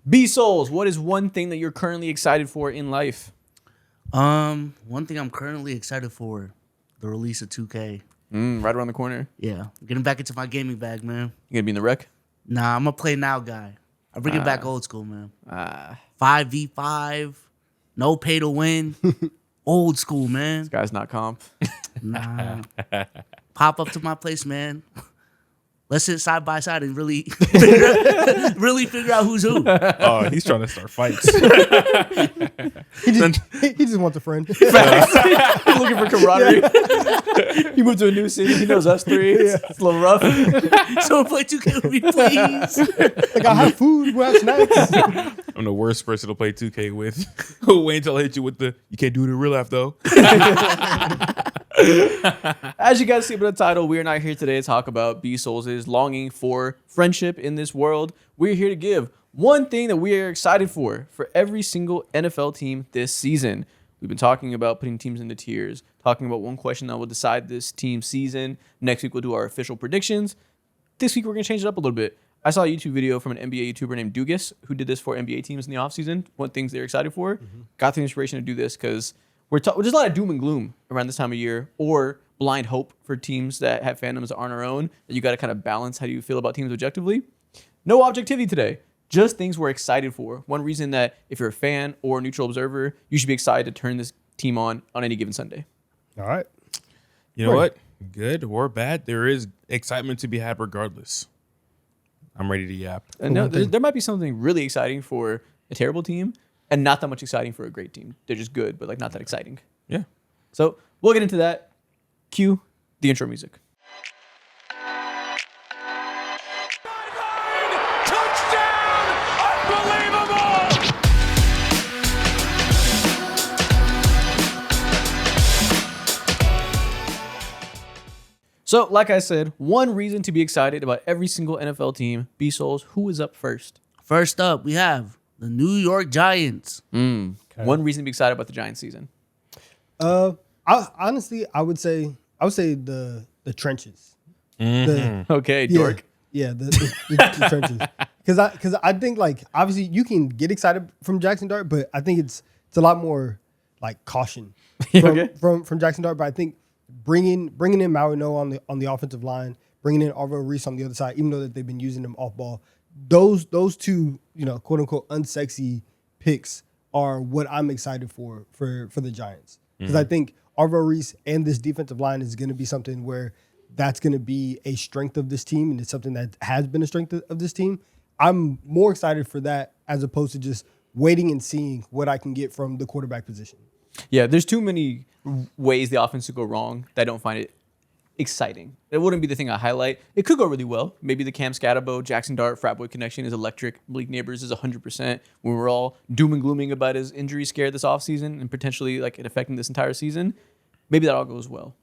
B Souls, what is one thing that you're currently excited for in life? One thing I'm currently excited for, the release of 2K. Right around the corner. Yeah, getting back into my gaming bag, man. You gonna be in the rec? Nah, I'm a play now guy. I bring it back old school, man. 5v5, no pay to win, old school, man. This guy's not comp. Nah, pop up to my place, man. Let's sit side by side and really figure out who's who. Oh, he's trying to start fights. He just wants a friend. He's looking for camaraderie. He moved to a new city. He knows us three. It's a little rough. Someone play 2K with me, please. Like, I have food, we have snacks. I'm the worst person to play 2K with. Wait until I hit you with you can't do it in real life though. As you guys see by the title, we are not here today to talk about B Souls' longing for friendship in this world. We're here to give one thing that we are excited for every single NFL team this season. We've been talking about putting teams into tiers, talking about one question that will decide this team's season. Next week, we'll do our official predictions. This week, we're going to change it up a little bit. I saw a YouTube video from an NBA YouTuber named Dugas who did this for NBA teams in the offseason, what things they're excited for. Got the inspiration to do this because there's a lot of doom and gloom around this time of year, or blind hope for teams that have fandoms that aren't our own, that you got to kind of balance how you feel about teams objectively. No objectivity today, just things we're excited for. One reason that if you're a fan or a neutral observer, you should be excited to turn this team on any given Sunday. All right. You know what? Good or bad, there is excitement to be had regardless. I'm ready to yap. And no, there might be something really exciting for a terrible team and not that much exciting for a great team. They're just good, but like not that exciting. Yeah. So we'll get into that. Cue the intro music. So, like I said, one reason to be excited about every single NFL team. B Souls, who is up first? First up, we have the New York Giants. One reason to be excited about the Giants season. Honestly, I would say the trenches. Okay, dork. Yeah, the trenches. Because I think, like, obviously you can get excited from Jackson Dart, but I think it's a lot more like caution from Jackson Dart. But I think bringing in Marino on the offensive line, bringing in Arvo Reese on the other side, even though that they've been using them off ball, those two, quote unquote unsexy picks are what I'm excited for the Giants. Because I think Arvo Reese and this defensive line is going to be something where that's going to be a strength of this team, and it's something that has been a strength of this team. I'm more excited for that as opposed to just waiting and seeing what I can get from the quarterback position. Yeah, there's too many ways the offense could go wrong that I don't find it exciting. It wouldn't be the thing I highlight. It could go really well. Maybe the Cam Scatterbo, Jackson Dart, Frat Boy connection is electric. Malik Neighbors is 100%. When we're all doom and glooming about his injury scare this offseason and potentially like it affecting this entire season, maybe that all goes well.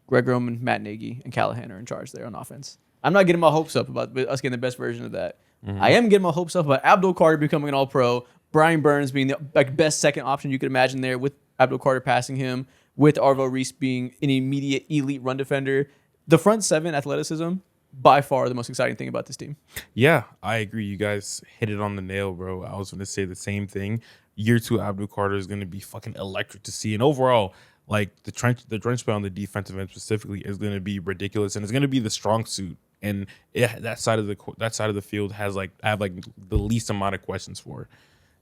Greg Roman, Matt Nagy, and Callahan are in charge there on offense. I'm not getting my hopes up about us getting the best version of that. I am getting my hopes up about Abdul Carter becoming an All-Pro, Brian Burns being the best second option you could imagine there, with Abdul Carter passing him, with Arvo Reese being an immediate elite run defender. The front seven athleticism, by far the most exciting thing about this team. Yeah, I agree. You guys hit it on the nail, bro. I was going to say the same thing. Year two, Abdul Carter is going to be fucking electric to see. And overall, like the trench play on the defensive end specifically is going to be ridiculous, and it's going to be the strong suit. And that side of the field has I have the least amount of questions for.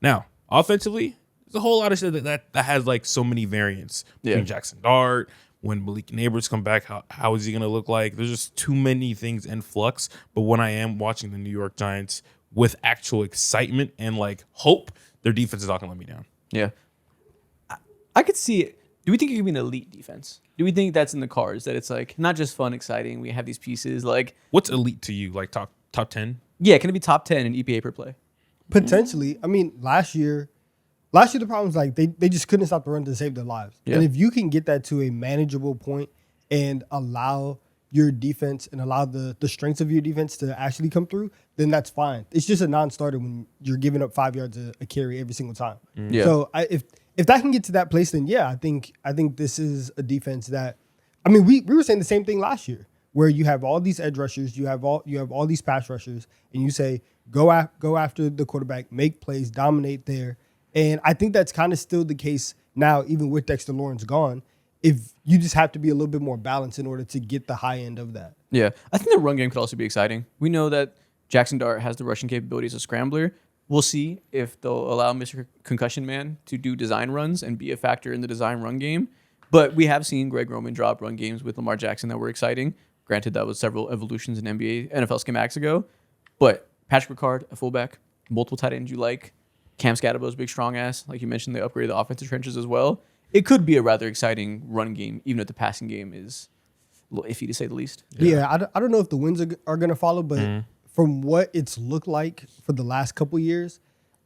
Now, offensively, there's a whole lot of shit that has like so many variants between Jackson Dart. When Malik Neighbors come back, how is he going to look like? There's just too many things in flux. But when I am watching the New York Giants with actual excitement and like hope, their defense is not going to let me down. Yeah. I could see it. Do we think it could be an elite defense? Do we think that's in the cards, that it's like not just fun, exciting, we have these pieces? Like, what's elite to you? Like top 10? Yeah, can it be top 10 in EPA per play? Potentially. I mean, last year the problem was like they just couldn't stop the run to save their lives. Yeah. And if you can get that to a manageable point and allow your defense and allow the strengths of your defense to actually come through, then that's fine. It's just a non-starter when you're giving up 5 yards a carry every single time. Yeah. So if that can get to that place, then yeah, I think this is a defense that, I mean, we were saying the same thing last year, where you have all these edge rushers, you have all these pass rushers, and you say go after the quarterback, make plays, dominate there. And I think that's kind of still the case now, even with Dexter Lawrence gone. If you just have to be a little bit more balanced in order to get the high end of that. Yeah, I think the run game could also be exciting. We know that Jackson Dart has the rushing capabilities as a scrambler. We'll see if they'll allow Mr. Concussion Man to do design runs and be a factor in the design run game. But we have seen Greg Roman drop run games with Lamar Jackson that were exciting. Granted, that was several evolutions in NFL schematics ago. But Patrick Ricard, a fullback, multiple tight ends you like. Cam Scadable's big strong ass. Like you mentioned, they upgraded the offensive trenches as well. It could be a rather exciting run game, even if the passing game is a little iffy to say the least. Yeah, I don't know if the wins are going to follow, but from what it's looked like for the last couple years,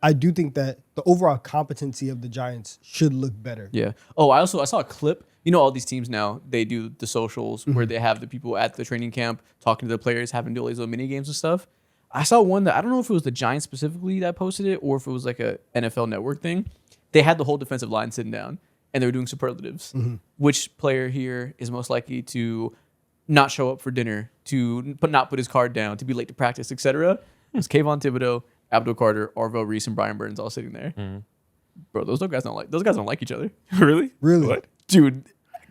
I do think that the overall competency of the Giants should look better. Yeah. Oh, I saw a clip. You know, all these teams now, they do the socials where they have the people at the training camp talking to the players, having all these little mini games and stuff. I saw one that I don't know if it was the Giants specifically that posted it or if it was like a NFL Network thing. They had the whole defensive line sitting down and they were doing superlatives. Which player here is most likely to not show up for dinner, to not put his card down, to be late to practice, etc. It's Kayvon Thibodeau, Abdul Carter, Arvell Reese, and Brian Burns all sitting there. Bro, those guys don't like each other. Really? Really? What? Dude,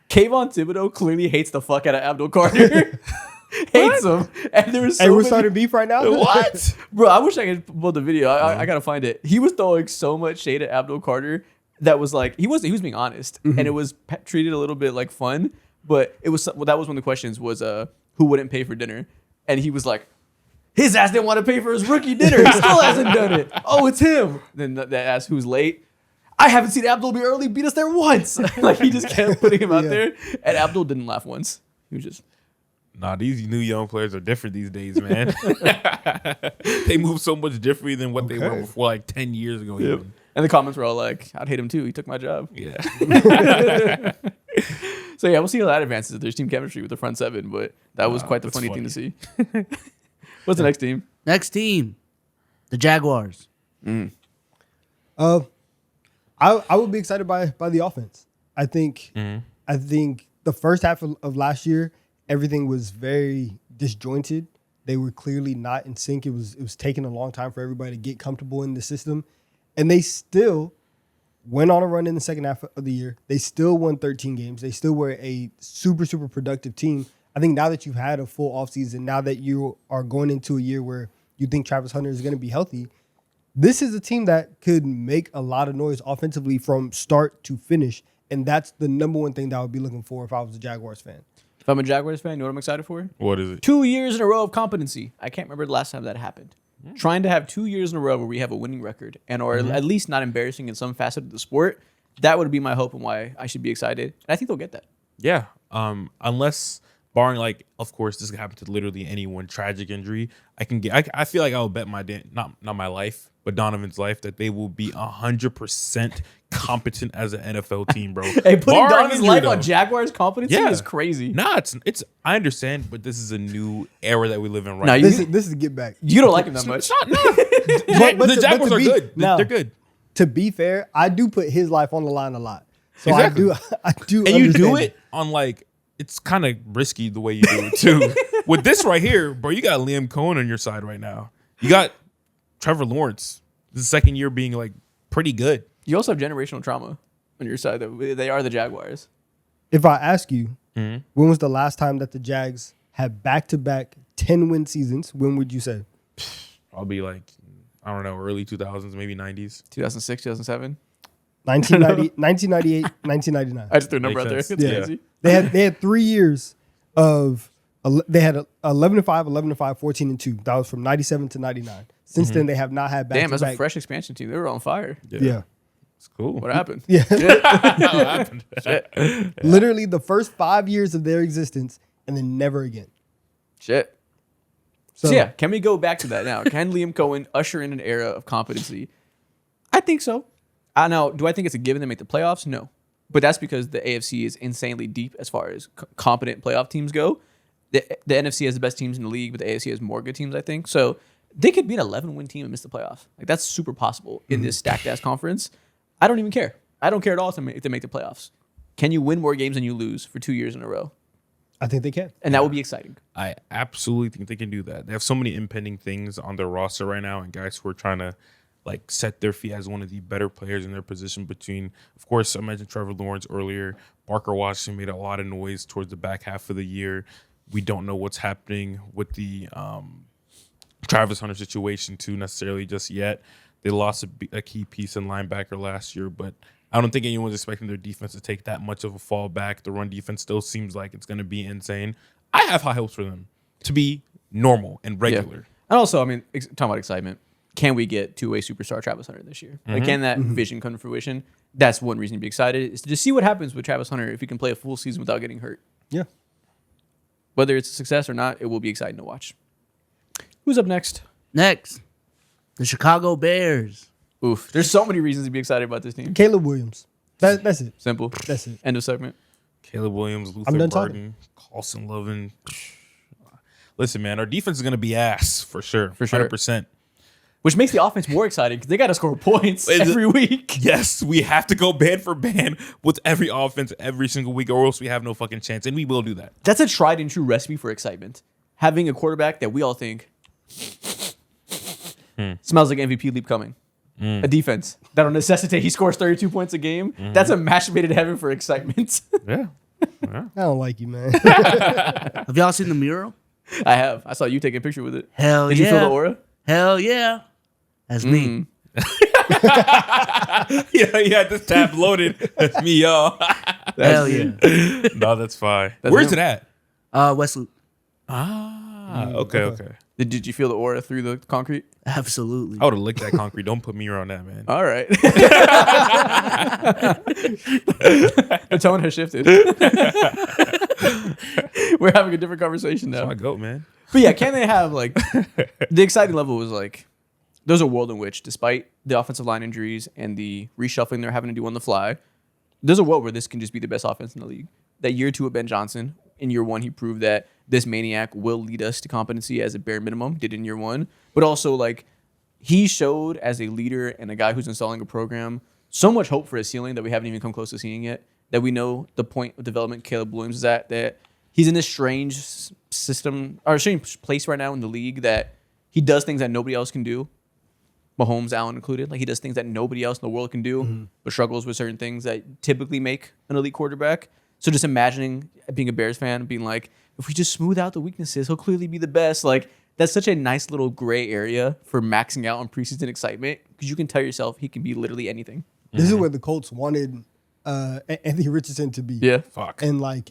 Kayvon Thibodeau clearly hates the fuck out of Abdul Carter. Hates him. And there was so Hey, we're many- starting beef right now? What? Bro, I wish I could pull the video. I gotta find it. He was throwing so much shade at Abdul Carter that was like he was being honest, and it was treated a little bit like fun. But it was that was one of the questions was who wouldn't pay for dinner, and he was like, his ass didn't want to pay for his rookie dinner. He still hasn't done it. Oh, it's him. Then that asked who's late. I haven't seen Abdul be early beat us there once. Like he just kept putting him out there, and Abdul didn't laugh once. He was just. Nah, these new young players are different these days, man. They move so much differently than what they were before, like 10 years ago. Yep. Even. And the comments were all like, I'd hate him too. He took my job. Yeah. So yeah, we'll see how that advances. There's team chemistry with the front seven, but that was quite the that's funny funny. thing to see. What's the next team? Next team, the Jaguars. I would be excited by the offense. I think the first half of last year, everything was very disjointed. They were clearly not in sync. It was taking a long time for everybody to get comfortable in the system. And they still went on a run in the second half of the year. They still won 13 games. They still were a super, super productive team. I think now that you've had a full offseason, now that you are going into a year where you think Travis Hunter is going to be healthy, this is a team that could make a lot of noise offensively from start to finish. And that's the number one thing that I would be looking for if I was a Jaguars fan. If I'm a Jaguars fan, you know what I'm excited for? What is it? 2 years in a row of competency. I can't remember the last time that happened. Trying to have 2 years in a row where we have a winning record and or at least not embarrassing in some facet of the sport. That would be my hope and why I should be excited. And I think they'll get that. Yeah. Unless barring like, of course, this could happen to literally anyone, tragic injury. I feel like I will bet my not my life, but Donovan's life that they will be 100% competent as an NFL team, bro. Hey, putting Barring Donovan's injury, life though. on Jaguars competency Yeah. is crazy. Nah, it's. I understand, but this is a new era that we live in right Nah, now. This is a get back. You don't like him that much. It's not. No. The Jaguars are good. Now, They're good. To be fair, I do put his life on the line a lot. So Exactly. I do. And you do understand it on like it's kind of risky the way you do it too. With this right here, bro, you got Liam Cohen on your side right now. You got Trevor Lawrence. This is the second year being like pretty good. You also have generational trauma on your side. That they are the Jaguars. If I ask you, when was the last time that the Jags had back-to-back 10-win seasons? When would you say? I'll be like, I don't know, early 2000s, maybe 90s. 2006, 2007. 1990, 1998, 1999. I just threw a number Makes out there. sense. It's Yeah. crazy. They had 3 years of they had 11-5, 11-5, 14-2. That was from 97 to 99. Since then, they have not had Damn, that's a back-to-back. fresh expansion team. They were on fire. Yeah. It's cool. What happened? Yeah. What happened? Literally the first 5 years of their existence and then never again. Shit. So, So yeah, can we go back to that now? Can Liam Cohen usher in an era of competency? I think so. I know. Do I think it's a given to make the playoffs? No. But that's because the AFC is insanely deep as far as competent playoff teams go. The NFC has the best teams in the league, but the AFC has more good teams, I think. So they could be an 11-win team and miss the playoffs. Like that's super possible in this stacked-ass conference. I don't even care. I don't care at all if they make the playoffs. Can you win more games than you lose for 2 years in a row? I think they can. And that will be exciting. I absolutely think they can do that. They have so many impending things on their roster right now, and guys who are trying to like set their feet as one of the better players in their position. Between, of course, I mentioned Trevor Lawrence earlier. Parker Washington made a lot of noise towards the back half of the year. We don't know what's happening with the Travis Hunter situation too necessarily just yet. They lost a key piece in linebacker last year, but I don't think anyone's expecting their defense to take that much of a fall back. The run defense still seems like it's going to be insane. I have high hopes for them to be normal and regular. Yeah. And also, I mean, talking about excitement, can we get two-way superstar Travis Hunter this year? Like, can that vision come to fruition? That's one reason to be excited, is to just see what happens with Travis Hunter if he can play a full season without getting hurt. Yeah. Whether it's a success or not, it will be exciting to watch. Who's up next? Next, the Chicago Bears. Oof. There's so many reasons to be excited about this team. Caleb Williams. That's it. Simple. That's it. End of segment. Caleb Williams, Luther I'm done Burden, Carlson Lovin. Listen, man, our defense is going to be ass for sure. For sure. 100%. Which makes the offense more exciting because they got to score points every week. Yes, we have to go band for band with every offense every single week, or else we have no fucking chance, and we will do that. That's a tried and true recipe for excitement. Having a quarterback that we all think smells like MVP leap coming. A defense that'll necessitate he scores 32 points a game. That's a match made in heaven for excitement. Yeah. I don't like you, man. Have y'all seen the mural? I have. I saw you take a picture with it. Hell Did yeah. you feel the aura? Hell yeah. That's me. Yeah, you had this tab loaded. That's me, y'all. Hell yeah. No, that's fine. That's Where's him. it at? West Loop. Okay. Did you feel the aura through the concrete? Absolutely. I would have licked that concrete. Don't put me around that, man. All right. The tone has shifted. We're having a different conversation now. That's my goat, man. But yeah, can they have like the exciting level was like there's a world in which, despite the offensive line injuries and the reshuffling they're having to do on the fly, there's a world where this can just be the best offense in the league. That year two of Ben Johnson, in year one, he proved that this maniac will lead us to competency as a bare minimum, did in year one. But also like he showed as a leader and a guy who's installing a program so much hope for a ceiling that we haven't even come close to seeing yet. That we know the point of development Caleb Williams is at, that he's in this strange system or strange place right now in the league that he does things that nobody else can do. Mahomes, Allen included. Like he does things that nobody else in the world can do, but struggles with certain things that typically make an elite quarterback. So just imagining being a Bears fan, being like, if we just smooth out the weaknesses, he'll clearly be the best. Like that's such a nice little gray area for maxing out on preseason excitement because you can tell yourself he can be literally anything. This is where the Colts wanted Anthony Richardson to be. Yeah. Fuck. And like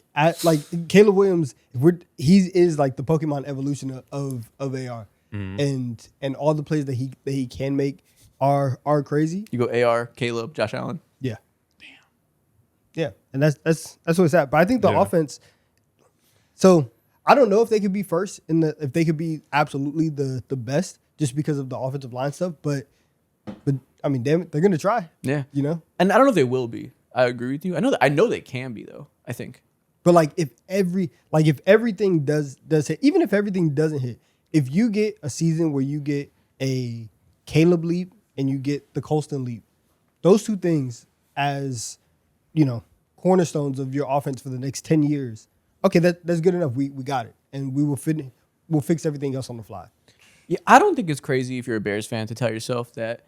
Caleb Williams, he is like the Pokemon evolution of AR. And all the plays that he can make are crazy. You go AR, Caleb, Josh Allen. Yeah. Damn. Yeah. And that's what it's at. But I think the offense, so I don't know if they could be first if they could be absolutely the best just because of the offensive line stuff, but I mean, damn it, they're gonna try. Yeah. You know? And I don't know if they will be. I agree with you. I know they can be though, I think. But like if everything does hit, even if everything doesn't hit, if you get a season where you get a Caleb leap and you get the Colston leap, those two things as, cornerstones of your offense for the next 10 years, okay, that's good enough. We got it. And we'll fix everything else on the fly. Yeah, I don't think it's crazy if you're a Bears fan to tell yourself that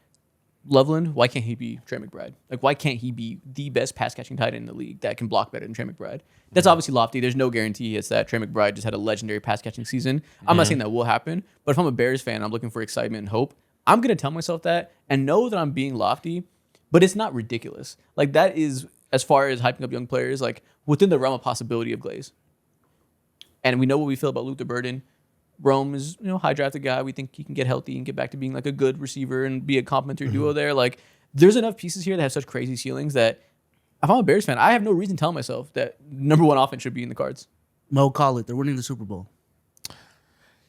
Loveland, why can't he be Trey McBride? Like, why can't he be the best pass-catching tight end in the league that can block better than Trey McBride? That's obviously lofty. There's no guarantee it's that Trey McBride just had a legendary pass-catching season. I'm not saying that will happen, but if I'm a Bears fan, I'm looking for excitement and hope. I'm going to tell myself that and know that I'm being lofty, but it's not ridiculous. Like, that is, as far as hyping up young players, like, within the realm of possibility of Glaze. And we know what we feel about Luther Burden. Rome is, high drafted guy. We think he can get healthy and get back to being like a good receiver and be a complementary duo there. Like, there's enough pieces here that have such crazy ceilings that if I'm a Bears fan, I have no reason telling myself that number one offense should be in the cards. Mo, call it. They're winning the Super Bowl.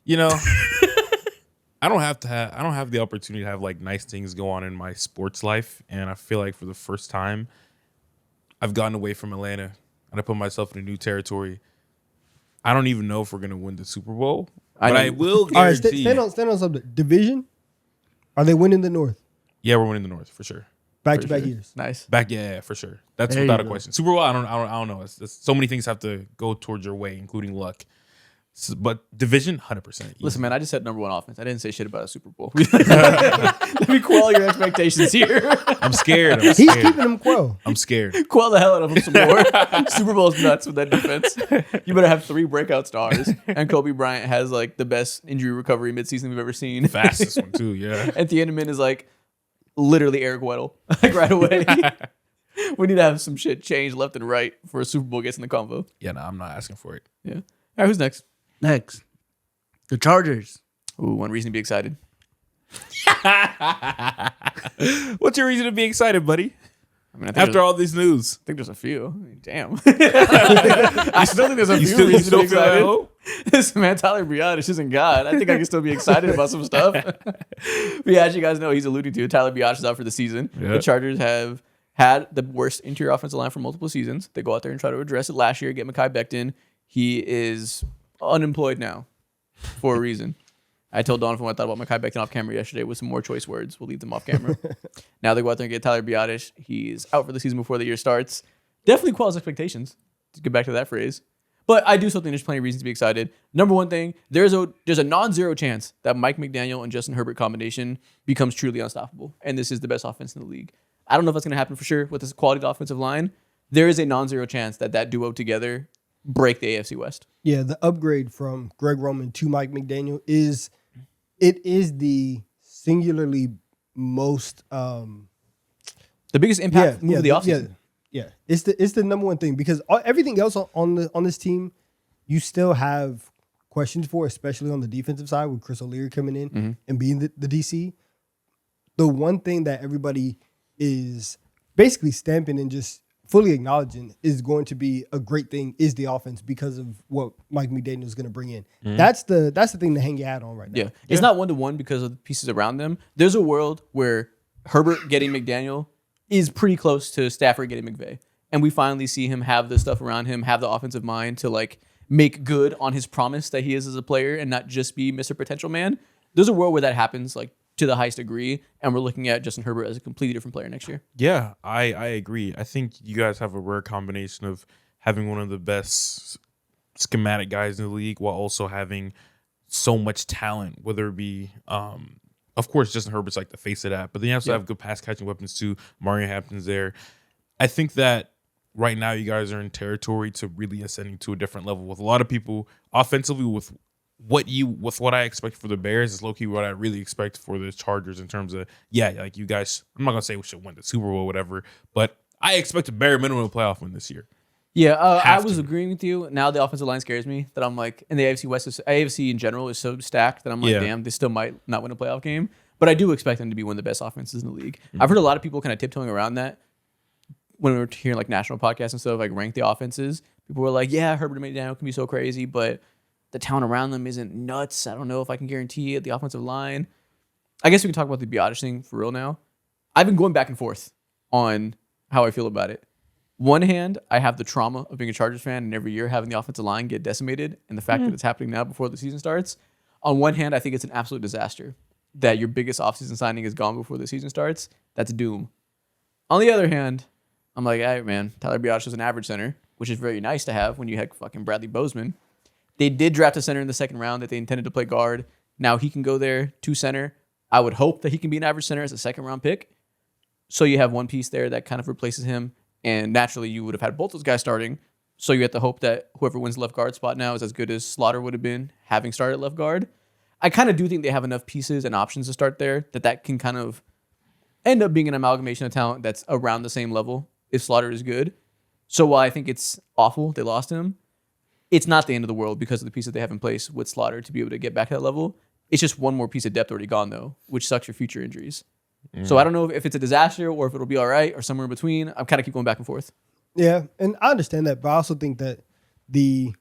I don't have the opportunity to have like nice things go on in my sports life, and I feel like for the first time, I've gotten away from Atlanta and I put myself in a new territory. I don't even know if we're gonna win the Super Bowl, but I will guarantee. All right, stand on something. Division? Are they winning the North? Yeah, we're winning the North for sure. Back-to-back years. Nice. Yeah, for sure. That's There without you a go. question. Super Bowl, I don't know. It's so many things have to go towards your way, including luck. But division, 100%. Listen, man, I just said number one offense. I didn't say shit about a Super Bowl. Let me quell your expectations here. I'm scared. He's keeping him quo. I'm scared. Quell the hell out of him some more. Super Bowl's nuts with that defense. You better have 3 breakout stars. And Kobe Bryant has like the best injury recovery midseason we've ever seen. Fastest one, too, yeah. And Tiananmen is like literally Eric Weddle. Like right away. We need to have some shit changed left and right before a Super Bowl gets in the convo. Yeah, no, I'm not asking for it. Yeah. All right, who's next? Next, the Chargers. Ooh, one reason to be excited. What's your reason to be excited, buddy? I mean, After all this news. I think there's a few. I mean, damn. I still think there's a few reasons to be excited. This man, Tyler Biadasz isn't God. I think I can still be excited about some stuff. But yeah, as you guys know, he's alluding to, Tyler Biadasz is out for the season. Yeah. The Chargers have had the worst interior offensive line for multiple seasons. They go out there and try to address it last year, get Mekhi Becton. He is unemployed now for a reason. I told Donovan what I thought about Mekhi Becton off camera yesterday with some more choice words. We'll leave them off camera. Now they go out there and get Tyler Biadasz. He's out for the season before the year starts. Definitely quells expectations, to get back to that phrase. But I do still think there's plenty of reasons to be excited. Number one thing, there's a non-zero chance that Mike McDaniel and Justin Herbert combination becomes truly unstoppable. And this is the best offense in the league. I don't know if that's going to happen for sure with this quality of the offensive line. There is a non-zero chance that duo together break the AFC West. Yeah, the upgrade from Greg Roman to Mike McDaniel is the singularly most The biggest impact move of the offseason. Yeah. It's the number one thing because everything else on this team, you still have questions for, especially on the defensive side with Chris O'Leary coming in and being the DC. The one thing that everybody is basically stamping and just fully acknowledging is going to be a great thing is the offense because of what Mike McDaniel is going to bring in. That's the thing to hang your hat on right now. Yeah. It's not 1-to-1 because of the pieces around them. There's a world where Herbert getting McDaniel is pretty close to Stafford getting McVay. And we finally see him have the stuff around him, have the offensive mind to like make good on his promise that he is as a player and not just be Mr. Potential Man. There's a world where that happens like to the highest degree, and we're looking at Justin Herbert as a completely different player next year. Yeah, I agree. I think you guys have a rare combination of having one of the best schematic guys in the league while also having so much talent, whether it be, of course, Justin Herbert's like the face of that, but then you also have good pass catching weapons too. Mario Hampton's there. I think that right now you guys are in territory to really ascending to a different level with a lot of people offensively with what I expect for the Bears is low-key what I really expect for the Chargers in terms of, like you guys, I'm not going to say we should win the Super Bowl or whatever, but I expect a bare minimum of a playoff win this year. Yeah, I was agreeing with you. Now the offensive line scares me that I'm like, and the AFC West, AFC in general is so stacked that I'm like, damn, they still might not win a playoff game. But I do expect them to be one of the best offenses in the league. I've heard a lot of people kind of tiptoeing around that when we were hearing like national podcasts and stuff, like rank the offenses. People were like, yeah, Herbert and McDaniel can be so crazy, but the talent around them isn't nuts. I don't know if I can guarantee it. The offensive line. I guess we can talk about the Biadasz thing for real now. I've been going back and forth on how I feel about it. One hand, I have the trauma of being a Chargers fan and every year having the offensive line get decimated and the fact that it's happening now before the season starts. On one hand, I think it's an absolute disaster that your biggest offseason signing is gone before the season starts. That's doom. On the other hand, I'm like, hey, man, Tyler Biadasz is an average center, which is very nice to have when you had fucking Bradley Bozeman. They did draft a center in the second round that they intended to play guard. Now he can go there to center. I would hope that he can be an average center as a second round pick. So you have one piece there that kind of replaces him. And naturally, you would have had both those guys starting. So you have to hope that whoever wins the left guard spot now is as good as Slaughter would have been having started left guard. I kind of do think they have enough pieces and options to start there that can kind of end up being an amalgamation of talent that's around the same level if Slaughter is good. So while I think it's awful they lost him, it's not the end of the world because of the pieces they have in place with Slaughter to be able to get back to that level. It's just one more piece of depth already gone, though, which sucks for future injuries. So I don't know if it's a disaster or if it'll be all right or somewhere in between. I'm kind of keep going back and forth. Yeah, and I understand that, but I also think that the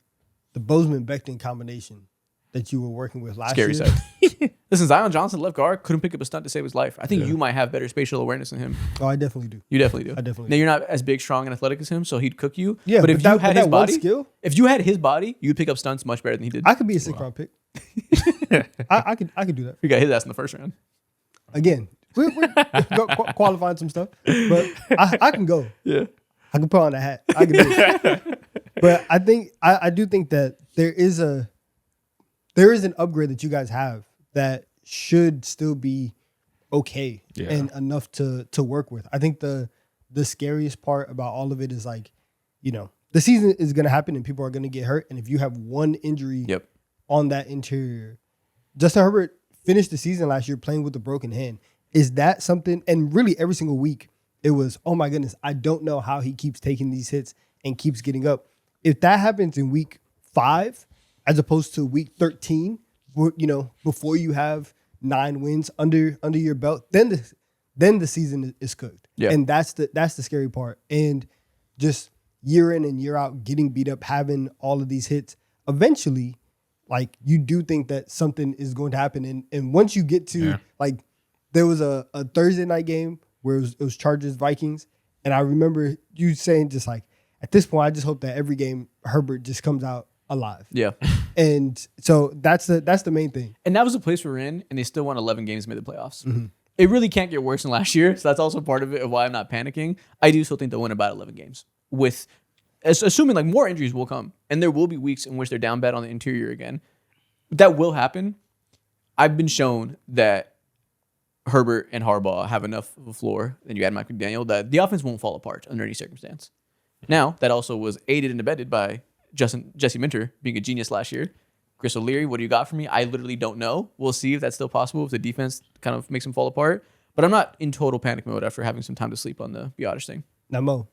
Bozeman-Becton combination that you were working with last Scary year. sight. Listen, Zion Johnson, left guard, couldn't pick up a stunt to save his life. I think you might have better spatial awareness than him. Oh, I definitely do. You definitely do. I definitely Now, do. you're not as big, strong, and athletic as him, so he'd cook you. Yeah, but if you had his body, skill, if you had his body, you'd pick up stunts much better than he did. I could be a 6th round pick. I could do that. You got his ass in the first round. Again, we're qualifying some stuff, but I can go. Yeah. I can put on a hat. I can do it. But I think I do think that there is an upgrade that you guys have that should still be okay and enough to work with. I think the scariest part about all of it is like, the season is going to happen and people are going to get hurt. And if you have one injury on that interior, Justin Herbert finished the season last year playing with a broken hand. Is that something? And really every single week it was, oh my goodness, I don't know how he keeps taking these hits and keeps getting up. If that happens in week 5, as opposed to week 13, before you have 9 wins under your belt, then the season is cooked. Yeah. And that's the scary part. And just year in and year out, getting beat up, having all of these hits, eventually, like, you do think that something is going to happen. And once you get to, like, there was a Thursday night game where it was Chargers Vikings, and I remember you saying just like, at this point, I just hope that every game Herbert just comes out alive. Yeah. And so that's the main thing. And that was the place we're in, and they still won 11 games, made the playoffs. Mm-hmm. It really can't get worse than last year, so that's also part of it of why I'm not panicking. I do still think they'll win about 11 games, with assuming like more injuries will come, and there will be weeks in which they're down bad on the interior again. That will happen. I've been shown that Herbert and Harbaugh have enough of a floor, and you add Mike McDaniel, that the offense won't fall apart under any circumstance. Now, that also was aided and abetted by Jesse Minter being a genius last year. Chris O'Leary, what do you got for me? I literally don't know. We'll see if that's still possible, if the defense kind of makes them fall apart. But I'm not in total panic mode after having some time to sleep on the Biotish thing. Now, Mo,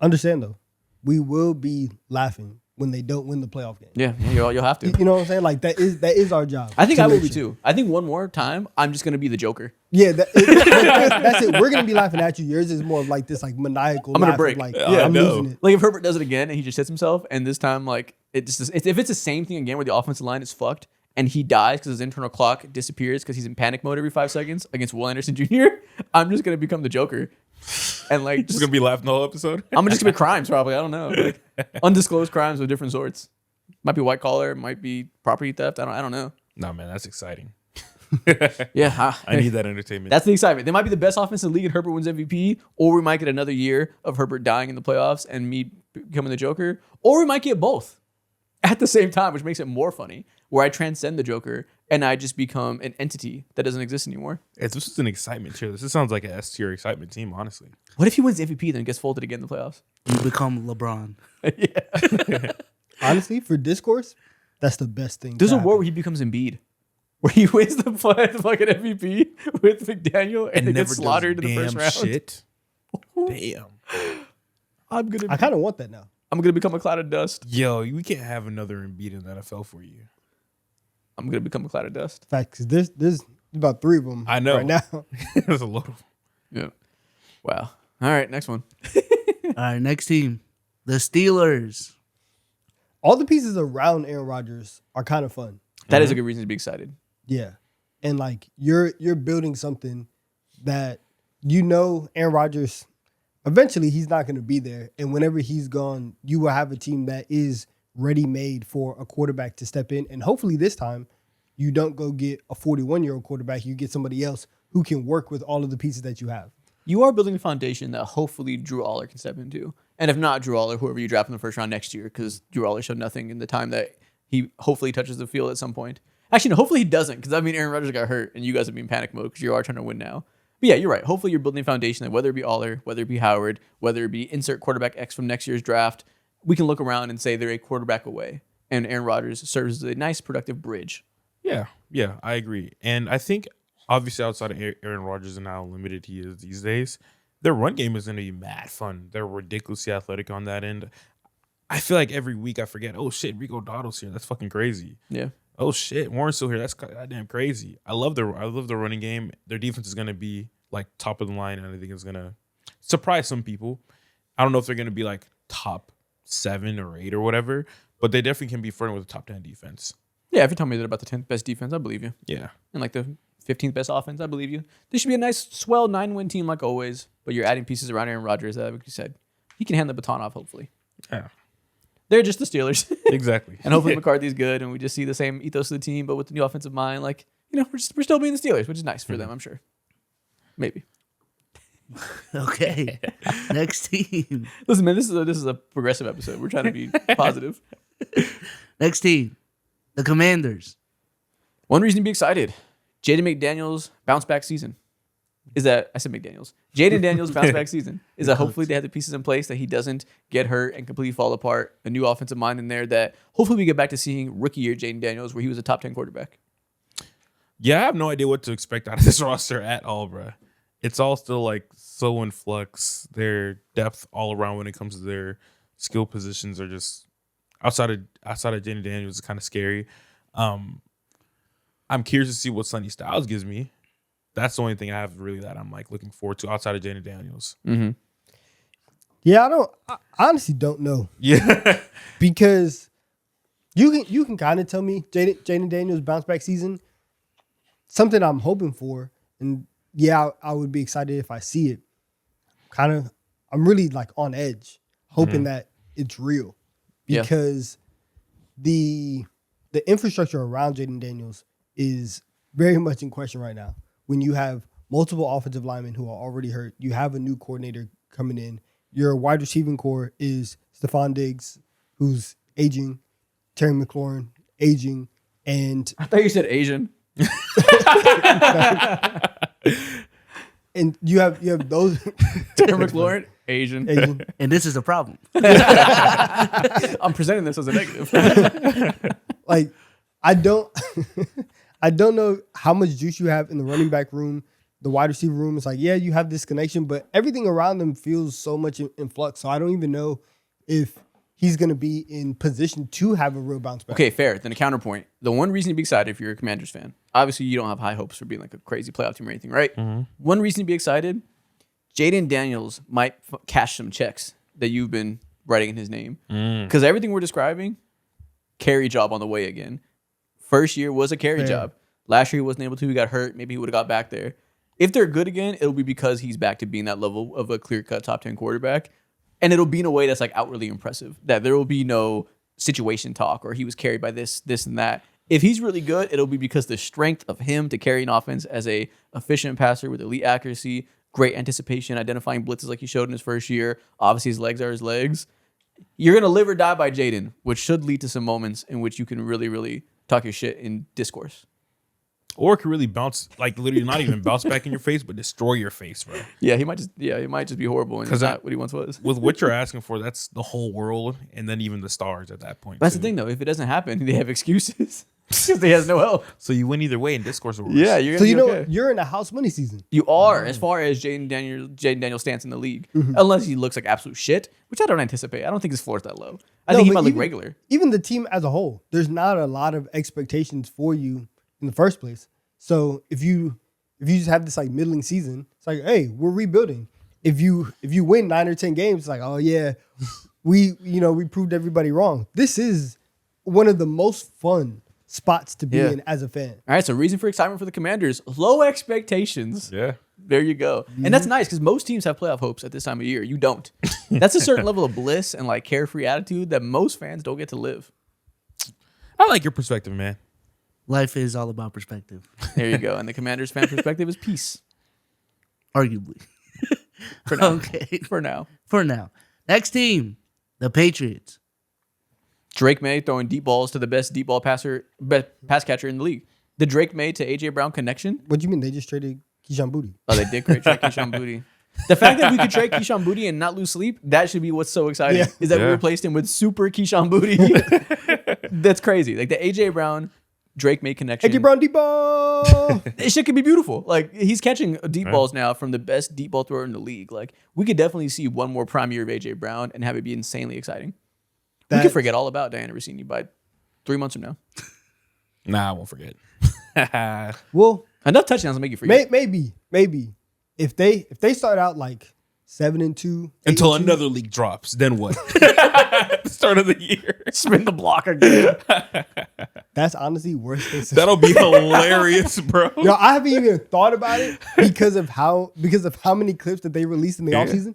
understand though, we will be laughing when they don't win the playoff game. Yeah, you'll have to. You know what I'm saying? Like, that is our job. I think I will be too. I think one more time, I'm just going to be the Joker. Yeah, that's it. We're going to be laughing at you. Yours is more of like this like maniacal I'm going to break. Like, I'm losing it. Like if Herbert does it again and he just hits himself, and this time like if it's the same thing again where the offensive line is fucked and he dies because his internal clock disappears because he's in panic mode every 5 seconds against Will Anderson Jr., I'm just going to become the Joker. And like just going to be laughing the whole episode? I'm just going to be crimes probably. I don't know. Like undisclosed crimes of different sorts. Might be white collar, might be property theft. I don't know. No, man, that's exciting. Yeah, I need that entertainment. That's the excitement. They might be the best offense in the league and Herbert wins MVP, or we might get another year of Herbert dying in the playoffs and me becoming the Joker, or we might get both at the same time, which makes it more funny, where I transcend the Joker and I just become an entity that doesn't exist anymore. This is an excitement tier. This sounds like an S tier excitement team, honestly. What if he wins MVP then gets folded again in the playoffs? You become LeBron. Yeah. Honestly, for discourse, that's the best thing. There's a war where he becomes Embiid, where he wins the fucking MVP with McDaniel and then gets slaughtered in the first round. Shit. Damn. I kind of want that now. I'm gonna become a cloud of dust. Yo, we can't have another Embiid in the NFL for you. I'm gonna become a cloud of dust. Fact, because there's about 3 of them. I know right now. There's a lot of Yeah. them. Wow. All right, next one. All right, next team, the Steelers. All the pieces around Aaron Rodgers are kind of fun. That is a good reason to be excited. Yeah. And like you're building something that Aaron Rodgers, eventually he's not going to be there. And whenever he's gone, you will have a team that is ready-made for a quarterback to step in. And hopefully this time you don't go get a 41-year-old quarterback. You get somebody else who can work with all of the pieces that you have. You are building a foundation that hopefully Drew Aller can step into. And if not Drew Aller, whoever you draft in the first round next year, because Drew Aller showed nothing in the time that he hopefully touches the field at some point. Actually, no, hopefully he doesn't, because I mean Aaron Rodgers got hurt and you guys would be in panic mode because you are trying to win now. But yeah, you're right. Hopefully you're building a foundation that whether it be Aller, whether it be Howard, whether it be insert quarterback X from next year's draft, we can look around and say they're a quarterback away. And Aaron Rodgers serves as a nice, productive bridge. Yeah, I agree. And I think, obviously, outside of Aaron Rodgers and how limited he is these days, their run game is going to be mad fun. They're ridiculously athletic on that end. I feel like every week I forget, oh, shit, Rico Dotto's here. That's fucking crazy. Yeah. Oh, shit, Warren's still here. That's goddamn crazy. I love the running game. Their defense is going to be, like, top of the line, and I think it's going to surprise some people. I don't know if they're going to be, like, top 7 or 8 or whatever, but they definitely can be flirting with a top 10 defense. Yeah, if you tell me they're about the 10th best defense, I believe you. Yeah. And like the 15th best offense, I believe you. This should be a nice, swell 9-win team like always, but you're adding pieces around Aaron Rodgers, like you said. He can hand the baton off, hopefully. Yeah. They're just the Steelers. Exactly. And hopefully McCarthy's good, and we just see the same ethos of the team, but with the new offensive mind. Like, we're still being the Steelers, which is nice for them, I'm sure. Maybe. Okay. Next team. Listen, man, this is a progressive episode. We're trying to be positive. Next team. The Commanders. One reason to be excited: Jaden McDaniels bounce back season. Is that I said McDaniels? Jaden Daniels bounce back season. Is that hopefully they have the pieces in place that he doesn't get hurt and completely fall apart. A new offensive mind in there that hopefully we get back to seeing rookie year Jaden Daniels where he was a top 10 quarterback. Yeah, I have no idea what to expect out of this roster at all, bro. It's all still like so in flux. Their depth all around when it comes to their skill positions are just outside of Jaden Daniels is kind of scary. I'm curious to see what Sonny Styles gives me. That's the only thing I have really that I'm like looking forward to outside of Jaden Daniels. Mm-hmm. Yeah, I honestly don't know. Yeah, Because you can kind of tell me Jaden Daniels bounce back season, something I'm hoping for, and yeah, I would be excited if I see it. I'm really like on edge, hoping that it's real, because the infrastructure around Jaden Daniels is very much in question right now. When you have multiple offensive linemen who are already hurt, you have a new coordinator coming in. Your wide receiving core is Stephon Diggs, who's aging, Terry McLaurin, aging, and I thought you said Asian. and you have those Terry McLaurin, Asian. And this is a problem. I'm presenting this as a negative. Like, I don't know how much juice you have in the running back room, the wide receiver room. It's like, yeah, you have this connection, but everything around them feels so much in flux. So I don't even know if he's going to be in position to have a real bounce back. Okay, fair. Then a counterpoint. The one reason to be excited if you're a Commanders fan, obviously you don't have high hopes for being like a crazy playoff team or anything, right? Mm-hmm. One reason to be excited, Jaden Daniels might cash some checks that you've been writing in his name. Because everything we're describing, carry job on the way again. First year was a carry job. Last year he wasn't able to. He got hurt. Maybe he would have got back there. If they're good again, it'll be because he's back to being that level of a clear-cut top 10 quarterback. And it'll be in a way that's like outwardly impressive. That there will be no situation talk or he was carried by this, and that. If he's really good, it'll be because the strength of him to carry an offense as a efficient passer with elite accuracy, great anticipation, identifying blitzes like he showed in his first year. Obviously, his legs are his legs. You're going to live or die by Jaden, which should lead to some moments in which you can really, really talk your shit in discourse. or it could really bounce, like literally not even bounce back in your face, but destroy your face, bro. Yeah, he might just be horrible and not what he once was. With what you're asking for, that's the whole world, and then even the stars at that point. But that's the thing, though. If it doesn't happen, they have excuses because they has no help. So you win either way in discourse wars. Yeah, you're. So you know okay. You're in a house money season. You are, as far as Jaden Daniels stance in the league, unless he looks like absolute shit, which I don't anticipate. I don't think his floor is that low. I think he might look regular. Even the team as a whole, there's not a lot of expectations for you in the first place. So if you just have this like middling season, it's like, hey, we're rebuilding. If you win 9 or 10 games, it's like, oh yeah, we proved everybody wrong. This is one of the most fun spots to be in as a fan. All right, so reason for excitement for the Commanders: low expectations. Yeah. There you go. And that's nice because most teams have playoff hopes at this time of year. You don't. That's a certain level of bliss and like carefree attitude that most fans don't get to live. I like your perspective, man. Life is all about perspective. There you go. And the Commanders fan perspective is peace. Arguably. For now. Okay. For now. For now. Next team, the Patriots. Drake May throwing deep balls to the best deep ball pass catcher in the league. The Drake May to AJ Brown connection. What do you mean? They just traded Keyshawn Boutte. Oh, they did trade Keyshawn Boutte. The fact that we could trade Keyshawn Boutte and not lose sleep, that should be what's so exciting. Yeah. Is that we replaced him with super Keyshawn Boutte. That's crazy. Like the AJ Brown Drake May connection. AJ Brown deep ball. This shit could be beautiful. Like he's catching deep balls now from the best deep ball thrower in the league. Like we could definitely see one more prime year of AJ Brown and have it be insanely exciting. We could forget all about Diana Rossini by 3 months from now. Nah, I won't forget. Well, enough touchdowns to make you forget. Maybe if they start out like 7-2 Until 8-2, another league drops, then what? Start of the year. Spin the block again. that's honestly worst case. That'll be hilarious, bro. Yo, I haven't even thought about it because of how many clips that they released in the offseason.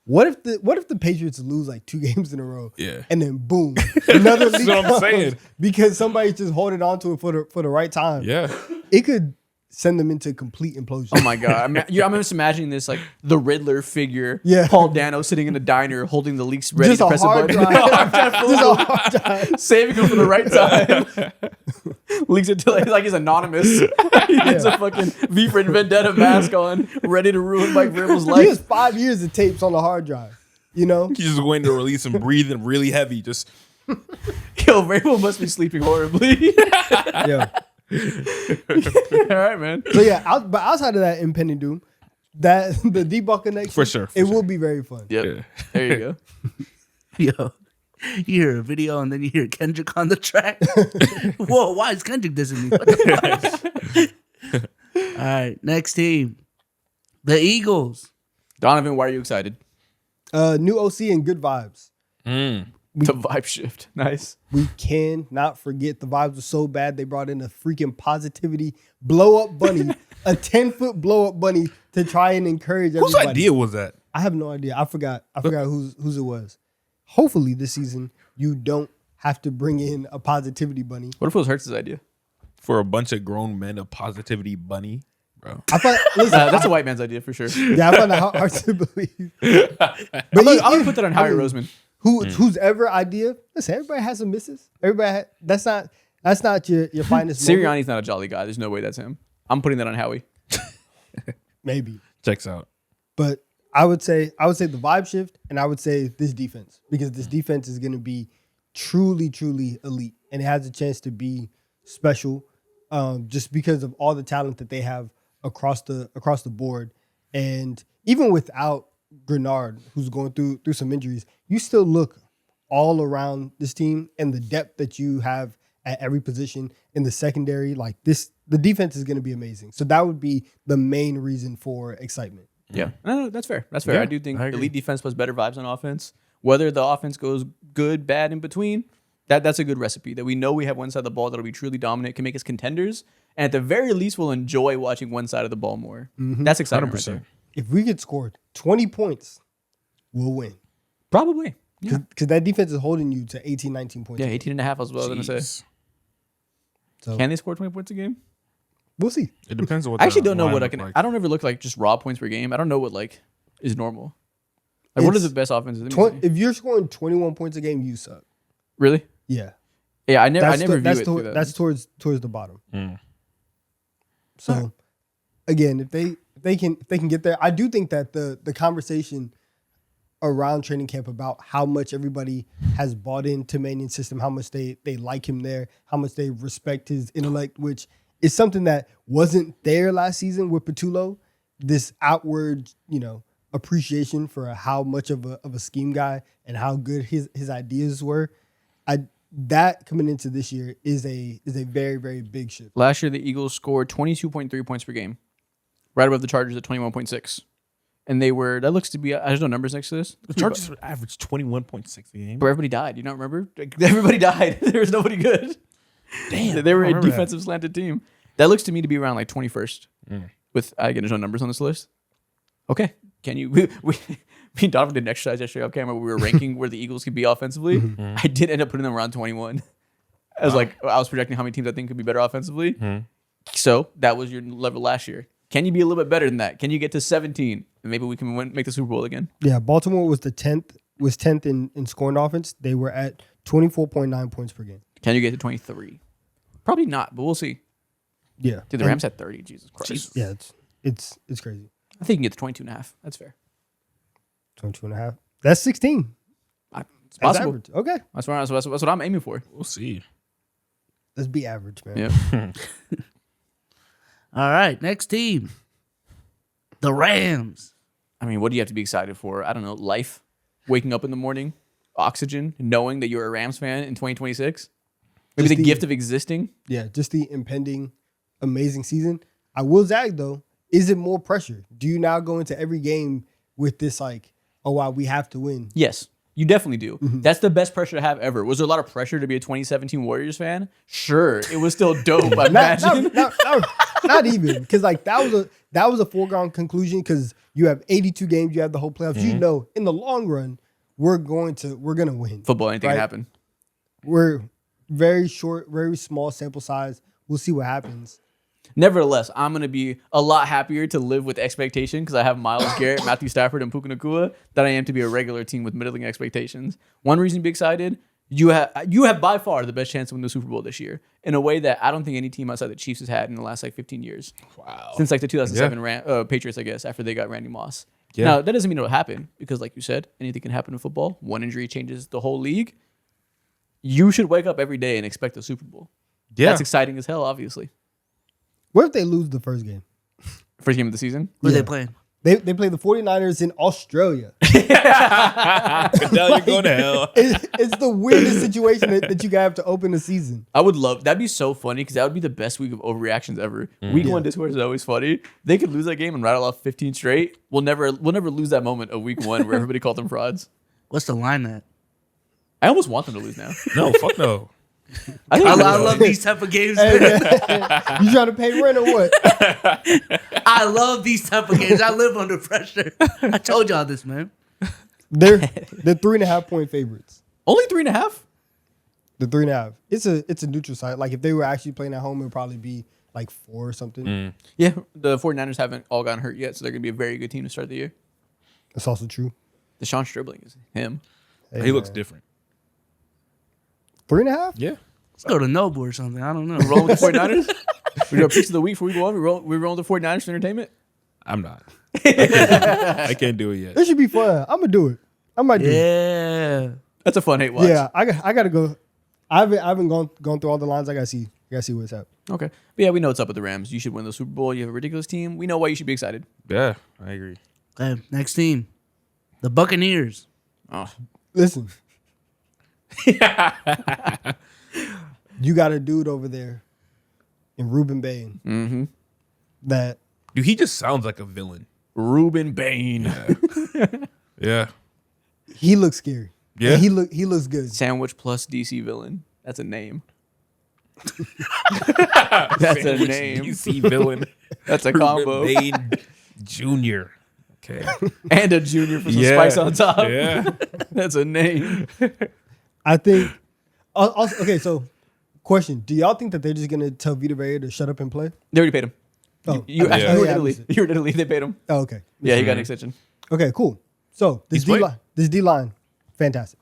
What if the Patriots lose like 2 games in a row? Yeah. And then boom, another league what I'm comes saying. because somebody's just holding on to it for the right time. Yeah. It could send them into complete implosion. Oh my god! I'm just imagining this like the Riddler figure, Yeah. Paul Dano sitting in a diner holding the leaks ready Just to a press a hard button, drive. Just a full hard drive. saving him for the right time. Leaks it to like he's anonymous. He has a fucking V for Vendetta mask on, ready to ruin Mike Vrabel's He has life. 5 years of tapes on the hard drive. You know, He's just waiting to release him, breathing really heavy. Just Yo, Vrabel must be sleeping horribly. yeah. All right, man. So yeah, but outside of that impending doom, that the debug connection For sure, it will be very fun. Yep. Yeah. There you go. Yo, you hear a video and then you hear Kendrick on the track. Whoa, why is Kendrick dissing me? What the fuck? All right, next team, the Eagles. Donovan, why are you excited? New OC and good vibes. The vibe shift. Nice. We cannot forget the vibes were so bad they brought in a freaking positivity blow up bunny, a 10-foot blow up bunny to try and encourage whose everybody. idea was that? I have no idea. I forgot whose it was. Hopefully this season you don't have to bring in a positivity bunny. What if it was Hertz's idea? For a bunch of grown men, a positivity bunny, bro. I thought listen, That's a white man's idea for sure. yeah, I found that hard to believe. But I'm gonna put that on Howie Roseman. Whose ever idea? Listen, everybody has some misses. That's not your finest moment. Sirianni's not a jolly guy. There's no way that's him. I'm putting that on Howie. Maybe. Checks out. But I would say the vibe shift, and I would say this defense, because this defense is going to be truly, truly elite, and it has a chance to be special, just because of all the talent that they have across the board, and even without Grenard, who's going through some injuries, you still look all around this team and the depth that you have at every position in the secondary. Like this, the defense is going to be amazing. So that would be the main reason for excitement. Yeah, no, that's fair. That's fair. Yeah, I do think I agree. elite defense plus better vibes on offense. Whether the offense goes good, bad, in between, that's a good recipe. That we know we have one side of the ball that'll be truly dominant, can make us contenders, and at the very least, we'll enjoy watching one side of the ball more. That's exciting. 100%. Right there. If we get scored 20 points, we'll win. Probably. Yeah. Because that defense is holding you to 18, 19 points. Yeah, 18 and a half. I was going to say. Jeez. So Can they score 20 points a game? we'll see. It depends on what I actually the don't know line what I look can. like. I don't ever look like just raw points per game. I don't know what like is normal. Like, what are It's the best offenses? Let me see. If you're scoring 21 points a game, you suck. Really? Yeah. Yeah, I never view that's it through that. that's towards the bottom. Mm. So again, if they can get there, I do think that the conversation around training camp about how much everybody has bought into Mannion's system, how much they like him there, how much they respect his intellect, which is something that wasn't there last season with Patullo. This outward, appreciation for how much of a scheme guy and how good his ideas were. That coming into this year is a very, very big shift. Last year, the Eagles scored 22.3 points per game, right above the Chargers at 21.6. And that looks to be, there's no numbers next to this. The Chargers averaged 21.6 a game. But everybody died. You don't remember? Like, everybody died. There was nobody good. Damn, They were I a remember that. defensive slanted team. That looks to me to be around like 21st. With, again, there's no numbers on this list. Okay. Can you, me and Donovan did an exercise yesterday off camera where we were ranking where the Eagles could be offensively. I did end up putting them around 21. I was projecting how many teams I think could be better offensively. So that was your level last year. Can you be a little bit better than that? Can you get to 17? And maybe we can make the Super Bowl again. Yeah, Baltimore was 10th in scoring offense. They were at 24.9 points per game. Can you get to 23? Probably not, but we'll see. Yeah. Dude, the Rams had 30. Jesus Christ. Yeah, it's crazy. I think you can get to 22 and a half. That's fair. 22 and a half. That's 16. It's That's possible. average. Okay. That's what I'm aiming for. We'll see. Let's be average, man. Yeah. All right, next team, the Rams. I mean, what do you have to be excited for? I don't know. Life, waking up in the morning, oxygen, knowing that you're a Rams fan in 2026. Maybe Just the gift of existing. Yeah, just the impending amazing season. I will zag though. Is it more pressure? Do you now go into every game with this like, oh wow, we have to win? Yes, you definitely do. That's the best pressure to have ever. Was there a lot of pressure to be a 2017 Warriors fan? Sure, it was still dope. I imagine. Not even, because like that was a foregone conclusion because you have 82 games, you have the whole playoffs. You know, in the long run, we're gonna win. Football, anything Right. can happen. We're very short, very small sample size. We'll see what happens. Nevertheless, I'm going to be a lot happier to live with expectation because I have Myles Garrett, Matthew Stafford, and Puka Nacua than I am to be a regular team with middling expectations. One reason to be excited, you have by far the best chance to win the Super Bowl this year in a way that I don't think any team outside the Chiefs has had in the last like 15 years. Wow. Since like the 2007 Patriots, I guess, after they got Randy Moss. Yeah. Now, that doesn't mean it'll happen because, like you said, anything can happen in football. One injury changes the whole league. You should wake up every day and expect a Super Bowl. Yeah. That's exciting as hell, obviously. What if they lose the first game? First game of the season? Who Yeah. they playing? They play the 49ers in Australia. Now you're going to hell. It's the weirdest situation that you have to open the season. I would love that'd be so funny because that would be the best week of overreactions ever. Week one Discord is always funny. They could lose that game and rattle off 15 straight. We'll never lose that moment of week one where everybody called them frauds. What's the line at? I almost want them to lose now. No, fuck no. I think I they will. love these type of games. Hey, Man. man, you trying to pay rent or what? I love these type of games. I live under pressure. I told y'all this, man. They're 3.5 point favorites. Only 3.5. The 3.5. It's a neutral site. Like if they were actually playing at home, it would probably be like 4 or something. Yeah, the 49ers haven't all gotten hurt yet, so they're gonna be a very good team to start the year. That's also true. Deshaun Stribling is him. Hey, He looks man. different. 3.5? Yeah. Let's go to Nobu or something. I don't know. Rolling with the 49ers. We do a piece of the week before we go on. We roll the 49ers for entertainment. I'm not. I can't do it yet. It should be fun. I'm gonna do it. I might do it. Yeah. That's a fun hate watch. Yeah, I gotta go. I haven't gone through all the lines. I gotta see what's up. Okay. But yeah, we know what's up with the Rams. You should win the Super Bowl. You have a ridiculous team. We know why you should be excited. Yeah, I agree. Okay, next team. The Buccaneers. Oh, Listen. You got a dude over there in Ruben Bain that Dude, he just sounds like a villain. Ruben Bain. Yeah. he looks scary. Yeah. And he looks good. Sandwich plus DC villain. That's a name. That's a name. DC villain. That's a combo. Bain Jr. Okay. And a junior for some Yeah. spice on top. Yeah. That's a name. I think. Also, okay, so question: do y'all think that they're just gonna tell Vita Vea to shut up and play? They already paid him. Oh, You I- were in I Italy. missed it. You were in Italy. They paid him. Oh, okay. Yeah, he got an extension. Okay, cool. So He's played. this D line, fantastic.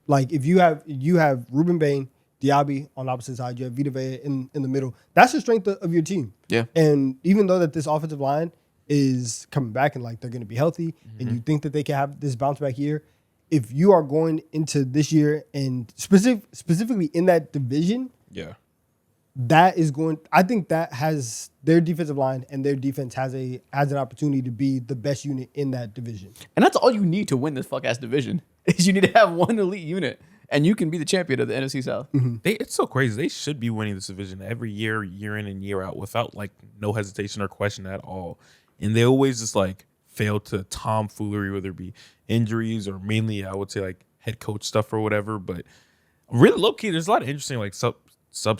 Like if you have Ruben Bain, Diaby on the opposite side, you have Vita Vea in the middle. That's the strength of your team. Yeah. And even though that this offensive line is coming back and like they're going to be healthy, and you think that they can have this bounce back year, if you are going into this year and specifically in that division, Yeah. that is going. I think that has their defensive line and their defense has an opportunity to be the best unit in that division. And that's all you need to win this fuck ass division. Is you need to have one elite unit, and you can be the champion of the NFC South. It's so crazy. They should be winning this division every year, year in and year out, without like no hesitation or question at all. And they always just like fail to tomfoolery, whether it be injuries or mainly, I would say, like head coach stuff or whatever. But really low key, there's a lot of interesting like sub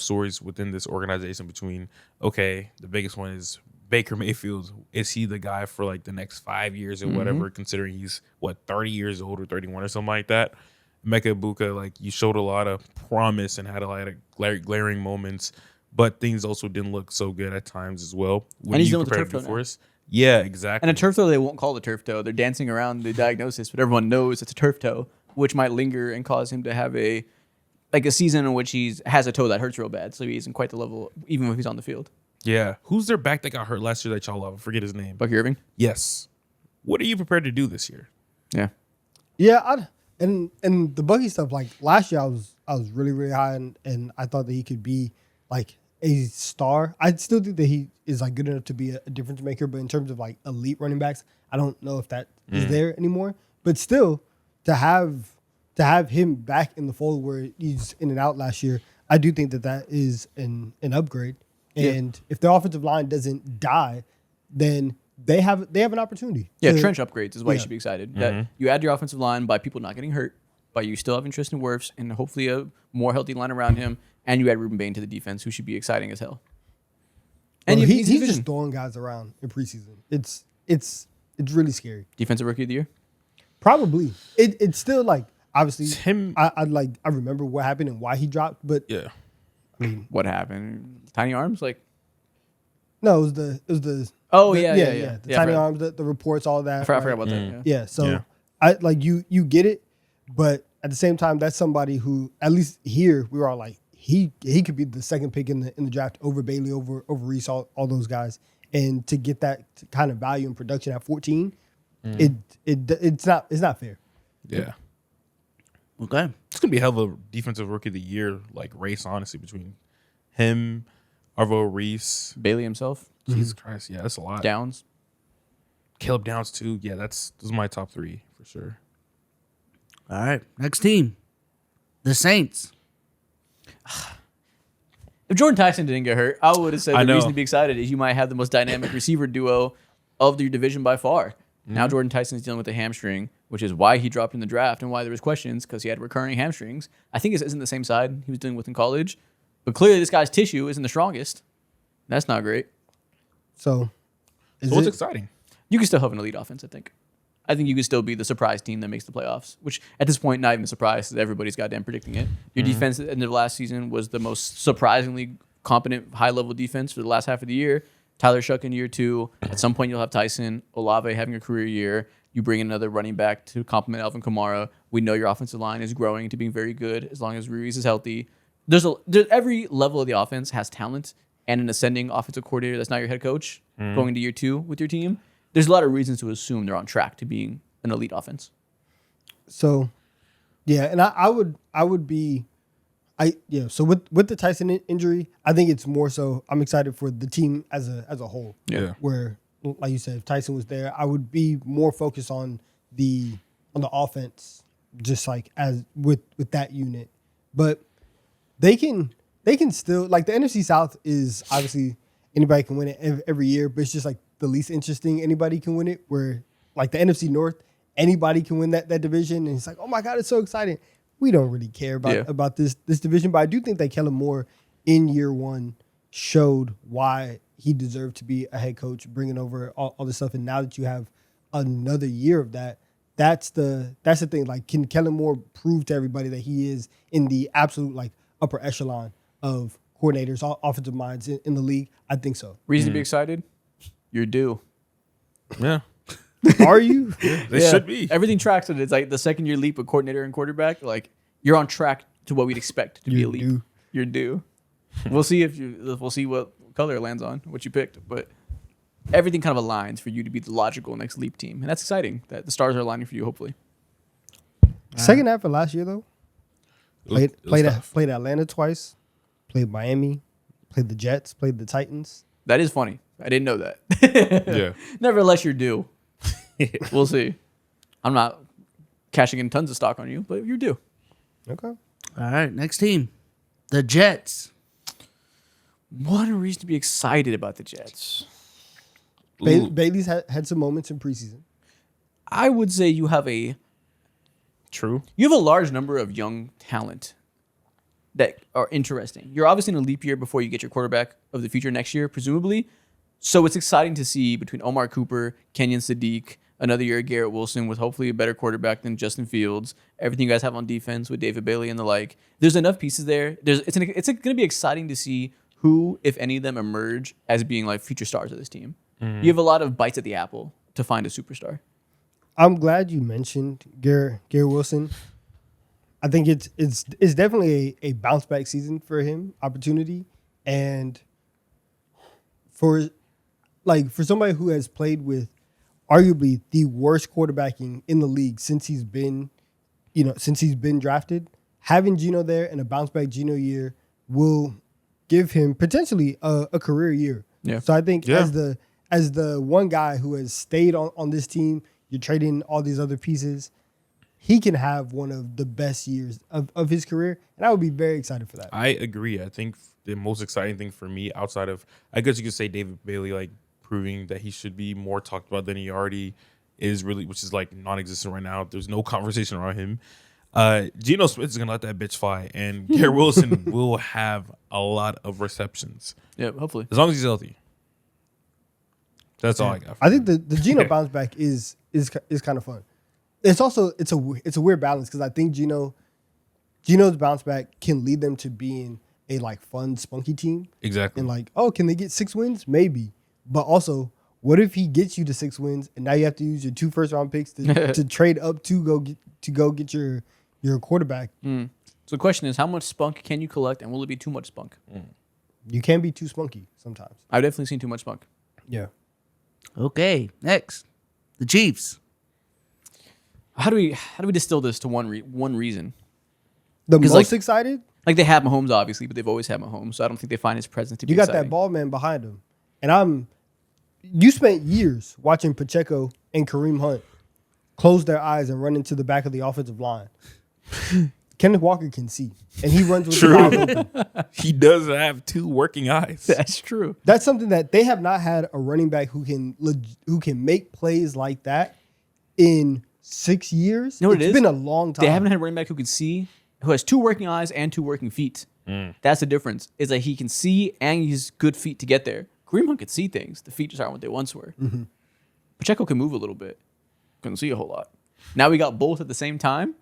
stories within this organization between, okay, the biggest one is Baker Mayfield. Is he the guy for like the next 5 years or whatever, considering he's 30 years old or 31 or something like that? Mecca Ibuka, like you showed a lot of promise and had a lot of glaring moments, but things also didn't look so good at times as well. What And he's are you dealing with the prepared turf to do toe for now. us? Yeah, exactly. And a turf toe, they won't call it turf toe. They're dancing around the diagnosis, but everyone knows it's a turf toe, which might linger and cause him to have a season in which he has a toe that hurts real bad. So he isn't quite the level, even if he's on the field. Yeah. Who's their back that got hurt last year that y'all love? I forget his name. Bucky Irving. Yes. What are you prepared to do this year? Yeah. Yeah, and the Bucky stuff, like last year I was really, really high and I thought that he could be like a star. I still think that he is like good enough to be a difference maker, but in terms of like elite running backs, I don't know if that is there anymore. But still, to have him back in the fold where he's in and out last year, I do think that is an upgrade. And if the offensive line doesn't die, then they have an opportunity. Yeah, to- trench upgrades is why you Yeah. should be excited. That you add your offensive line by people not getting hurt, by you still having Tristan Wirfs and hopefully a more healthy line around him, and you add Ruben Bain to the defense, who should be exciting as hell. And Well, you he's just throwing guys around in preseason. It's really scary. defensive rookie of the year. Probably. It's still like obviously It's him. I remember what happened and why he dropped, but Yeah. What happened? Tiny arms, like No, it was the Oh, the- yeah. The Yeah, tiny I forgot- arms, the reports, all that. I forgot right? about that. Yeah. Yeah, so Yeah. I like you get it, but at the same time, that's somebody who at least here we were all like he could be the second pick in the draft over Bailey, over Reese, all those guys, and to get that kind of value and production at 14, it's not fair. Yeah. Okay. It's gonna be a hell of a defensive rookie of the year like race, honestly, between him, Arvo Reese. Bailey himself, Jesus Christ, yeah, that's a lot. Downs. Caleb Downs too. Yeah, those are my top 3 for sure. All right. Next team. The Saints. If Jordan Tyson didn't get hurt, I would have said I the know. reason to be excited is you might have the most dynamic receiver duo of your division by far. Now Jordan Tyson is dealing with a hamstring, which is why he dropped in the draft and why there was questions because he had recurring hamstrings. I think it isn't the same side he was dealing with in college, but clearly this guy's tissue isn't the strongest. That's not great. So, is So it's it, exciting. You can still have an elite offense, I think. I think you can still be the surprise team that makes the playoffs, which at this point, not even a surprise because everybody's goddamn predicting it. Your defense at the end of last season was the most surprisingly competent, high-level defense for the last half of the year. Tyler Shuck in year 2. At some point, you'll have Tyson. Olave having a career year. You bring in another running back to complement Alvin Kamara. We know your offensive line is growing to being very good as long as Ruiz is healthy. There's every level of the offense has talent and an ascending offensive coordinator that's not your head coach going into year 2 with your team. There's a lot of reasons to assume they're on track to being an elite offense. So, yeah, and I would be, So with the Tyson injury, I think it's more so I'm excited for the team as a whole. Yeah. Where, like you said, if Tyson was there, I would be more focused on the offense, just like as with that unit. But they can still, like, the NFC South is obviously anybody can win it every year, but it's just like the least interesting anybody can win it. Where like the NFC North, anybody can win that division, and it's like, oh my God, it's so exciting. We don't really care about this division, but I do think that Kellen Moore in year 1 showed why he deserved to be a head coach, bringing over all this stuff. And now that you have another year of that, that's the thing. Like, can Kellen Moore prove to everybody that he is in the absolute like upper echelon of coordinators, offensive minds in the league? I think so. Reason to be excited? You're due. Yeah. Are you? They should be. Everything tracks it. It's like the second year leap of coordinator and quarterback. Like you're on track to what we'd expect to be You're elite. due. You're due. We'll see we'll see what color it lands on, what you picked, but everything kind of aligns for you to be the logical next leap team, and that's exciting. That the stars are aligning for you. Hopefully, Second half of last year though, It was tough. played Atlanta twice, played Miami, played the Jets, played the Titans. that is funny. I didn't know that. Yeah. Nevertheless, you're due. We'll see. I'm not cashing in tons of stock on you, but you're due. Okay. All right. Next team. The Jets. One reason to be excited about the Jets. Bailey's had some moments in preseason. I would say you have a True. large number of young talent that are interesting. You're obviously in a leap year before you get your quarterback of the future next year, presumably. So it's exciting to see between Omar Cooper, Kenyon Sadiq, another year of Garrett Wilson with hopefully a better quarterback than Justin Fields. Everything you guys have on defense with David Bailey and the like. There's enough pieces there. It's going to be exciting to see who, if any of them, emerge as being like future stars of this team. You have a lot of bites at the apple to find a superstar. I'm glad you mentioned Garrett Wilson. I think it's definitely a bounce back season for him, opportunity, and for somebody who has played with arguably the worst quarterbacking in the league since he's been drafted, having Geno there and a bounce back Geno year will give him potentially a career year. Yeah. So I think as the one guy who has stayed on this team, you're trading all these other pieces, he can have one of the best years of his career, and I would be very excited for that. I agree. I think the most exciting thing for me outside of, I guess you could say David Bailey, like proving that he should be more talked about than he already is, really, which is like non-existent right now. There's no conversation around him. Geno Smith is going to let that bitch fly, and Garrett Wilson will have a lot of receptions. Yeah, hopefully. As long as he's healthy. That's all I got. I think the Geno bounce back is kind of fun. It's also it's a weird balance because I think Geno's bounce back can lead them to being a like fun, spunky team. Exactly. And like, oh, can they get 6 wins? Maybe. But also, what if he gets you to 6 wins and now you have to use your 2 first-round picks to trade up to go get your quarterback? So the question is, how much spunk can you collect, and will it be too much spunk? You can be too spunky sometimes. I've definitely seen too much spunk. Yeah. Okay, next, the Chiefs. How do we distill this to one reason? The 'Cause, most like- excited? Like, they have Mahomes, obviously, but they've always had Mahomes, so I don't think they find his presence to be You got exciting. that ball man behind him. And you spent years watching Pacheco and Kareem Hunt close their eyes and run into the back of the offensive line. Kenneth Walker can see, and he runs with his eyes open. He does have 2 working eyes. That's true. That's something that they have not had a running back who can make plays like that in 6 years. You know what it It's is? been a long time. They haven't had a running back who can see, who has 2 working eyes and 2 working feet. That's the difference. Is that he can see and he's good feet to get there. Kareem Hunt could see things. The feet just aren't what they once were. Pacheco can move a little bit. Couldn't see a whole lot. Now we got both at the same time.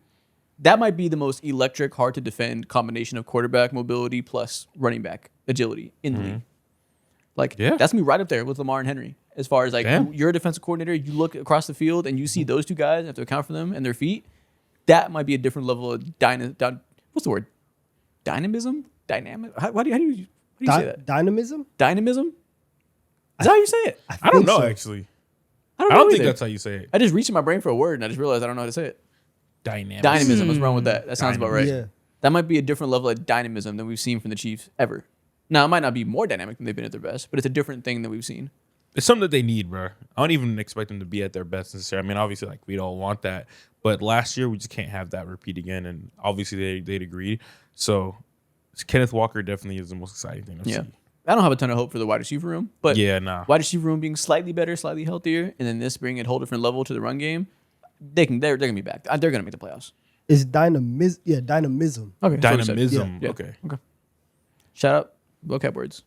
That might be the most electric, hard to defend combination of quarterback mobility plus running back agility in the league. Like, Yeah. that's going to be right up there with Lamar and Henry. As far as, like, Damn. you're a defensive coordinator, you look across the field and you see those 2 guys, you have to account for them and their feet. That might be a different level of what's the word? Dynamism? Dynamic? How do you say that? Dynamism? Dynamism? Is that how you say it? I don't think know, so. actually. I I don't think either. that's how you say it. I just reached in my brain for a word and I just realized I don't know how to say it. Dynamic. Dynamism. What's wrong with that? That sounds about right. Yeah. That might be a different level of dynamism than we've seen from the Chiefs ever. Now, it might not be more dynamic than they've been at their best, but it's a different thing than we've seen. It's something that they need, bro. I don't even expect them to be at their best necessarily. I mean, obviously, like, we don't want that. But last year, we just can't have that repeat again. And obviously, they'd agreed. So Kenneth Walker definitely is the most exciting thing to Yeah. see. I don't have a ton of hope for the wide receiver room, but Yeah, nah. wide receiver room being slightly better, slightly healthier, and then this bringing a whole different level to the run game, they're gonna be back. They're gonna make the playoffs. It's dynamism. Yeah, dynamism. Okay, that's what we said. Dynamism. Yeah. Okay. Shout out vocab words.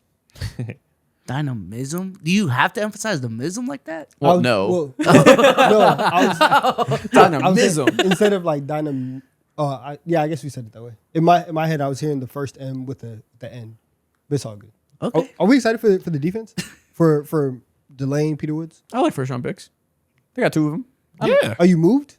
Dynamism? Do you have to emphasize the mism like that? Well, no. no, I was Dynamism. instead of like dynam. I guess we said it that way. In my head, I was hearing the first M with the N. But it's all good. Okay. Are we excited for the defense for delaying Peter Woods? I like first round picks. They got 2 of them. Yeah. Are you moved?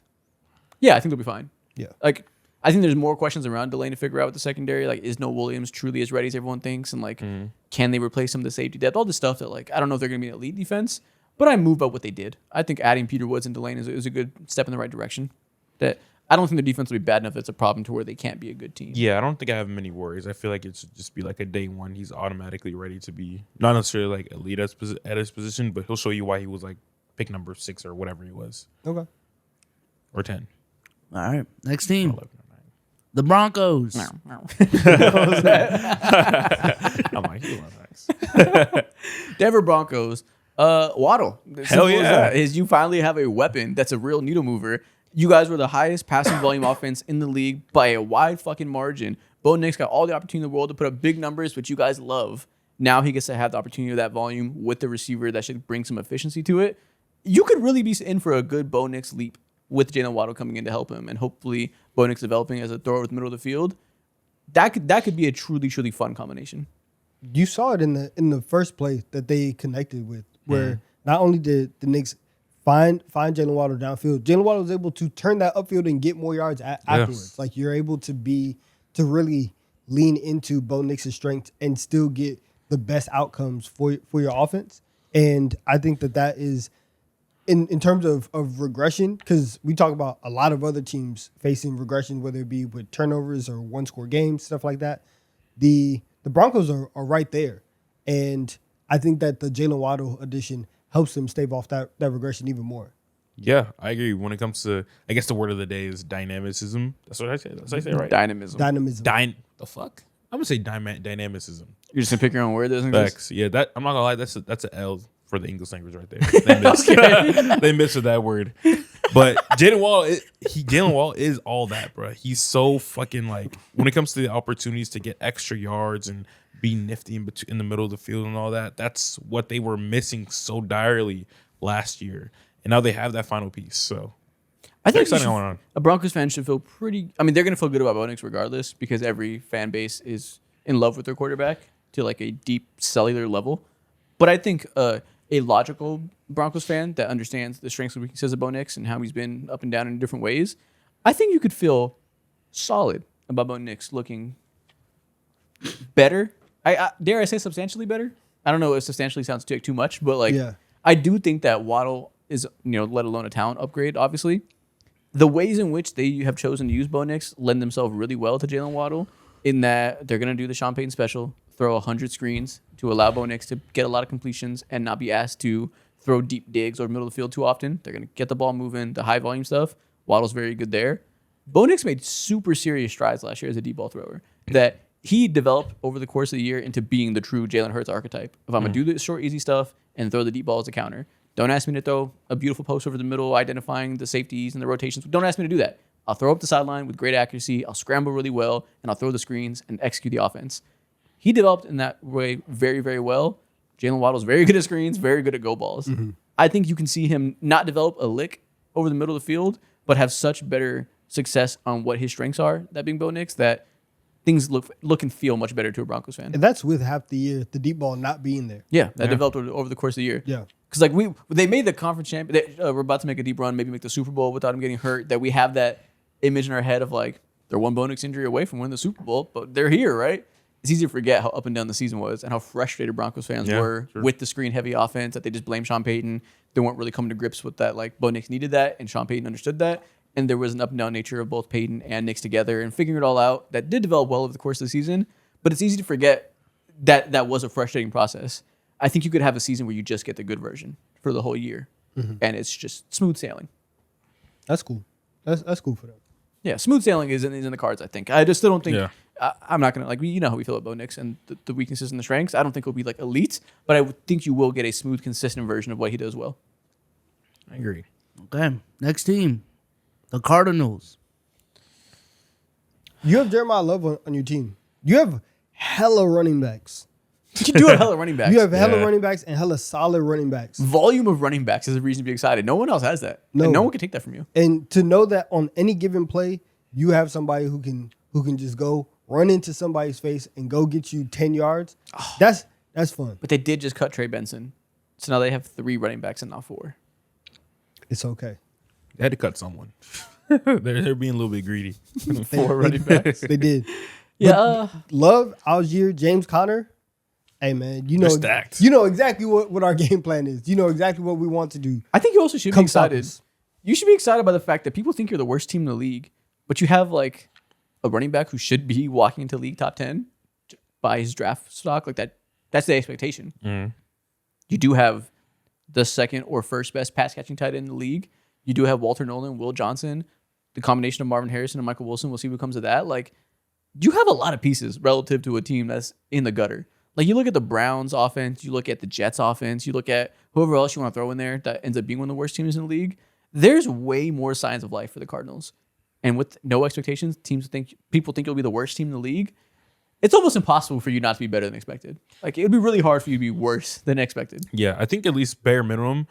Yeah, I think they'll be fine. Yeah. Like, I think there's more questions around Delane to figure out with the secondary. Like, is Noah Williams truly as ready as everyone thinks? And, like, can they replace some of the safety depth? All this stuff that, like, I don't know if they're going to be an elite defense, but I move about what they did. I think adding Peter Woods and Delane is a good step in the right direction. That I don't think their defense will be bad enough that's a problem to where they can't be a good team. Yeah, I don't think I have many worries. I feel like it should just be like a day one. He's automatically ready to be not necessarily like elite at his position, but he'll show you why he was like pick number 6 or whatever he was, Okay. or 10. All right. Next team, 11 or 9. the Broncos. I'm like, he was nice. Denver Broncos. Waddle. Hell yeah. Is you finally have a weapon that's a real needle mover. You guys were the highest passing volume offense in the league by a wide fucking margin. Bo Nix got all the opportunity in the world to put up big numbers, which you guys love. Now he gets to have the opportunity of that volume with the receiver that should bring some efficiency to it. You could really be in for a good Bo Nix leap with Jalen Waddle coming in to help him, and hopefully Bo Nix developing as a thrower with the middle of the field. That could be a truly, truly fun combination. You saw it in the first play that they connected with, where not only did the Knicks find Jalen Waddle downfield, Jalen Waddle was able to turn that upfield and get more yards afterwards. Like, you're able to really lean into Bo Nix's strength and still get the best outcomes for your offense. And I think that is in terms of regression, because we talk about a lot of other teams facing regression, whether it be with turnovers or one-score games, stuff like that. The Broncos are right there. And I think that the Jalen Waddle addition helps them stave off that regression even more. Yeah, I agree. When it comes to, I guess the word of the day is dynamicism. That's what I say. That's what I say, right? Dynamism. Dynamism. The fuck? I'm gonna say dynamicism. You're just gonna pick your own word. Facts. Yeah, that I'm not gonna lie. That's an L for the English language right there. They missed, they missed with that word. But Jalen Wall is all that, bro. He's so fucking like, when it comes to the opportunities to get extra yards and be nifty in the middle of the field and all that. That's what they were missing so direly last year, and now they have that final piece. So I think exciting going on. a Broncos fan should feel pretty. I mean, they're going to feel good about Bo Nix regardless, because every fan base is in love with their quarterback to like a deep cellular level. But I think a logical Broncos fan that understands the strengths and weaknesses of Bo Nix and how he's been up and down in different ways, I think you could feel solid about Bo Nix looking better. I dare I say substantially better. I don't know if substantially sounds too much, but like I do think that Waddle is, let alone a talent upgrade, obviously. The ways in which they have chosen to use Bo Nix lend themselves really well to Jalen Waddle in that they're going to do the Sean Payton special, throw 100 screens to allow Bo Nix to get a lot of completions and not be asked to throw deep digs or middle of the field too often. They're going to get the ball moving, the high volume stuff. Waddle's very good there. Bo Nix made super serious strides last year as a deep ball thrower that he developed over the course of the year into being the true Jalen Hurts archetype. If I'm going to do the short, easy stuff and throw the deep ball as a counter, don't ask me to throw a beautiful post over the middle, identifying the safeties and the rotations. Don't ask me to do that. I'll throw up the sideline with great accuracy. I'll scramble really well, and I'll throw the screens and execute the offense. He developed in that way very, very well. Jalen Waddle's very good at screens, very good at go balls. I think you can see him not develop a lick over the middle of the field, but have such better success on what his strengths are, that being Bo Nix, that things look and feel much better to a Broncos fan. And that's with half the year, the deep ball not being there. Yeah, that developed over the course of the year. Yeah. Because like they made the conference champion. We're about to make a deep run, maybe make the Super Bowl without him getting hurt. That we have that image in our head of like they're one Bo Nix injury away from winning the Super Bowl, but they're here, right? It's easy to forget how up and down the season was and how frustrated Broncos fans were with the screen heavy offense, that they just blamed Sean Payton. They weren't really coming to grips with that. Like Bo Nix needed that, and Sean Payton understood that. And there was an up and down nature of both Payton and Nix together and figuring it all out. That did develop well over the course of the season, but it's easy to forget that that was a frustrating process. I think you could have a season where you just get the good version for the whole year, and it's just smooth sailing. That's cool. That's cool for them. Yeah, smooth sailing is in the cards, I think. I just still don't think... I'm not going to... Like, you know how we feel about Bo Nix and the weaknesses and the strengths. I don't think he'll be, like, elite, but I would think you will get a smooth, consistent version of what he does well. I agree. Okay, next team. The Cardinals. You have Jeremiah Love on your team. You have hella running backs. You do have hella running backs. You have hella running backs and hella solid running backs. Volume of running backs is a reason to be excited. No one else has that. No. And no one can take that from you. And to know that on any given play, you have somebody who can just go run into somebody's face and go get you 10 yards. That's fun. But they did just cut Trey Benson. So now they have 3 running backs and not 4. It's okay. They had to cut someone. they're being a little bit greedy. 4 running backs. They did. Yeah. Love, Algier, James Conner. Hey man, They're stacked. you know exactly what our game plan is. You know exactly what we want to do. I think you also should be Come stop excited. us. You should be excited by the fact that people think you're the worst team in the league, but you have like a running back who should be walking into league top 10 by his draft stock. Like that. That's the expectation. You do have the second or first best pass catching tight end in the league. You do have Walter Nolan, Will Johnson, the combination of Marvin Harrison and Michael Wilson. We'll see what comes of that. Like, you have a lot of pieces relative to a team that's in the gutter. Like, you look at the Browns offense, you look at the Jets offense, you look at whoever else you want to throw in there that ends up being one of the worst teams in the league. There's way more signs of life for the Cardinals. And with no expectations, people think you'll be the worst team in the league. It's almost impossible for you not to be better than expected. Like, it would be really hard for you to be worse than expected. Yeah, I think at least bare minimum,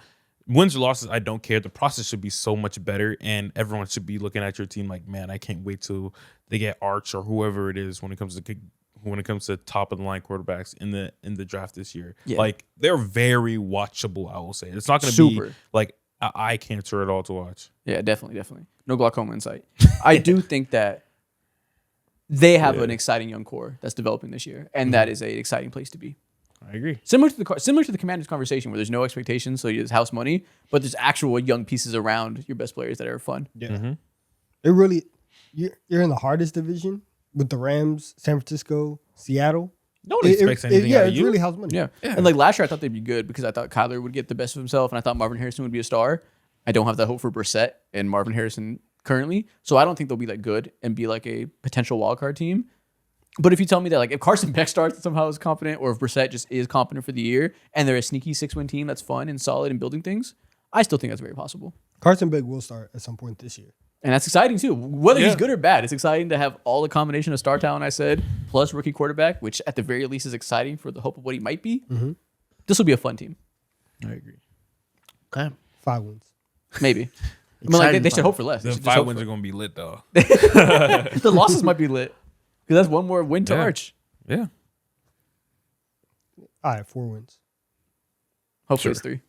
wins or losses, I don't care. The process should be so much better, and everyone should be looking at your team like, man, I can't wait till they get Arch or whoever it is when it comes to top of the line quarterbacks in the draft this year. Yeah. Like, they're very watchable, I will say. It's not going to be like an eye cancer at all to watch. Yeah, definitely. No glaucoma in sight. I do think that they have an exciting young core that's developing this year, and that is an exciting place to be. I agree. Similar to the Commanders conversation, where there's no expectations, so you just house money, but there's actual young pieces around your best players that are fun. Yeah. It really, you're in the hardest division with the Rams, San Francisco, Seattle. No one expects anything out of it's you. really house money. Yeah. And like last year, I thought they'd be good because I thought Kyler would get the best of himself, and I thought Marvin Harrison would be a star. I don't have that hope for Brissett and Marvin Harrison currently, so I don't think they'll be that good and be like a potential wildcard team. But if you tell me that, like, if Carson Beck starts and somehow is competent, or if Brissett just is competent for the year, and they're a sneaky 6-win team that's fun and solid and building things, I still think that's very possible. Carson Beck will start at some point this year. And that's exciting too. Whether he's good or bad, it's exciting to have all the combination of star talent I said, plus rookie quarterback, which at the very least is exciting for the hope of what he might be. This will be a fun team. I agree. Okay. 5 wins. Maybe. I mean, like, they should hope for less. The 5 wins are going to be lit, though. The losses might be lit. Because that's one more win to Arch. Yeah. All right, 4 wins. Hopefully it's 3.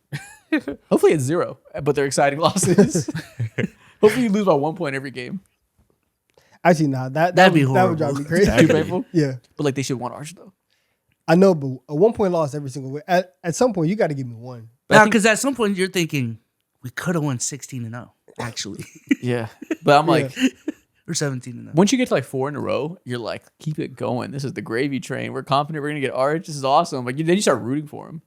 Hopefully it's 0, but they're exciting losses. Hopefully you lose by 1 point every game. Actually, nah, That'd be that would drive horrible. me crazy. Too painful. Yeah, But like they should want Arch though. I know, but a 1 point loss every single week. At some point, you got to give me one. Now, because at some point you're thinking we could have won 16-0, actually, Yeah. But I'm like, or 17-0. once you get to like 4 in a row, you're like, keep it going. This is the gravy train. We're confident we're gonna get Arch. This is awesome. Like then you start rooting for him.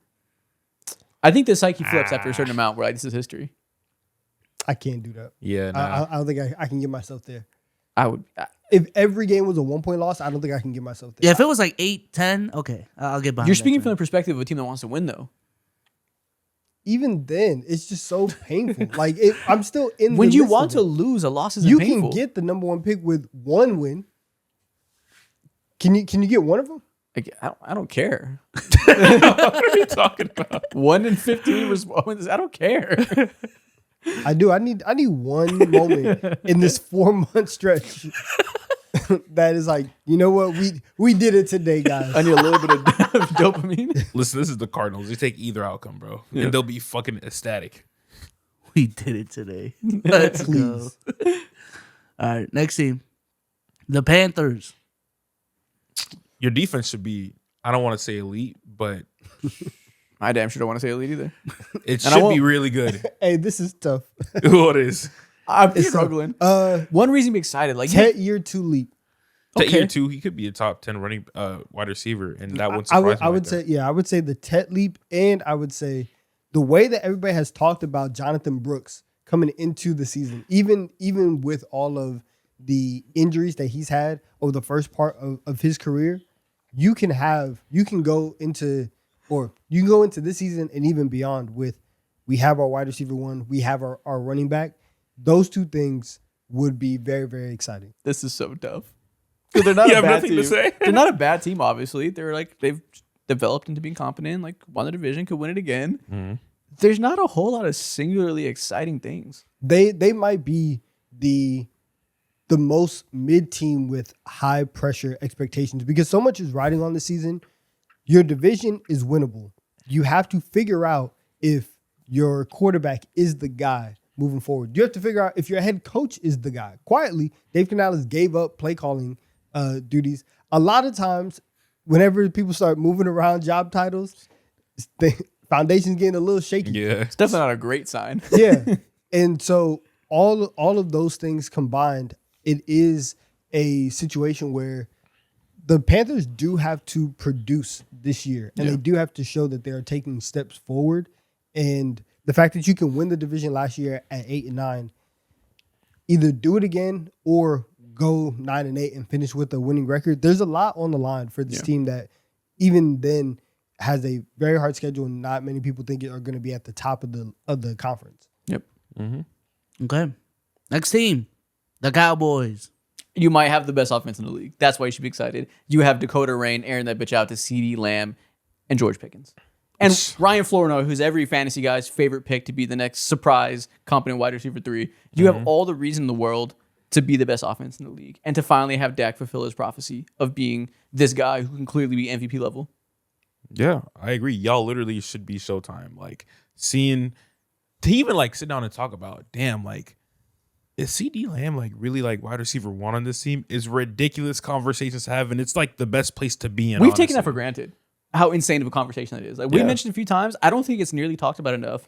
I think the psyche flips after a certain amount where like, this is history. I can't do that. Yeah. Nah. I don't think I can get myself there. I would. If every game was a 1 point loss, I don't think I can get myself there. Yeah, if it was like 8-10, okay, I'll get behind. You're that speaking from trend. the perspective of a team that wants to win, though. Even then, it's just so painful. Like I'm still in. When the you midst want of to it. lose, a loss isn't You painful. can get the number 1 pick with 1 win. Can you get one of them? Like, I don't care. What are you talking about? 1 in 15 responses. I don't care. I do. I need one moment in this 4-month stretch that is like, you know what, we did it today, guys. I need a little bit of dopamine. Listen, this is the Cardinals. They take either outcome, bro, and they'll be fucking ecstatic. We did it today. Let's go. Please. All right, next team, the Panthers. Your defense should be, I don't want to say elite, but I damn sure don't want to say elite either. it I should won't. be really good. Hey, this is tough. What is? I'm It's struggling. tough. One reason to be excited, like Year 2 leap. To Okay. year 2, he could be a top 10 running wide receiver, and that wouldn't I surprise would, me. I would say, yeah, I would say the Tet leap, and I would say the way that everybody has talked about Jonathan Brooks coming into the season, even with all of the injuries that he's had over the first part of his career, you can go into this season and even beyond with, we have our wide receiver 1, we have our running back. Those 2 things would be very, very exciting. this is so tough. 'Cause they're not You a have bad nothing team. to say? They're not a bad team, obviously. They're like, they've developed into being competent, like won the division, could win it again. Mm-hmm. There's not a whole lot of singularly exciting things. They might be the most mid team with high pressure expectations because so much is riding on the season. Your division is winnable. You have to figure out if your quarterback is the guy moving forward. You have to figure out if your head coach is the guy. Quietly, Dave Canales gave up play calling duties. A lot of times, whenever people start moving around job titles, the foundation's getting a little shaky. Yeah. It's definitely not a great sign. Yeah. And so all of those things combined, it is a situation where the Panthers do have to produce this year, and they do have to show that they are taking steps forward. And the fact that you can win the division last year at 8-9, either do it again or go 9-8 and finish with a winning record. There's a lot on the line for this team that even then has a very hard schedule, and not many people think are going to be at the top of the conference. Yep. Okay, next team, the Cowboys. You might have the best offense in the league. That's why you should be excited. You have Dakota Rain airing that bitch out to CeeDee Lamb and George Pickens. And Ryan Florino, who's every fantasy guy's favorite pick to be the next surprise competent wide receiver 3. You have all the reason in the world to be the best offense in the league and to finally have Dak fulfill his prophecy of being this guy who can clearly be MVP level. Yeah, I agree. Y'all literally should be Showtime. Like, seeing, to even like sit down and talk about, damn, like, is CeeDee Lamb like really like wide receiver 1 on this team? Is ridiculous conversations to have, and it's like the best place to be in. We've taken that honestly. for granted, how insane of a conversation that is. Like we mentioned a few times, I don't think it's nearly talked about enough.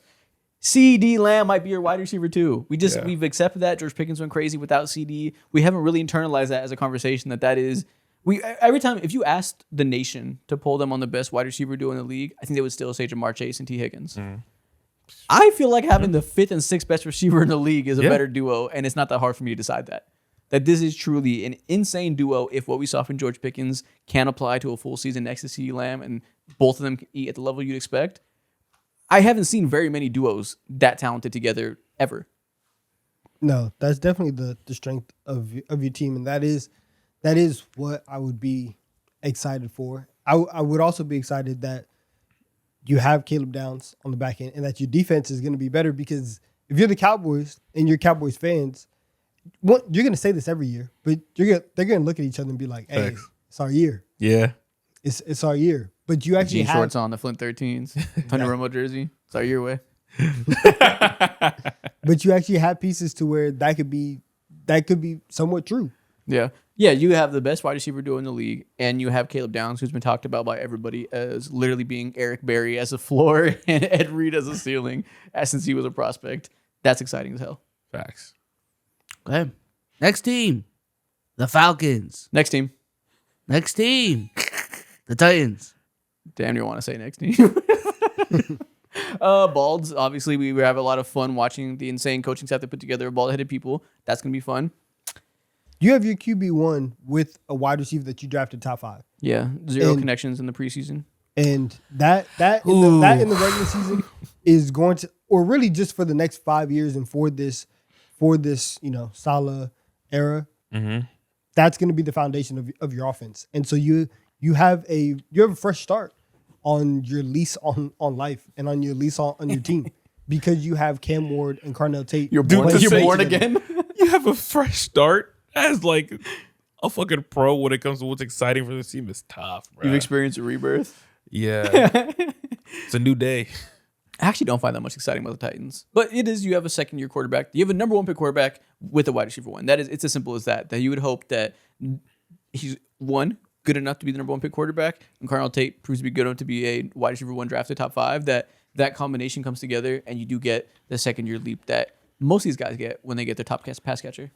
CeeDee Lamb might be your wide receiver 2. We've accepted that. George Pickens went crazy without CD. We haven't really internalized that as a conversation that is. Every time, if you asked the nation to poll them on the best wide receiver duo in the league, I think they would still say Jamar Chase and T. Higgins. I feel like having the 5th and 6th best receiver in the league is a better duo, and it's not that hard for me to decide that. That this is truly an insane duo if what we saw from George Pickens can apply to a full season next to CeeDee Lamb and both of them can eat at the level you'd expect. I haven't seen very many duos that talented together ever. No, that's definitely the strength of your team, and that is what I would be excited for. I would also be excited that you have Caleb Downs on the back end and that your defense is going to be better, because if you're the Cowboys and you're Cowboys fans, you're going to say this every year, but they're going to look at each other and be like, hey, Thanks. it's our year. Yeah. it's our year. But you actually Jean have shorts on, the Flint 13s, Tony Romo jersey. It's our year way. but you actually have pieces to where that could be somewhat true. Yeah. Yeah, you have the best wide receiver duo in the league, and you have Caleb Downs, who's been talked about by everybody as literally being Eric Berry as a floor and Ed Reed as a ceiling since he was a prospect. That's exciting as hell. Facts. Okay. Next team, the Falcons. Next team. Next team, the Titans. Damn, you want to say next team. Balds. Obviously, we have a lot of fun watching the insane coaching staff they put together of bald-headed people. That's going to be fun. You have your QB1 with a wide receiver that you drafted top 5. Yeah, zero And- connections in the preseason. And that in the regular season is going to, or really just for the next 5 years and for this Salah era, that's going to be the foundation of your offense. And so you have a fresh start on your lease on life and on your lease on your team because you have Cam Ward and Carnell Tate. You're born, playing you're born together. again. You have a fresh start as like a fucking pro when it comes to what's exciting for this team. Is tough, bro. You've experienced a rebirth. Yeah. It's a new day. I actually don't find that much exciting about the Titans, but it is. You have a second-year quarterback. You have a number 1 pick quarterback with a wide receiver 1. It's as simple as that. That you would hope that he's good enough to be the number 1 pick quarterback, and Carnell Tate proves to be good enough to be a wide receiver 1 drafted top 5. That combination comes together, and you do get the second-year leap that most of these guys get when they get their top pass catcher.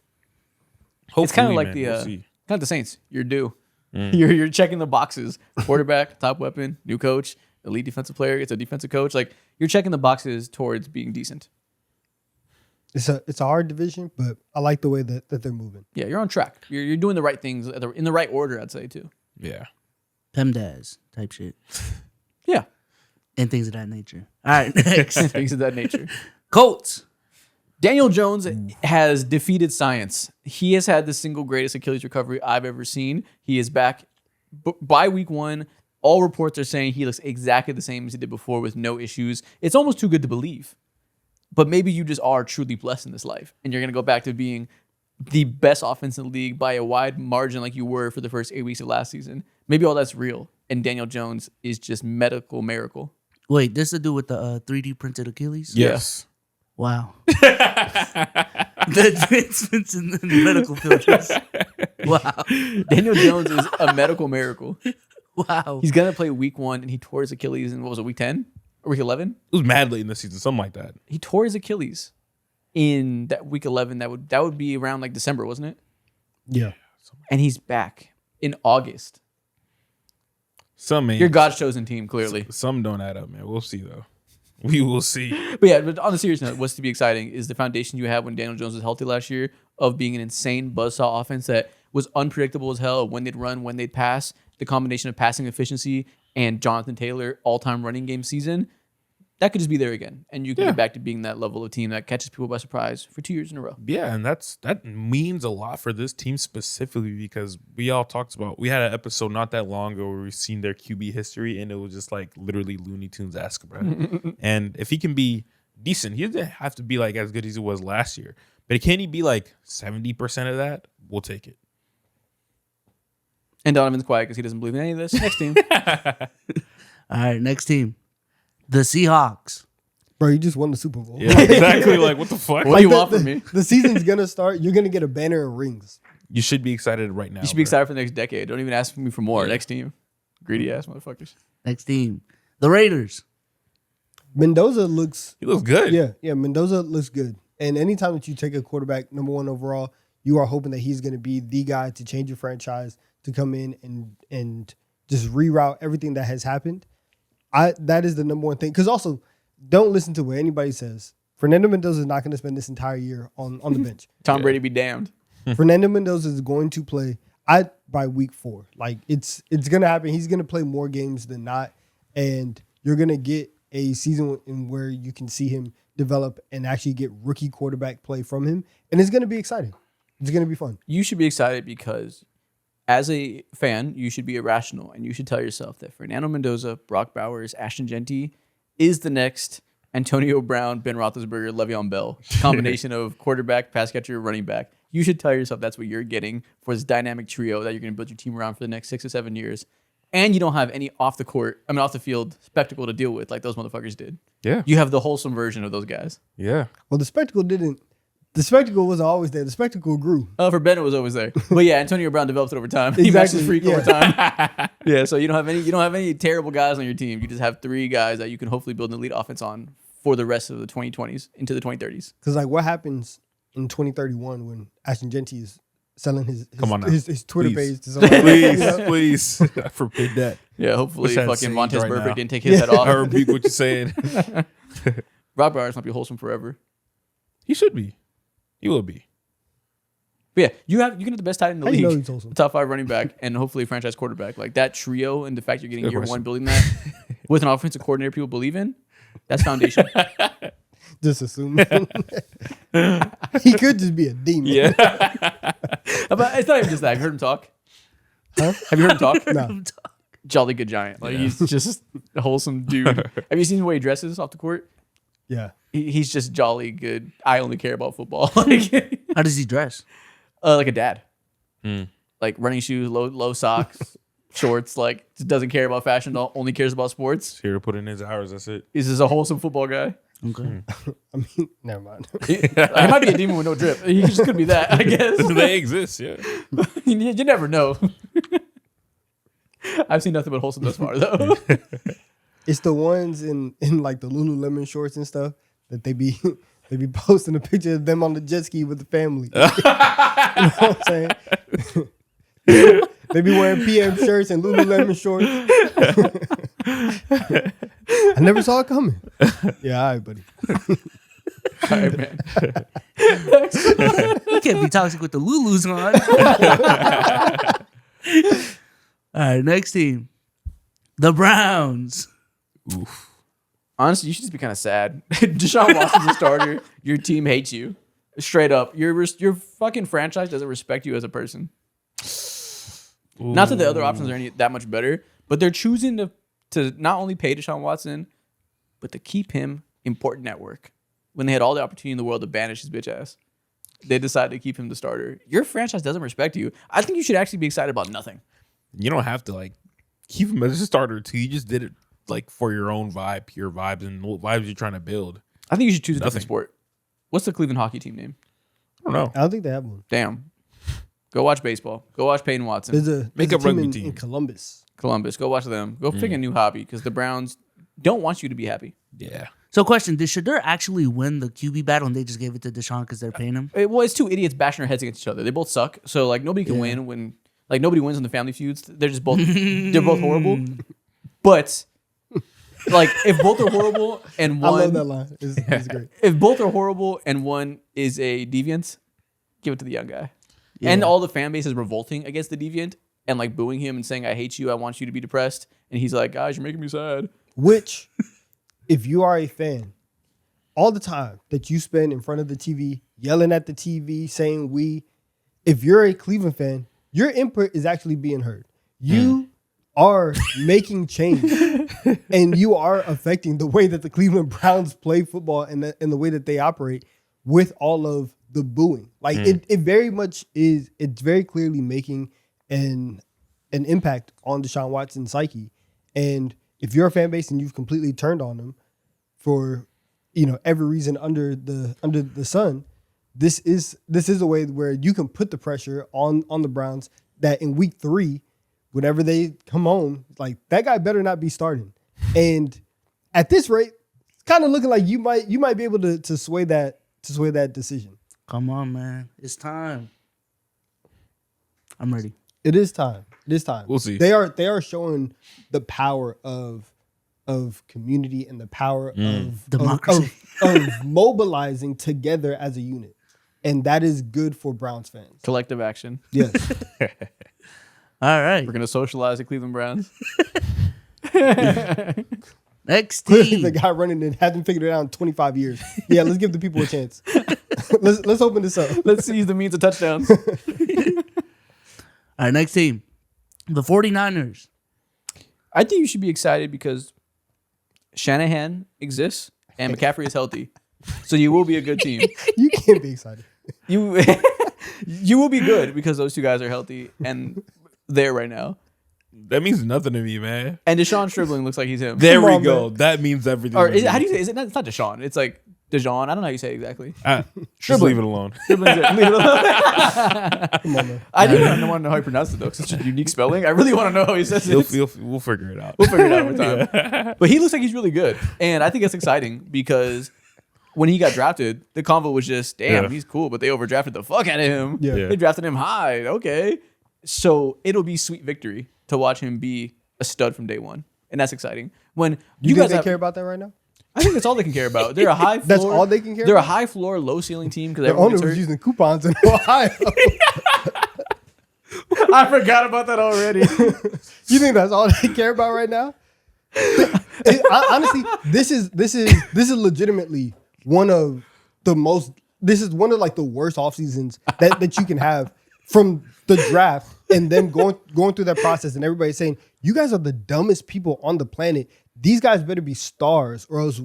It's kind of like kind of the Saints. You're due. You're checking the boxes. Quarterback, top weapon, new coach, elite defensive player. It's a defensive coach. Like you're checking the boxes towards being decent. It's a hard division, but I like the way that they're moving. Yeah, you're on track. You're doing the right things in the right order. I'd say too. Yeah. PEMDAS type shit. Yeah, And things of that nature. All right, next. things of that nature. Colts. Daniel Jones has defeated science. He has had the single greatest Achilles recovery I've ever seen. He is back by week 1. All reports are saying he looks exactly the same as he did before with no issues. It's almost too good to believe. But maybe you just are truly blessed in this life, and you're going to go back to being the best offense in the league by a wide margin like you were for the first 8 weeks of last season. Maybe all that's real, and Daniel Jones is just medical miracle. Wait, this to do with the 3D printed Achilles? Yes. Wow. The advancements in the medical field. Wow. Daniel Jones is a medical miracle. Wow. He's going to play week 1, and he tore his Achilles in, what was it, week 10? Or week 11? It was mad late in the season, something like that. He tore his Achilles in that week 11. That would be around like December, wasn't it? Yeah. And he's back in August. Some ain't. Your God's chosen team, clearly. Some don't add up, man. We'll see though. We will see. But yeah, but on the serious note, what's to be exciting is the foundation you had when Daniel Jones was healthy last year of being an insane buzzsaw offense that was unpredictable as hell when they'd run, when they'd pass. The combination of passing efficiency and Jonathan Taylor all-time running game season, that could just be there again. And you can get back to being that level of team that catches people by surprise for 2 years in a row. Yeah, and that means a lot for this team specifically because we all talked about, we had an episode not that long ago where we've seen their QB history and it was just like literally Looney Tunes-esque, bro. And if he can be decent, he doesn't have to be like as good as he was last year. But can he be like 70% of that? We'll take it. And Donovan's quiet because he doesn't believe in any of this. Next team. All right, next team. The Seahawks. Bro, you just won the Super Bowl. Yeah, exactly. Like, what the fuck? What do you want from me? The season's gonna start. You're gonna get a banner and rings. You should be excited right now. You should be excited for the next decade. Don't even ask me for more. Next team. Greedy ass motherfuckers. Next team. The Raiders. Mendoza looks. He looks good. Yeah. Mendoza looks good. And anytime that you take a quarterback number 1 overall, you are hoping that he's going to be the guy to change your franchise, to come in and just reroute everything that has happened. That is the number 1 thing. Because also, don't listen to what anybody says. Fernando Mendoza is not going to spend this entire year on the bench. Tom Brady be damned. Fernando Mendoza is going to play by week 4. Like it's going to happen. He's going to play more games than not, and you're going to get a season in where you can see him develop and actually get rookie quarterback play from him, and it's going to be exciting. It's going to be fun. You should be excited because as a fan, you should be irrational and you should tell yourself that Fernando Mendoza, Brock Bowers, Ashton Genty is the next Antonio Brown, Ben Roethlisberger, Le'Veon Bell combination of quarterback, pass catcher, running back. You should tell yourself that's what you're getting for this dynamic trio that you're going to build your team around for the next 6 or 7 years. And you don't have any off the field spectacle to deal with like those motherfuckers did. Yeah. You have the wholesome version of those guys. Yeah. Well, the spectacle wasn't always there. The spectacle grew. For Ben, it was always there. But yeah, Antonio Brown developed it over time. He matched his freak over time. Yeah, so you don't have any terrible guys on your team. You just have 3 guys that you can hopefully build an elite offense on for the rest of the 2020s into the 2030s. Because like, what happens in 2031 when Ashton Genty is selling his Twitter Please. page to somebody? Please. I forbid that. Yeah, hopefully Wish I had fucking saved Montez right Burfict now. didn't take his head off. I repeat what you're saying. Brock Bowers might be wholesome forever. He should be. He will be. But yeah, you can have the best tight end in the How do you know league, he's wholesome? top 5 running back, and hopefully a franchise quarterback. Like that trio and the fact you're getting Good year question. 1 building that with an offensive coordinator people believe in, that's foundation. Just assume. He could just be a demon. Yeah. But it's not even just that. Have you heard him talk? Huh? Have you heard him talk? No. Jolly good giant. Like he's just a wholesome dude. Have you seen the way he dresses off the court? Yeah. He's just jolly good. I only care about football. Like, How does he dress? like a dad. Hmm. Like running shoes, low socks, shorts. Like just doesn't care about fashion. Only cares about sports. Here to put in his hours. That's it. He's just a wholesome football guy. Okay. I mean, never mind. He might be a demon with no drip. He just could be that, I guess. They exist, yeah. You never know. I've seen nothing but wholesome thus far, though. It's the ones in like the Lululemon shorts and stuff that they be posting a picture of them on the jet ski with the family. You know what I'm saying? They be wearing PM shirts and Lululemon shorts. I never saw it coming. Yeah, all right, buddy. All right, man. You can't be toxic with the Lulus on. All right, next team. The Browns. Oof. Honestly, you should just be kind of sad. Deshaun Watson's a starter. Your team hates you. Straight up. Your fucking franchise doesn't respect you as a person. Not that the other options are any that much better, but they're choosing to not only pay Deshaun Watson, but to keep him important at work. When they had all the opportunity in the world to banish his bitch ass, they decided to keep him the starter. Your franchise doesn't respect you. I think you should actually be excited about nothing. You don't have to like keep him as a starter too. You just did it like for your own vibe, pure vibes, and what vibes you're trying to build. I think you should choose a different Nothing. sport. What's the Cleveland hockey team name? I don't know. I don't think they have one. Damn. Go watch baseball. Go watch Peyton Watson. There's Make a a rugby in team. Columbus. Columbus. Go watch them. Go pick a new hobby because the Browns don't want you to be happy. Yeah. So, question: did Shador actually win the QB battle, and they just gave it to Deshaun because they're paying him? Well, it's 2 idiots bashing their heads against each other. They both suck. So like nobody can win when like nobody wins in the family feuds. They're just both they're both horrible. But like if both are horrible and I love one that line. It's great. if both are horrible and one is a deviant, give it to the young guy. And all the fan base is revolting against the deviant and like booing him and saying, I hate you, I want you to be depressed. And he's like, guys, you're making me sad. Which, if you are a fan, all the time that you spend in front of the TV, yelling at the TV, saying we, if you're a Cleveland fan, your input is actually being heard. You are making change and you are affecting the way that the Cleveland Browns play football and the way that they operate with all of the booing. Like it very much is, it's very clearly making an impact on Deshaun Watson's psyche. And if you're a fan base and you've completely turned on him for, every reason under the sun, this is a way where you can put the pressure on the Browns that in week 3, whenever they come home, like that guy better not be starting. And at this rate, it's kind of looking like you might be able to sway that decision. Come on, man, it's time. I'm ready. It is time. It is time. We'll see. They are showing the power of community and the power of Democracy. of mobilizing together as a unit, and that is good for Browns fans. Collective action. Yes. All right, We're gonna socialize the Cleveland Browns. next Clearly, team. the guy running it hasn't figured it out in 25 years. Yeah, let's give the people a chance. let's open this up. Let's seize the means of touchdowns. All right, next team. The 49ers. I think you should be excited because Shanahan exists and McCaffrey is healthy. So you will be a good team. You can't be excited. You will be good because those two guys are healthy and there right now. That means nothing to me, man. And Deshaun Stribling looks like he's him. There Come we on, go. man. That means everything. Or to me. how do you say? Is it? It's not Deshaun. It's like Dejan. I don't know how you say it exactly. Just leave it alone. Stribling's it. Leave it alone. Come on, man. I do want to know how he pronounced it though. 'Cause it's such a unique spelling. I really want to know how he says it. We'll figure it out. We'll figure it out over time. But he looks like he's really good, and I think that's exciting because when he got drafted, the convo was just, damn, he's cool, but they overdrafted the fuck out of him. Yeah. They drafted him high. Okay, so it'll be sweet victory to watch him be a stud from day one, and that's exciting. When You guys think they care about that right now? I think that's all they can care about. They're a high floor. That's all they can care They're about? a high floor, low ceiling team because The everyone owner gets was hurt. using coupons in Ohio. I forgot about that already. You think that's all they care about right now? Honestly, this is legitimately one of the most. This is one of like the worst off seasons that you can have from the draft and them going through that process and everybody saying you guys are the dumbest people on the planet. These guys better be stars, or else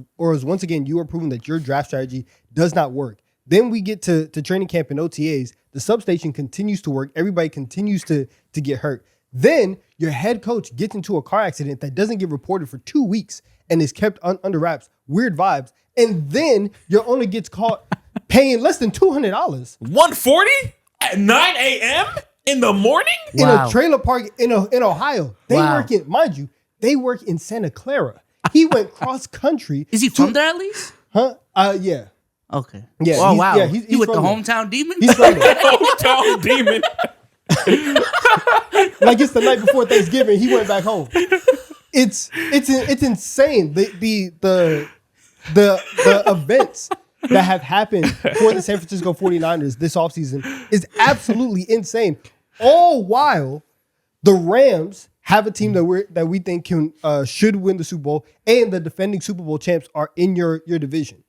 once again you are proving that your draft strategy does not work. Then we get to training camp and OTAs. The substation continues to work. Everybody continues to get hurt. Then your head coach gets into a car accident that doesn't get reported for 2 weeks and is kept under wraps. Weird vibes. And then your owner gets caught paying less than $200 140 at 9 a.m. in the morning. in Wow. a trailer park in Ohio. They Wow. work in, mind you, they work in Santa Clara. He went cross country. Is he from there at least? Huh? Yeah. Okay. Yeah, Oh he's- wow. yeah, he's he with the from there. hometown demon. He's from there. Hometown demon. Like it's the night before Thanksgiving. He went back home. It's insane. The events that have happened for the San Francisco 49ers this offseason is absolutely insane. All while the Rams have a team that we think should win the Super Bowl, and the defending Super Bowl champs are in your division.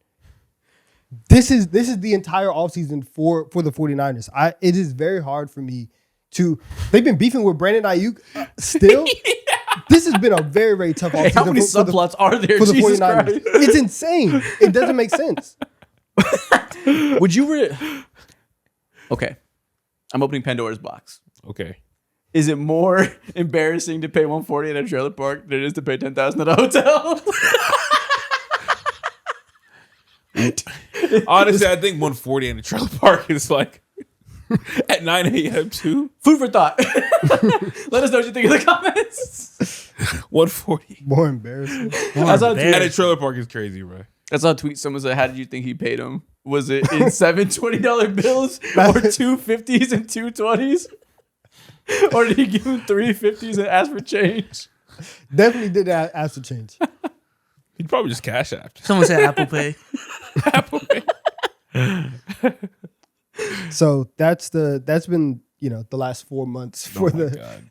This is the entire offseason for the 49ers. It is very hard for me to. They've been beefing with Brandon Ayuk still. This has been a very, very tough offseason. How many subplots are there? for the Jesus 49ers? Christ. It's insane. It doesn't make sense. Would you Okay. I'm opening Pandora's box. Okay. Is it more embarrassing to pay $140 at a trailer park than it is to pay $10,000 at a hotel? Honestly, I think 140 in the trailer park is like at 9 a.m. too. Food for thought. Let us know what you think in the comments. 140 More embarrassing. I saw a tweet. at a trailer park is crazy, bro. I saw a tweet. Someone said, "How did you think he paid him? Was it in seven $20 bills or two 50s and two 20s? Or did he give him three 50s and ask for change?" Definitely did ask for change. He'd probably just cash after. Someone said Apple Pay. So that's been the last 4 months for my the God.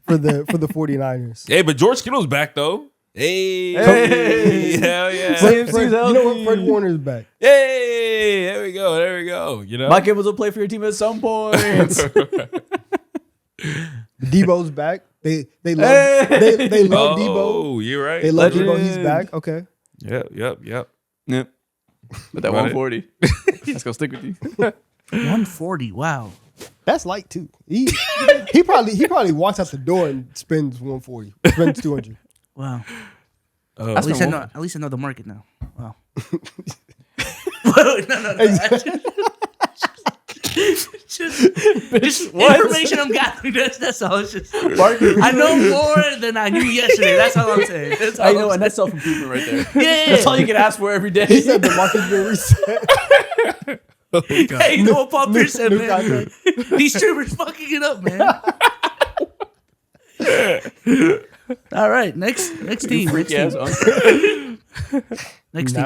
for the 49ers. Hey, but George Kittle's back though. Hey, Hey. hell yeah. Fred- You know what? Fred Warner's back. Hey, there we go. You know, Mike Evans will play for your team at some point. Debo's back. They love Hey. they love oh, Debo. you're right. They love Legend. Debo. He's back. Okay. Yep. Yep. But that About it. 140. That's gonna stick with you. 140. Wow. That's light too. He probably walks out the door and spends 140. Spends 200. Wow. Oh. At least I know the market now. Wow. no. Just What? information I'm gathering. That's all. It's just Market. I know more than I knew yesterday. That's all I'm saying. That's all I I'm know, and saying. that's self improvement right there. Yeah. That's all you can ask for every day. He said the market's been reset. Oh my God. Hey, you know what Paul Pierce said, New man? contract. These strippers fucking it up, man. All right, next team. Next Freaky ass team. uncle. Next team.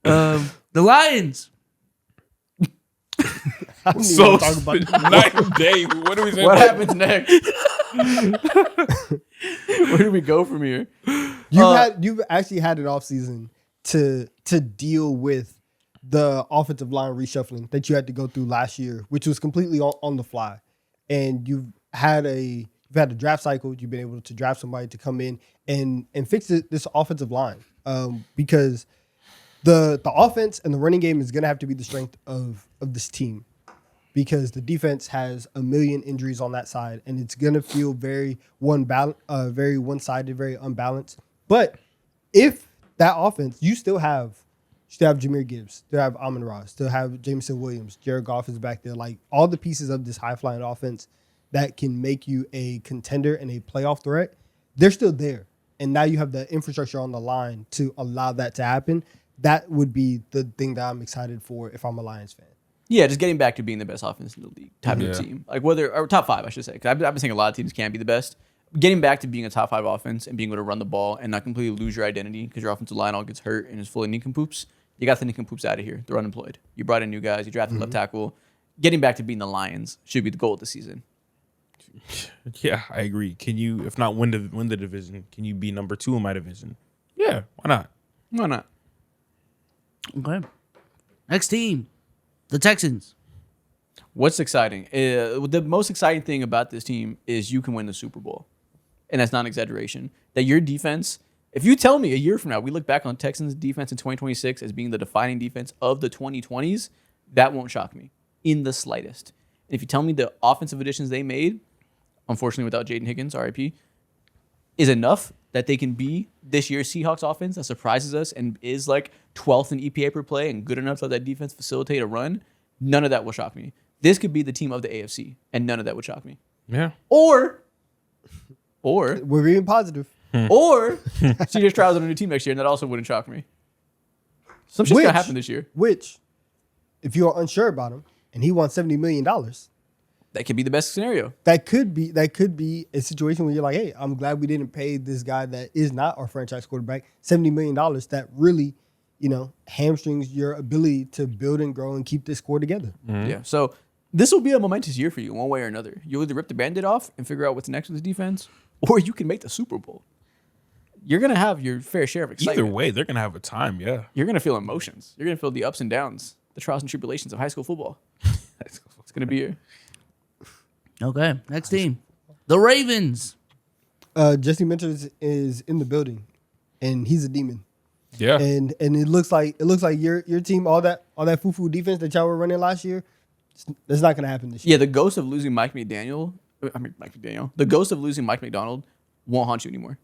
Now The Lions. I don't even So want to talk about that. night and day. What do we say? What happens next? Where do we go from here? You've actually had an offseason to deal with the offensive line reshuffling that you had to go through last year, which was completely on the fly. And you've had a draft cycle. You've been able to draft somebody to come in and fix this offensive line because the offense and the running game is going to have to be the strength of this team because the defense has a million injuries on that side, and it's gonna feel very very one-sided, very unbalanced. But if that offense, you still have Jameer Gibbs, still have Amon-Ra, still have Jameson Williams, Jared Goff is back there, like all the pieces of this high-flying offense that can make you a contender and a playoff threat, they're still there. And now you have the infrastructure on the line to allow that to happen. That would be the thing that I'm excited for if I'm a Lions fan. Yeah, just getting back to being the best offense in the league type of team. Like or top 5, I should say. Because I've been saying a lot of teams can't be the best. Getting back to being a top 5 offense and being able to run the ball and not completely lose your identity because your offensive line all gets hurt and is full of nincompoops. You got the nincompoops out of here. They're unemployed. You brought in new guys. You drafted left tackle. Getting back to being the Lions should be the goal of the season. Yeah, I agree. Can you, if not win the division, can you be number 2 in my division? Yeah, why not? Why not? Okay. Next team, the Texans. What's exciting? The most exciting thing about this team is you can win the Super Bowl. And that's not an exaggeration. That your defense, if you tell me a year from now, we look back on Texans defense in 2026 as being the defining defense of the 2020s, that won't shock me in the slightest. And if you tell me the offensive additions they made, unfortunately without Jaden Higgins, RIP, is enough that they can be this year's Seahawks offense that surprises us and is like 12th in EPA per play and good enough to let that defense facilitate a run, none of that will shock me. This could be the team of the AFC, and none of that would shock me. Yeah. Or We're being positive. or CJ Stroud's on a new team next year, and that also wouldn't shock me. Some shit's gonna happen this year. Which, if you're unsure about him and he wants $70 million, That could be the best scenario. that could be a situation where you're like, hey, I'm glad we didn't pay this guy that is not our franchise quarterback $70 million. That really, hamstrings your ability to build and grow and keep this core together. Yeah. So this will be a momentous year for you, one way or another. You'll either rip the Band-Aid off and figure out what's next with the defense, or you can make the Super Bowl. You're gonna have your fair share of excitement. Either way, they're gonna have a time. Yeah. You're gonna feel emotions. You're gonna feel the ups and downs, the trials and tribulations of high school football. It's gonna be here. Okay. Next team, the Ravens. Jesse Mentors is in the building, and he's a demon. Yeah. And it looks like your team, all that foo-foo defense that y'all were running last year, that's not gonna happen this year. Yeah, the ghost of losing Mike McDaniel. The ghost of losing Mike McDonald won't haunt you anymore.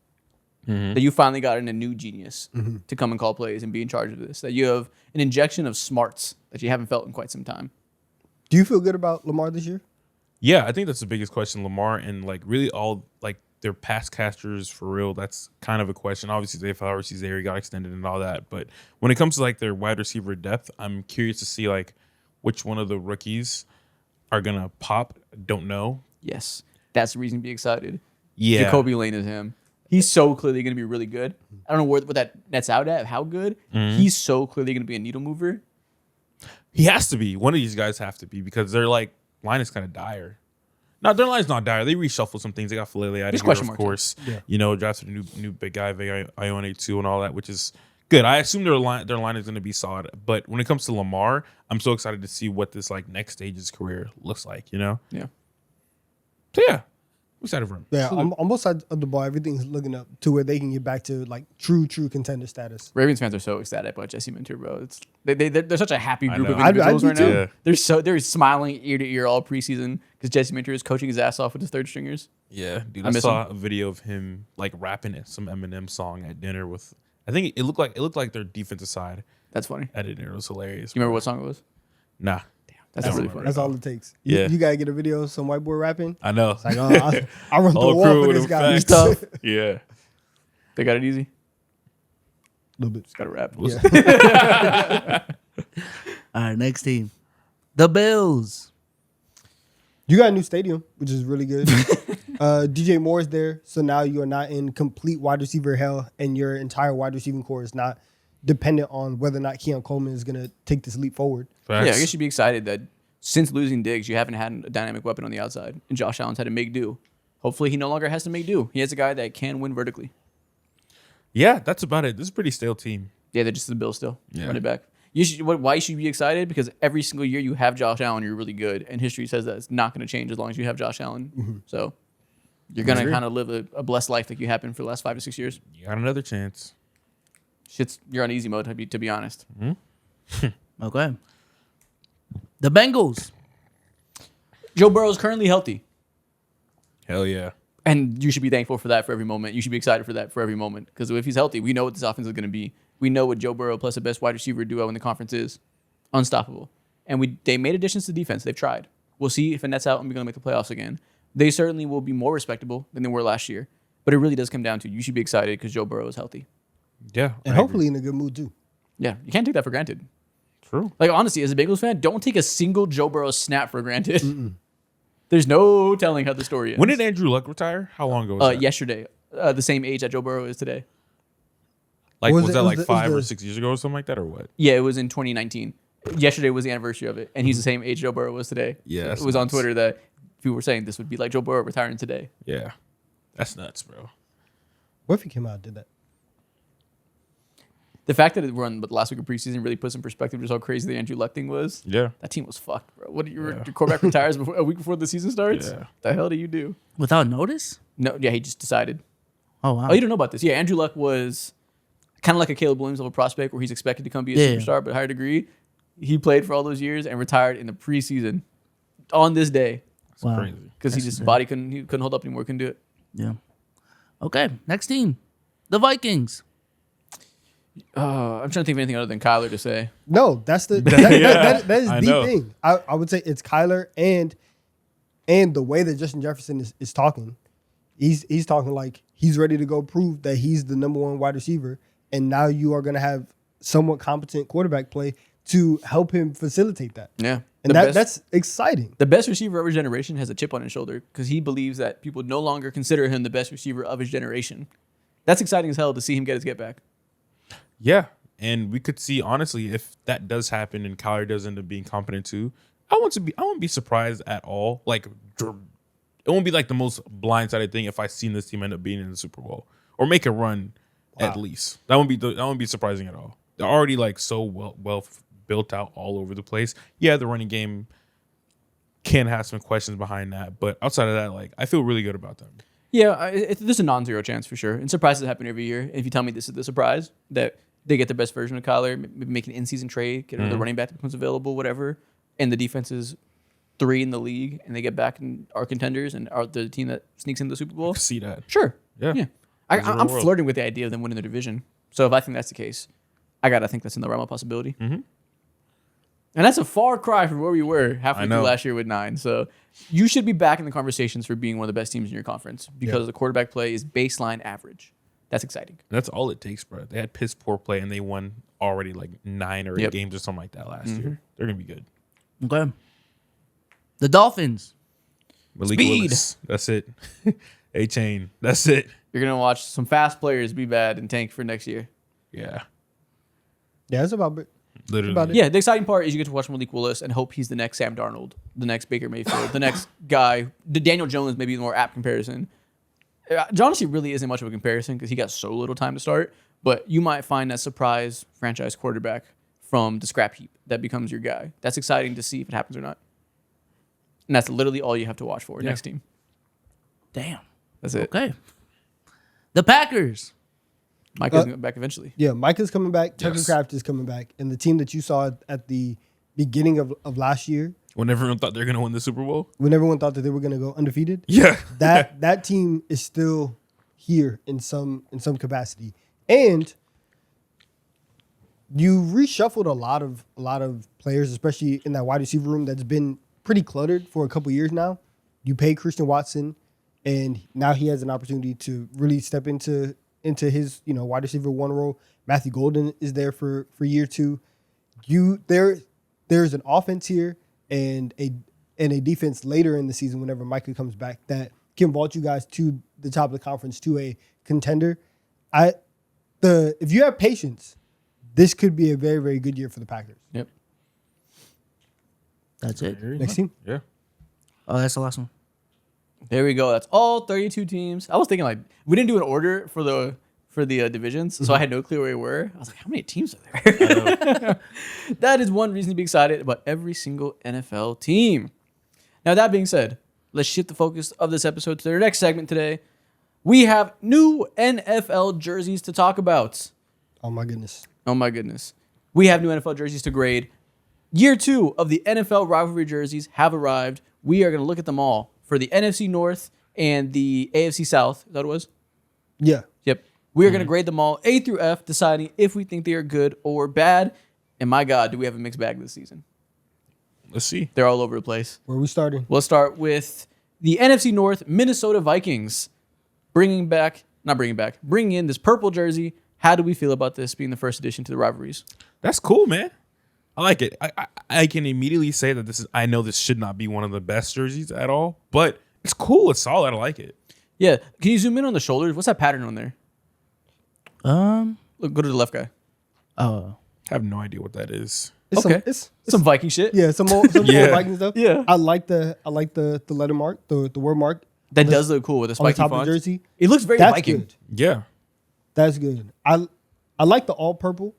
That you finally got in a new genius to come and call plays and be in charge of this. That you have an injection of smarts that you haven't felt in quite some time. Do you feel good about Lamar this year? Yeah, I think that's the biggest question. Lamar and like really all like their pass catchers for real. That's kind of a question. Obviously, Zay Flowers, he's there, he got extended and all that. But when it comes to like their wide receiver depth, I'm curious to see like which one of the rookies are gonna pop. Don't know. Yes, that's the reason to be excited. Yeah, Jacoby Lane is him. He's so clearly going to be really good. I don't know what that nets out at, how good. He's so clearly going to be a needle mover. he has to be. One of these guys have to be because they're like line is kind of dire. No, their line's not dire. They reshuffled some things. They got Falele out of here, of course. Yeah. Drafted a new big guy, Ione too, and all that, which is good. I assume their line is going to be solid. But when it comes to Lamar, I'm so excited to see what this like next stage of his career looks like. Yeah. So yeah, I'm excited for him. Yeah, on both sides of the ball, everything's looking up to where they can get back to like true contender status. Ravens fans are so ecstatic about Jesse Minter, bro. They're such a happy group of know. individuals I'd right be now. too. They're smiling ear to ear all preseason because Jesse Minter is coaching his ass off with his third stringers. Yeah, dude. I I miss saw a video of him like rapping at some Eminem song at dinner with. I think it looked like their defensive side That's funny. at dinner. It was hilarious. You remember what song it was? Nah. That's really funny. That's all it takes. Yeah. You gotta get a video of some white boy rapping. I know. It's like, oh, I run the Whole wall crew for with this them guy. facts. He's tough. Yeah. They got it easy. Little bit. Just got to rap. Yeah. All right, next team, the Bills. You got a new stadium, which is really good. DJ Moore is there, so now you are not in complete wide receiver hell, and your entire wide receiving core is not dependent on whether or not Keon Coleman is going to take this leap forward. Facts. Yeah, I guess you'd be excited that since losing Diggs, you haven't had a dynamic weapon on the outside, and Josh Allen's had to make do. Hopefully, he no longer has to make do. He has a guy that can win vertically. Yeah, that's about it. This is a pretty stale team. Yeah, they're just the Bills still. Yeah. Run it back. Why you should be excited? Because every single year you have Josh Allen, you're really good, and history says that it's not going to change as long as you have Josh Allen. So you're going to kind of live a blessed life like you have been for the last 5 to 6 years. You got another chance. You're on easy mode, to be honest. Okay. The Bengals. Joe Burrow is currently healthy. Hell yeah. And you should be thankful for that for every moment. You should be excited for that for every moment. Because if he's healthy, we know what this offense is going to be. We know what Joe Burrow plus the best wide receiver duo in the conference is. Unstoppable. And they made additions to defense. They've tried. We'll see if it nets out and we're going to make the playoffs again. They certainly will be more respectable than they were last year. But it really does come down to you should be excited because Joe Burrow is healthy. Yeah. And hopefully in a good mood too. Yeah, you can't take that for granted. True. Like, honestly, as a Bengals fan, don't take a single Joe Burrow snap for granted. There's no telling how the story ends. When did Andrew Luck retire? How long ago was that? Yesterday. The same age that Joe Burrow is today. Like, Was was it- that was like the- 5 or was the- 6 years ago or something like that, or what? Yeah, it was in 2019. Yesterday was the anniversary of it, and he's the same age Joe Burrow was today. Yeah, So that's it was on nuts. Twitter that people were saying this would be like Joe Burrow retiring today. Yeah. That's nuts, bro. What if he came out and did that? The fact that it run the last week of preseason really puts in perspective just how crazy the Andrew Luck thing was. Yeah. That team was fucked, bro. What your quarterback retires a week before the season starts? Yeah. The hell do you do? Without notice? No, yeah, he just decided. Oh, wow. Oh, you don't know about this? Yeah, Andrew Luck was kind of like a Caleb Williams level prospect where he's expected to come be a Yeah. superstar, but at a higher degree. He played for all those years and retired in the preseason on this day That's Wow. crazy. because his body couldn't hold up anymore, couldn't do it. Yeah. Okay, next team. The Vikings. I'm trying to think of anything other than Kyler to say. No, that's the Yeah, that is I the know. thing. I would say it's Kyler and the way that Justin Jefferson is talking. He's talking like he's ready to go prove that he's the number one wide receiver, and now you are going to have somewhat competent quarterback play to help him facilitate that. Yeah. And that's exciting. The best receiver of his generation has a chip on his shoulder because he believes that people no longer consider him the best receiver of his generation. That's exciting as hell to see him get his get back. Yeah. And we could see, honestly, if that does happen and Kyler does end up being competent too, I won't be surprised at all. Like, it won't be like the most blindsided thing if I seen this team end up being in the Super Bowl or make a run at least. That won't be surprising at all. They're already like so well built out all over the place. Yeah, the running game can have some questions behind that, but outside of that, like I feel really good about them. Yeah, there's a non-zero chance for sure. And surprises happen every year. If you tell me this is the surprise, that they get the best version of Kyler, maybe make an in-season trade, get another running back that becomes available, whatever, and the defense is 3 in the league, and they get back and are contenders and are the team that sneaks into the Super Bowl, See that? sure. Yeah. I'm Real world. flirting with the idea of them winning the division. So if I think that's the case, I gotta think that's in the realm of possibility. Mm-hmm. And that's a far cry from where we were halfway I through know. last year with 9. So you should be back in the conversations for being one of the best teams in your conference because the quarterback play is baseline average. That's exciting. That's all it takes, bro. They had piss poor play and they won already like 9 or 8 Yep. games or something like that last year. They're gonna be good. Okay. The Dolphins. Malik Speed. Willis. That's it. A-Chain. That's it. You're gonna watch some fast players be bad and tank for next year. Yeah. Yeah, that's about it. Literally. About it. Yeah, the exciting part is you get to watch Malik Willis and hope he's the next Sam Darnold, the next Baker Mayfield, the next guy. The Daniel Jones may be the more apt comparison. Honestly, really isn't much of a comparison because he got so little time to start. But you might find that surprise franchise quarterback from the scrap heap that becomes your guy. That's exciting to see if it happens or not. And that's literally all you have to watch for next team. Damn. That's it. Okay. The Packers. Micah's going back eventually. Yeah, Micah's coming back. Tucker Yes. Kraft is coming back. And the team that you saw at the beginning of last year, When everyone thought they're gonna win the Super Bowl. when everyone thought that they were going to go undefeated, Yeah. that team is still here in some capacity. And you reshuffled a lot of players, especially in that wide receiver room that's been pretty cluttered for a couple years now. You pay Christian Watson, and now he has an opportunity to really step into his wide receiver 1 role. Matthew Golden is there for year 2. There's an offense here and a defense later in the season whenever Micah comes back that can vault you guys to the top of the conference to a contender. If you have patience, this could be a very, very good year for the Packers. Yep. That's it. Next team. Yeah. Oh, that's the last one. There we go. That's all 32 teams. I was thinking like we didn't do an order for the divisions, so I had no clue where we were. I was like, how many teams are there? That is one reason to be excited about every single NFL team. Now that being said, let's shift the focus of this episode to their next segment today. We have new NFL jerseys to talk about. Oh my goodness. Oh my goodness. We have new NFL jerseys to grade. Year 2 of the NFL rivalry jerseys have arrived. we are going to look at them all for the NFC North and the AFC South. Is that what it was? Yeah. Yep. We are going to grade them all A through F, deciding if we think they are good or bad. And my God, do we have a mixed bag this season? Let's see. They're all over the place. Where are we starting? We'll start with the NFC North, Minnesota Vikings, bringing in this purple jersey. How do we feel about this being the first addition to the rivalries? That's cool, man. I like it. I can immediately say that this is. I know this should not be one of the best jerseys at all, but it's cool. It's solid. I like it. Yeah. Can you zoom in on the shoulders? What's that pattern on there? Look, go to the left guy. I have no idea what that is. It's Okay. It's Some Viking shit. yeah. Some more Yeah. Viking stuff. Yeah. I like the letter mark, the word mark That does look cool with the on the spiky top font. of the jersey. It looks very That's Viking. good. Yeah. That's good. I like the all purple.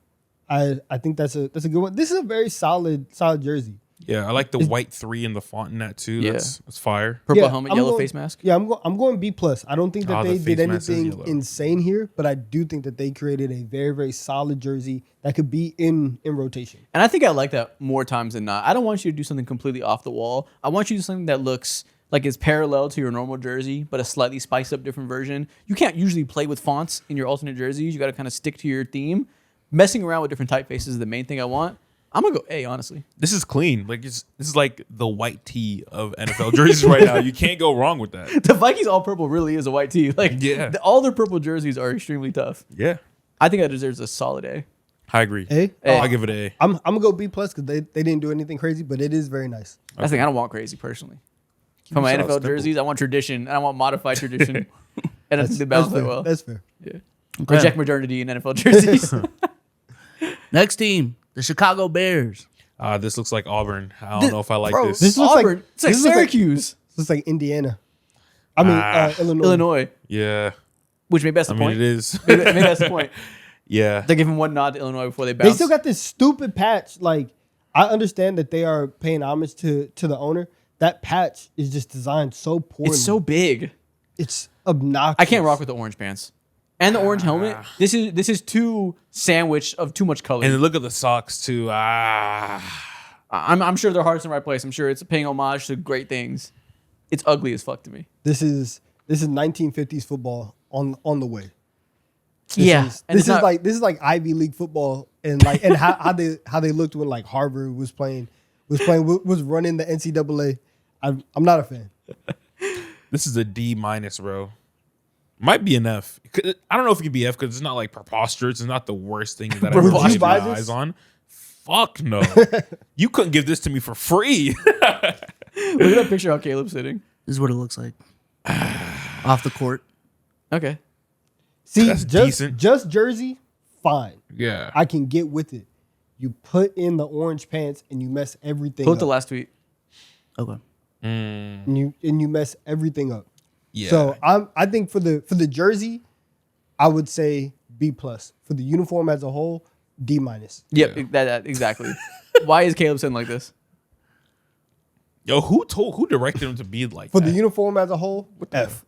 I think that's a good one. This is a very solid jersey. Yeah. I like the white 3 in the font in that too. Yeah. That's fire. Purple Yeah, helmet, I'm yellow going- face mask. Yeah, I'm going B plus. I don't think that the they face did mask is anything yellow. insane here, but I do think that they created a very, very solid jersey that could be in rotation. And I think I like that more times than not. I don't want you to do something completely off the wall. I want you to do something that looks like it's parallel to your normal jersey, but a slightly spiced up different version. You can't usually play with fonts in your alternate jerseys. You got to kind of stick to your theme. Messing around with different typefaces is the main thing I want. I'm going to go A, honestly. This is clean. Like this is like the white tee of NFL jerseys right now. You can't go wrong with that. The Vikings all purple really is a white tee. Like, Yeah. all their purple jerseys are extremely tough. Yeah. I think that deserves a solid A. I agree. A? A. I'll give it A. I'm gonna go B plus because they didn't do anything crazy, but it is very nice. That's the thing I don't want crazy personally. For my yourself NFL simple. jerseys, I want tradition and I want modified tradition. And I think they balance that fair. well. That's fair. Yeah. Okay. Reject modernity in NFL jerseys. Next team, the Chicago Bears. This looks like Auburn. I don't know if I like Bro, this. This looks Auburn. like- It's like this looks like- Syracuse. So it's like Indiana. I mean Illinois. Illinois. Yeah. Which maybe that's the I mean, point. it is. Maybe that's the point. Yeah. They give him one nod to Illinois before they They bounce. still got this stupid patch. Like I understand that they are paying homage to the owner. That patch is just designed so poorly. It's so big. It's obnoxious. I can't rock with the orange pants. And the orange helmet. This is too sandwich of too much color. And then look at the socks too. I'm sure their heart's in the right place. I'm sure it's paying homage to great things. It's ugly as fuck to me. This is 1950s football on the way. And This is like Ivy League football and how they looked when like Harvard was running the NCAA. I'm not a fan. This is a D minus, bro. Might be an F. I don't know if it could be F because it's not like preposterous. It's not the worst thing that I've ever Would you laid my buy this? eyes on. Fuck no. You couldn't give this to me for free. Look at that picture of how Caleb's sitting. This is what it looks like off the court. Okay. See, That's decent. just jersey, fine. Yeah. I can get with it. You put in the orange pants and you mess everything Pull up. up the last tweet. Okay. and you mess everything up. Yeah. So I think for the jersey, I would say B plus. For the uniform as a whole, D minus. Yep, that exactly. Why is Caleb sitting like this? Yo, who directed him to be like For that? the uniform as a whole, F.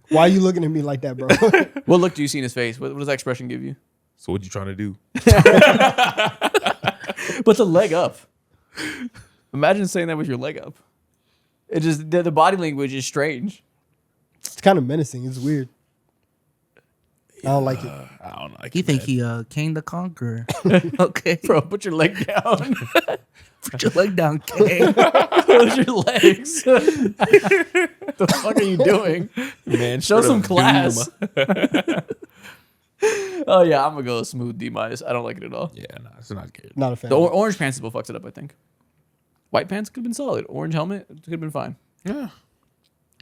Why are you looking at me like that, bro? What look do you see in his face? What does that expression give you? So what you trying to do? But the leg up. Imagine saying that with your leg up. It just the body language is strange. It's kind of menacing. It's weird. I don't like it. I don't know. I You can't- think he King the Conqueror? Okay, Bro, put your leg down. put your leg down, King. Close your legs. The fuck are you doing? man, Show straight some up class. doom. Oh yeah, I'm gonna go smooth D minus. I don't like it at all. Yeah, no, it's not good. Not a fan. The orange pants is what fucks it up, I think. White pants could have been solid. Orange helmet could have been fine. Yeah.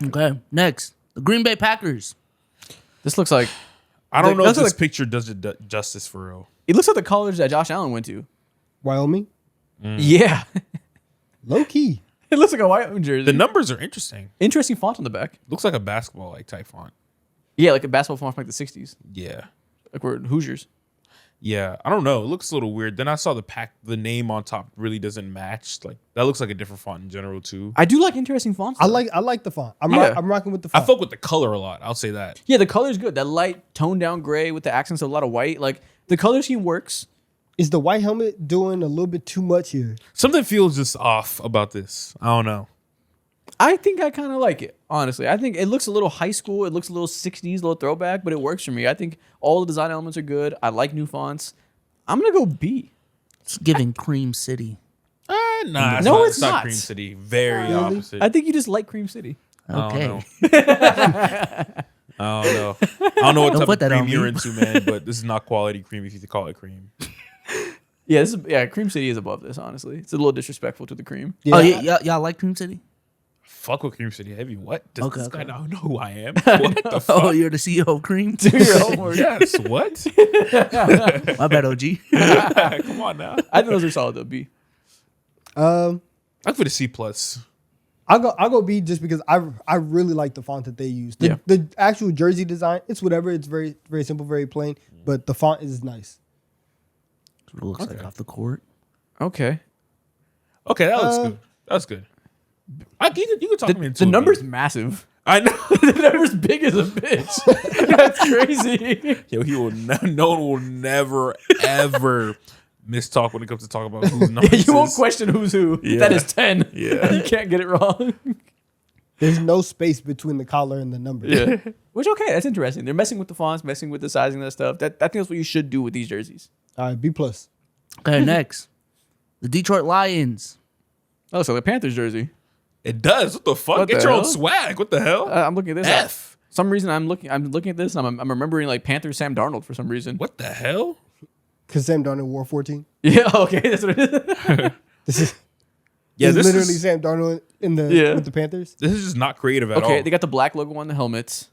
Okay, next, the Green Bay Packers. This looks like I don't know if That's this like- picture does it justice for real. it looks like the college that Josh Allen went to. Wyoming, Yeah. low key. It looks like a Wyoming jersey. The numbers are interesting. Interesting font on the back. Looks like a basketball like type font. Yeah, like a basketball font from like the 60s. Yeah. Like we're Hoosiers. Yeah, I don't know. It looks a little weird. Then I saw the name on top really doesn't match. Like that looks like a different font in general too. I do like interesting fonts. I though. like the font. I'm Yeah. rocking with the I font. fuck with the color a lot. I'll say that. Yeah, the color's good. That light toned down gray with the accents of a lot of white. Like the color scheme works. Is the white helmet doing a little bit too much here? Something feels just off about this. I don't know. I think I kind of like it, honestly. I think it looks a little high school. It looks a little 60s, a little throwback, but it works for me. I think all the design elements are good. I like new fonts. I'm going to go B. It's giving Cream City. Nah, No, it's not not. Cream City. Very Really? opposite. I think you just like Cream City. Okay. I don't know. I don't know what Don't type put of that cream on you're me. into, man, but this is not quality cream if you call it cream. Yeah, Cream City is above this, honestly. It's a little disrespectful to the cream. Yeah, Oh, yeah, y'all like Cream City? Fuck with Cream City Heavy. What? Does Okay, this guy okay. not know who I am? What the fuck? Oh, you're the CEO of Cream? Do your homework. Yes, what? My bad, OG. Come on now. I think those are solid, though, B. Um, I'll put a C plus. I'll go B just because I really like the font that they use. The actual jersey design, it's whatever. It's very very simple, very plain, but the font is nice. It looks like off the court. Okay. Okay, that looks good. That's good. You can talk me into The it, number's man. massive. I know. The number's big as a bitch. That's crazy. Yo, no one will never ever mistalk when it comes to talk about who's numbers. You won't is. question who's who. Yeah. That is 10. Yeah. You can't get it wrong. There's no space between the collar and the number. Yeah. Which, okay, that's interesting. They're messing with the fonts, messing with the sizing of that stuff. I think that's what you should do with these jerseys. All right, B plus. Okay, next. The Detroit Lions. Oh, so the Panthers jersey. It does. What the fuck? What Get the your hell? own swag. What the hell? I'm looking at this. F. Some reason I'm looking at this and I'm remembering like Panthers Sam Darnold for some reason. What the hell? Because Sam Darnold wore 14. Yeah, okay, that's what it is. This is Yeah, this is this literally is Sam Darnold in the Yeah. with the Panthers. this is just not creative at all. Okay, they got the black logo on the helmets.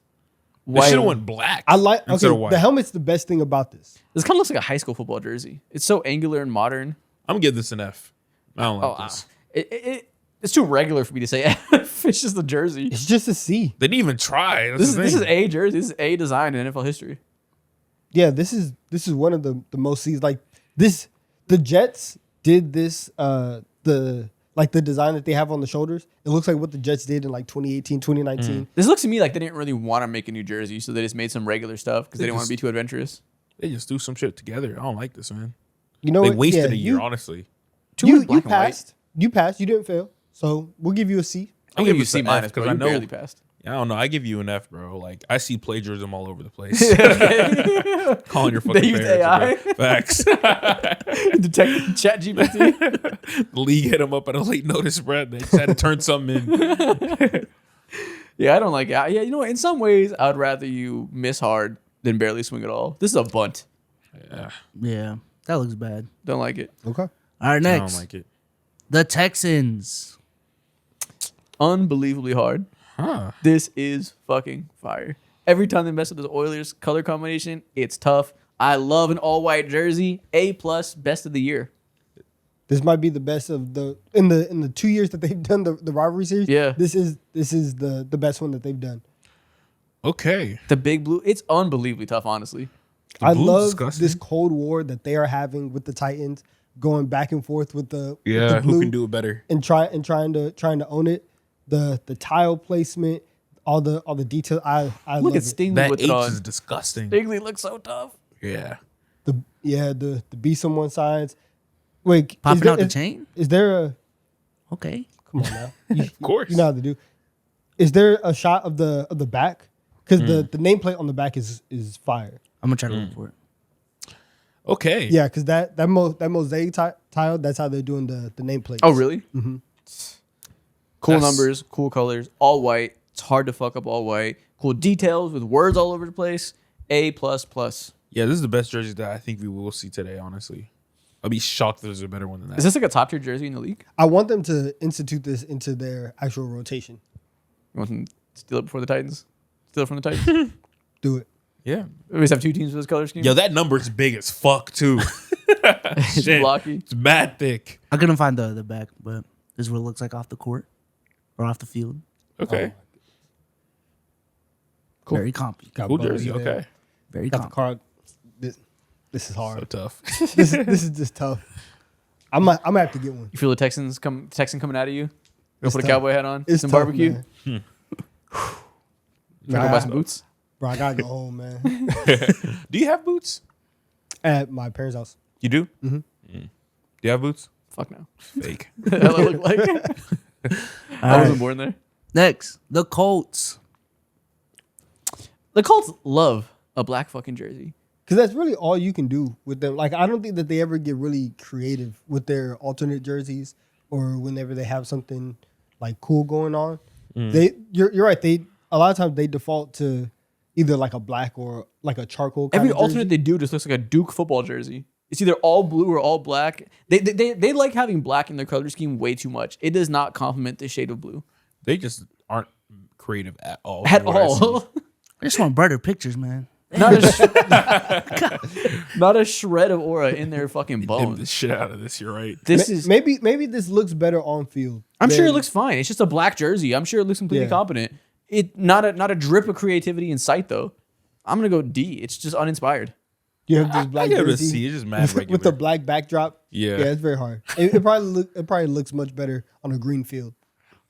They should have White. went black. I like instead of okay. white. The helmet's the best thing about this. This kind of looks like a high school football jersey. It's so angular and modern. I'm gonna give this an F. I don't like this. It's too regular for me to say F. It's just the jersey. It's just a C. They didn't even try. That's This the is thing. a jersey. This is a design in NFL history. Yeah, this is one of the most C's. Like this, the Jets did this. The design that they have on the shoulders. It looks like what the Jets did in like 2018, 2019. This looks to me like they didn't really want to make a new jersey, so they just made some regular stuff because they didn't want to be too adventurous. They just threw some shit together. I don't like this, man. You know They what? wasted Yeah, a year, honestly. Too You much black and white. passed. You passed. You didn't fail. So we'll give you a C. I'm give giving you this C an minus F 'cause because I I know- barely passed. I don't know. I give you an F, bro. Like I see plagiarism all over the place. Calling your fucking They used parents, AI? bro. Facts. Detective Chat GPT. The league hit him up at a late notice, bro. They just had to turn something in. Yeah, I don't like it. Yeah, you know what? In some ways, I'd rather you miss hard than barely swing at all. This is a bunt. Yeah, Yeah, that looks bad. Don't like it. Okay. All right, I next. don't like it. The Texans. Unbelievably hard. Huh? This is fucking fire. Every time they mess with this Oilers color combination, it's tough. I love an all white jersey. A plus, best of the year. This might be the best of the in the 2 years that they've done the rivalry series. Yeah. This is the best one that they've done. Okay. The big blue, it's unbelievably tough, honestly. I blue's love disgusting. this Cold War that they are having with the Titans, going back and forth with the with Yeah. the blue Who can do it better? and trying to own it. The tile placement, all the details. I Look love at it. Stingley That with H it on. is disgusting. Stingley looks so tough. Yeah. The beast on one side. Wait, Popping out the chain? Is there a? Okay. Come on now. You, Of course. you know how to do. Is there a shot of the back? Because the nameplate on the back is fire. I'm going to try to look for it. Okay. Yeah, because that mosaic tile, that's how they're doing the nameplate. Oh, really? Mhm. Cool That's- numbers, cool colors, all white. It's hard to fuck up all white. Cool details with words all over the place. A plus plus. Yeah, this is the best jersey that I think we will see today, honestly. I'll be shocked if there's a better one than that. Is this like a top tier jersey in the league? I want them to institute this into their actual rotation. You want them to steal it before the Titans? Steal it from the Titans? Do it. Yeah. We just have two teams with this color scheme. Yo, that number's big as fuck, too. It's Shit. blocky. It's mad thick. I couldn't find the back, but this is what it looks like off the court or off the field. Okay. Cool. Very compy. Got Cool Buzz jersey. there. Okay. Very Got the compy. card. This is So hard. tough. this is just tough. I'm gonna have to get one. You feel the Texan coming out of you? Go It's put a tough. cowboy hat on. It's some tough, barbecue. man. Trying to go buy some boots. Bro, I gotta go home, man. Do you have boots? At my parents' house. You do? Mhm. Do you have boots? Fuck no. Fake. What the hell I look like? I wasn't born there. Next, the Colts. The Colts love a black fucking jersey. Because that's really all you can do with them. Like, I don't think that they ever get really creative with their alternate jerseys or whenever they have something like cool going on. You're right. A lot of times they default to either like a black or like a charcoal. Every kind of alternate jersey. they do just looks like a Duke football jersey. It's either all blue or all black. They like having black in their color scheme way too much. It does not complement the shade of blue They just aren't creative at all. at from what I see. all. I just want brighter pictures, man. Not a shred of aura in their fucking Dim bones. the shit out of this. You're right. This is. maybe this looks better on field. I'm sure it than- looks fine. It's just a black jersey. I'm sure it looks completely Yeah. competent. It not a drip of creativity in sight though. I'm gonna go D. It's just uninspired. You have this I black give it a jersey C. It's just mad regular. with the black backdrop. Yeah. Yeah, it's very hard. It probably looks much better on a green field.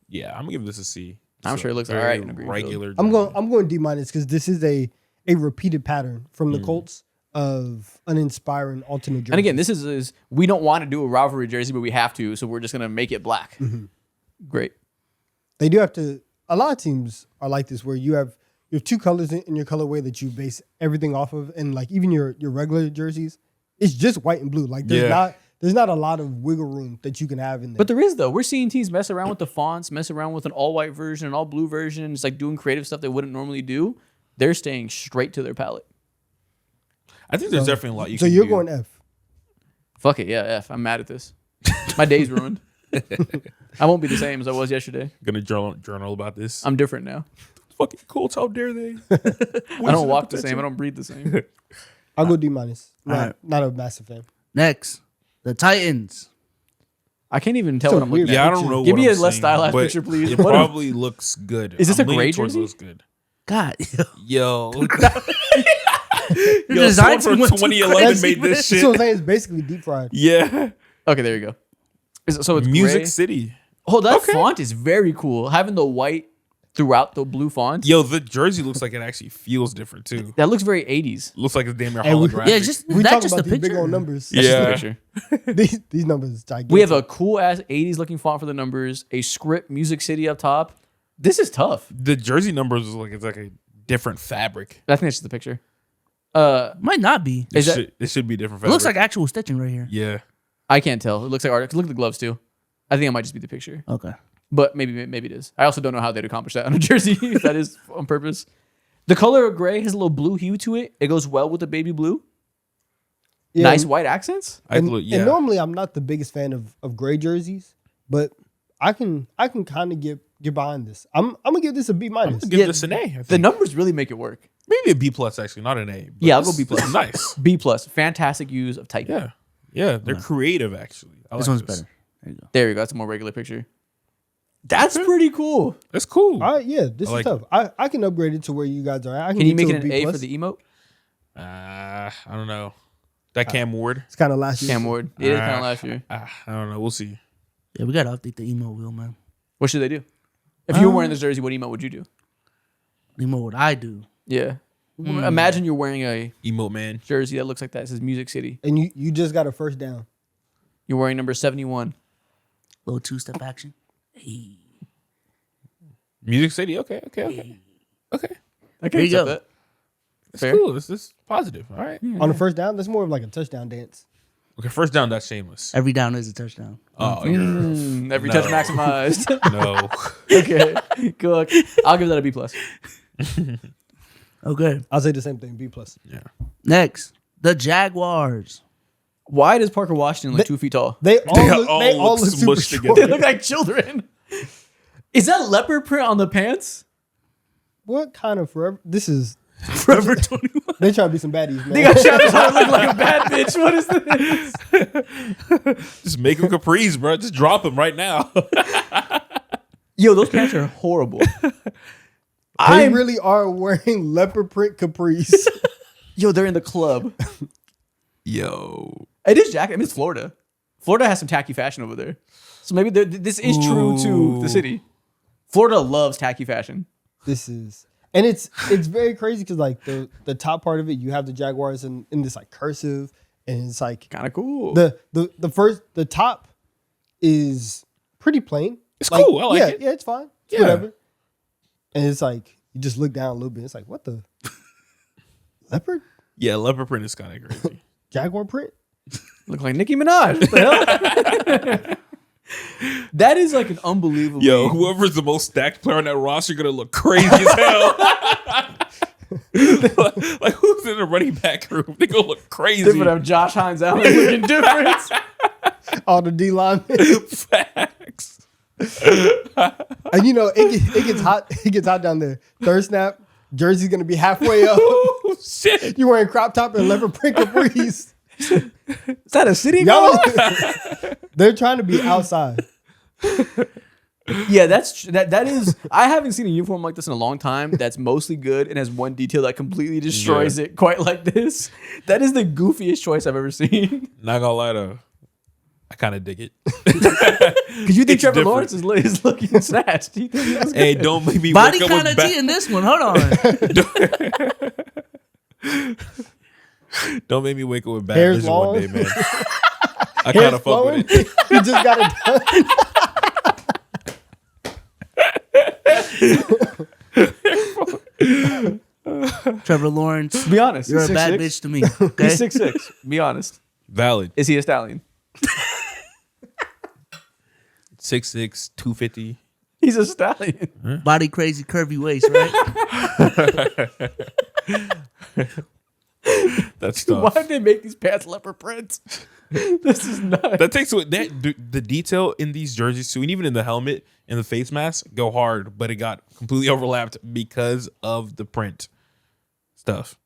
Yeah, I'm gonna give this a C. I'm It's sure a it looks very alright in a green field. regular. I'm jersey. going D- because this is a repeated pattern from the Colts of uninspiring alternate jerseys. And again, this is we don't want to do a rivalry jersey, but we have to, so we're just gonna make it black. Great. They do have to. A lot of teams are like this, where you have two colors in your colorway that you base everything off of, and like even your regular jerseys, it's just white and blue. Like there's not a lot of wiggle room that you can have in there. But there is though. We're seeing teams mess around with the fonts, mess around with an all white version, an all blue version. It's like doing creative stuff they wouldn't normally do. They're staying straight to their palette. I think there's definitely a lot you so can you're do. going F. Fuck it, yeah, F. I'm mad at this. My day's ruined. I won't be the same as I was yesterday. Gonna journal about this. I'm different now. Fucking Colts. How dare they? I don't walk the same. I don't breathe the same. I'll go D minus. Alright. Not a massive fan. Next, the Titans. I can't even tell So what I'm looking weird. at. Yeah, I don't know. Give what me I'm a less saying, stylized but picture, please. It What- probably looks good. Is this I'm a gray leaning towards jersey? Looks good. God, Yo, your yo, design someone team from went too 2011 crazy, made man. this So shit. I'm saying it's basically deep fried. Yeah, Okay, there you go. So it's Music gray. City. Oh, that Okay. font is very cool. Having the white throughout the blue font. Yo, the jersey looks like it actually feels different too. That looks very 80s. Looks like it's damn near And we- holographic. Yeah, just We that talk just about a these big picture. old numbers. That's just the Yeah. picture. these numbers is gigantic. We have a cool ass 80s looking font for the numbers, a script Music City up top. This is tough. the jersey numbers is like it's like a different fabric. I think that's just the picture. Might not be. It Is that- should, it should be different It fabric. looks like actual stitching right here. yeah. I can't tell. It looks like art. Look at the gloves too. I think it might just be the picture, Okay. but maybe it is. I also don't know how they'd accomplish that on a jersey. If that is on purpose. The color of gray has a little blue hue to it. It goes well with the baby blue. Yeah, Nice white accents. And, Yeah. and normally I'm not the biggest fan of gray jerseys, but I can kind of get behind this. I'm gonna give this a B minus. Give Yeah, this an A. I think. The numbers really make it work. Maybe a B plus actually, not an A. but Yeah, I'll go this- B plus. this is nice. B plus. Fantastic use of typing. Yeah, yeah, they're creative actually. I This like one's better. There you go. There you go. That's a more regular picture. That's pretty cool. That's cool. All right, yeah, this I like is tough. I can upgrade it to where you guys are at. I Can you get make to it an B A for plus. the emote? I don't know. That Cam Ward. It's kind of last year. Cam Ward. It is kind of last year. I don't know. We'll see. Yeah, we gotta update the emo wheel, man. What should they do? If you were wearing this jersey, what emote would you do? Emo what I do. Yeah. Imagine you're wearing a Emote man. jersey that looks like that. It says Music City. And you just got a first down. You're wearing number 71. Little two-step action. Hey. Music City. Okay. I There can you accept go. that. It's Fair. cool. This is positive. All right. On the first down, that's more of like a touchdown dance. Okay. First down. That's shameless. Every down is a touchdown. Oh, Every No. touch maximized. no. Okay. Good. I'll give that a B plus. Okay. I'll say the same thing, B plus. Yeah. Next, the Jaguars. Why does Parker Washington look 2 feet tall? They all look super smushed short. They look like children. Is that leopard print on the pants? What kind of forever? This is Forever 21. they try to be some baddies, man. They got Travis Hunter looking like a bad bitch. What is this? Just make him capris, bro. Just drop him right now. Yo, those pants are horrible. They really are wearing leopard print capris. Yo, they're in the club. Yo. It is jacket. I mean, it's Florida. Florida has some tacky fashion over there. So maybe this is true to the city. Florida loves tacky fashion. This is, and it's very crazy because like the top part of it, you have the Jaguars in this like cursive, and it's like Kind of cool. the top is pretty plain. It's cool. I like yeah, it. Yeah, it's fine. It's Yeah. whatever. And it's like you just look down a little bit. It's like, what the leopard? Yeah, leopard print is kind of crazy. Jaguar print? Look like Nicki Minaj. What the hell? That is like an unbelievable. Yo, whoever's the most stacked player on that roster gonna look crazy as hell. Like who's in the running back room? They gonna look crazy. They would have Josh Hines Allen looking different. All the D linemen. Facts. And you know, it gets hot. It gets hot down there. Third snap, jersey's gonna be halfway up. Oh shit. You wearing crop top and leopard print capris. Is that a city? Y'all, Y'all? they're trying to be outside. Yeah, that is. I haven't seen a uniform like this in a long time. That's mostly good and has one detail that completely destroys it. Quite like this. That is the goofiest choice I've ever seen. Not gonna lie though, I kind of dig it. Because you think It's Trevor different. Lawrence is looking snatched. You think he was Hey, good? don't make me Body wake up kind with of back. tea in this one. Hold on. Don't make me wake up with bad Hair's vision long. one day, man. I Hair's kind of fuck with it. You just got it done. Trevor Lawrence, Be honest. you're a he's bad 6'6". bitch to me. He's Okay. 6'6". Be honest. Valid. Is he a stallion? 6'6", 250. He's a stallion. Body crazy, curvy waist, right? That's Why tough. did they make these pants leopard prints? This is nuts. That takes away the detail in these jerseys too, and even in the helmet and the face mask go hard, but it got completely overlapped because of the print stuff.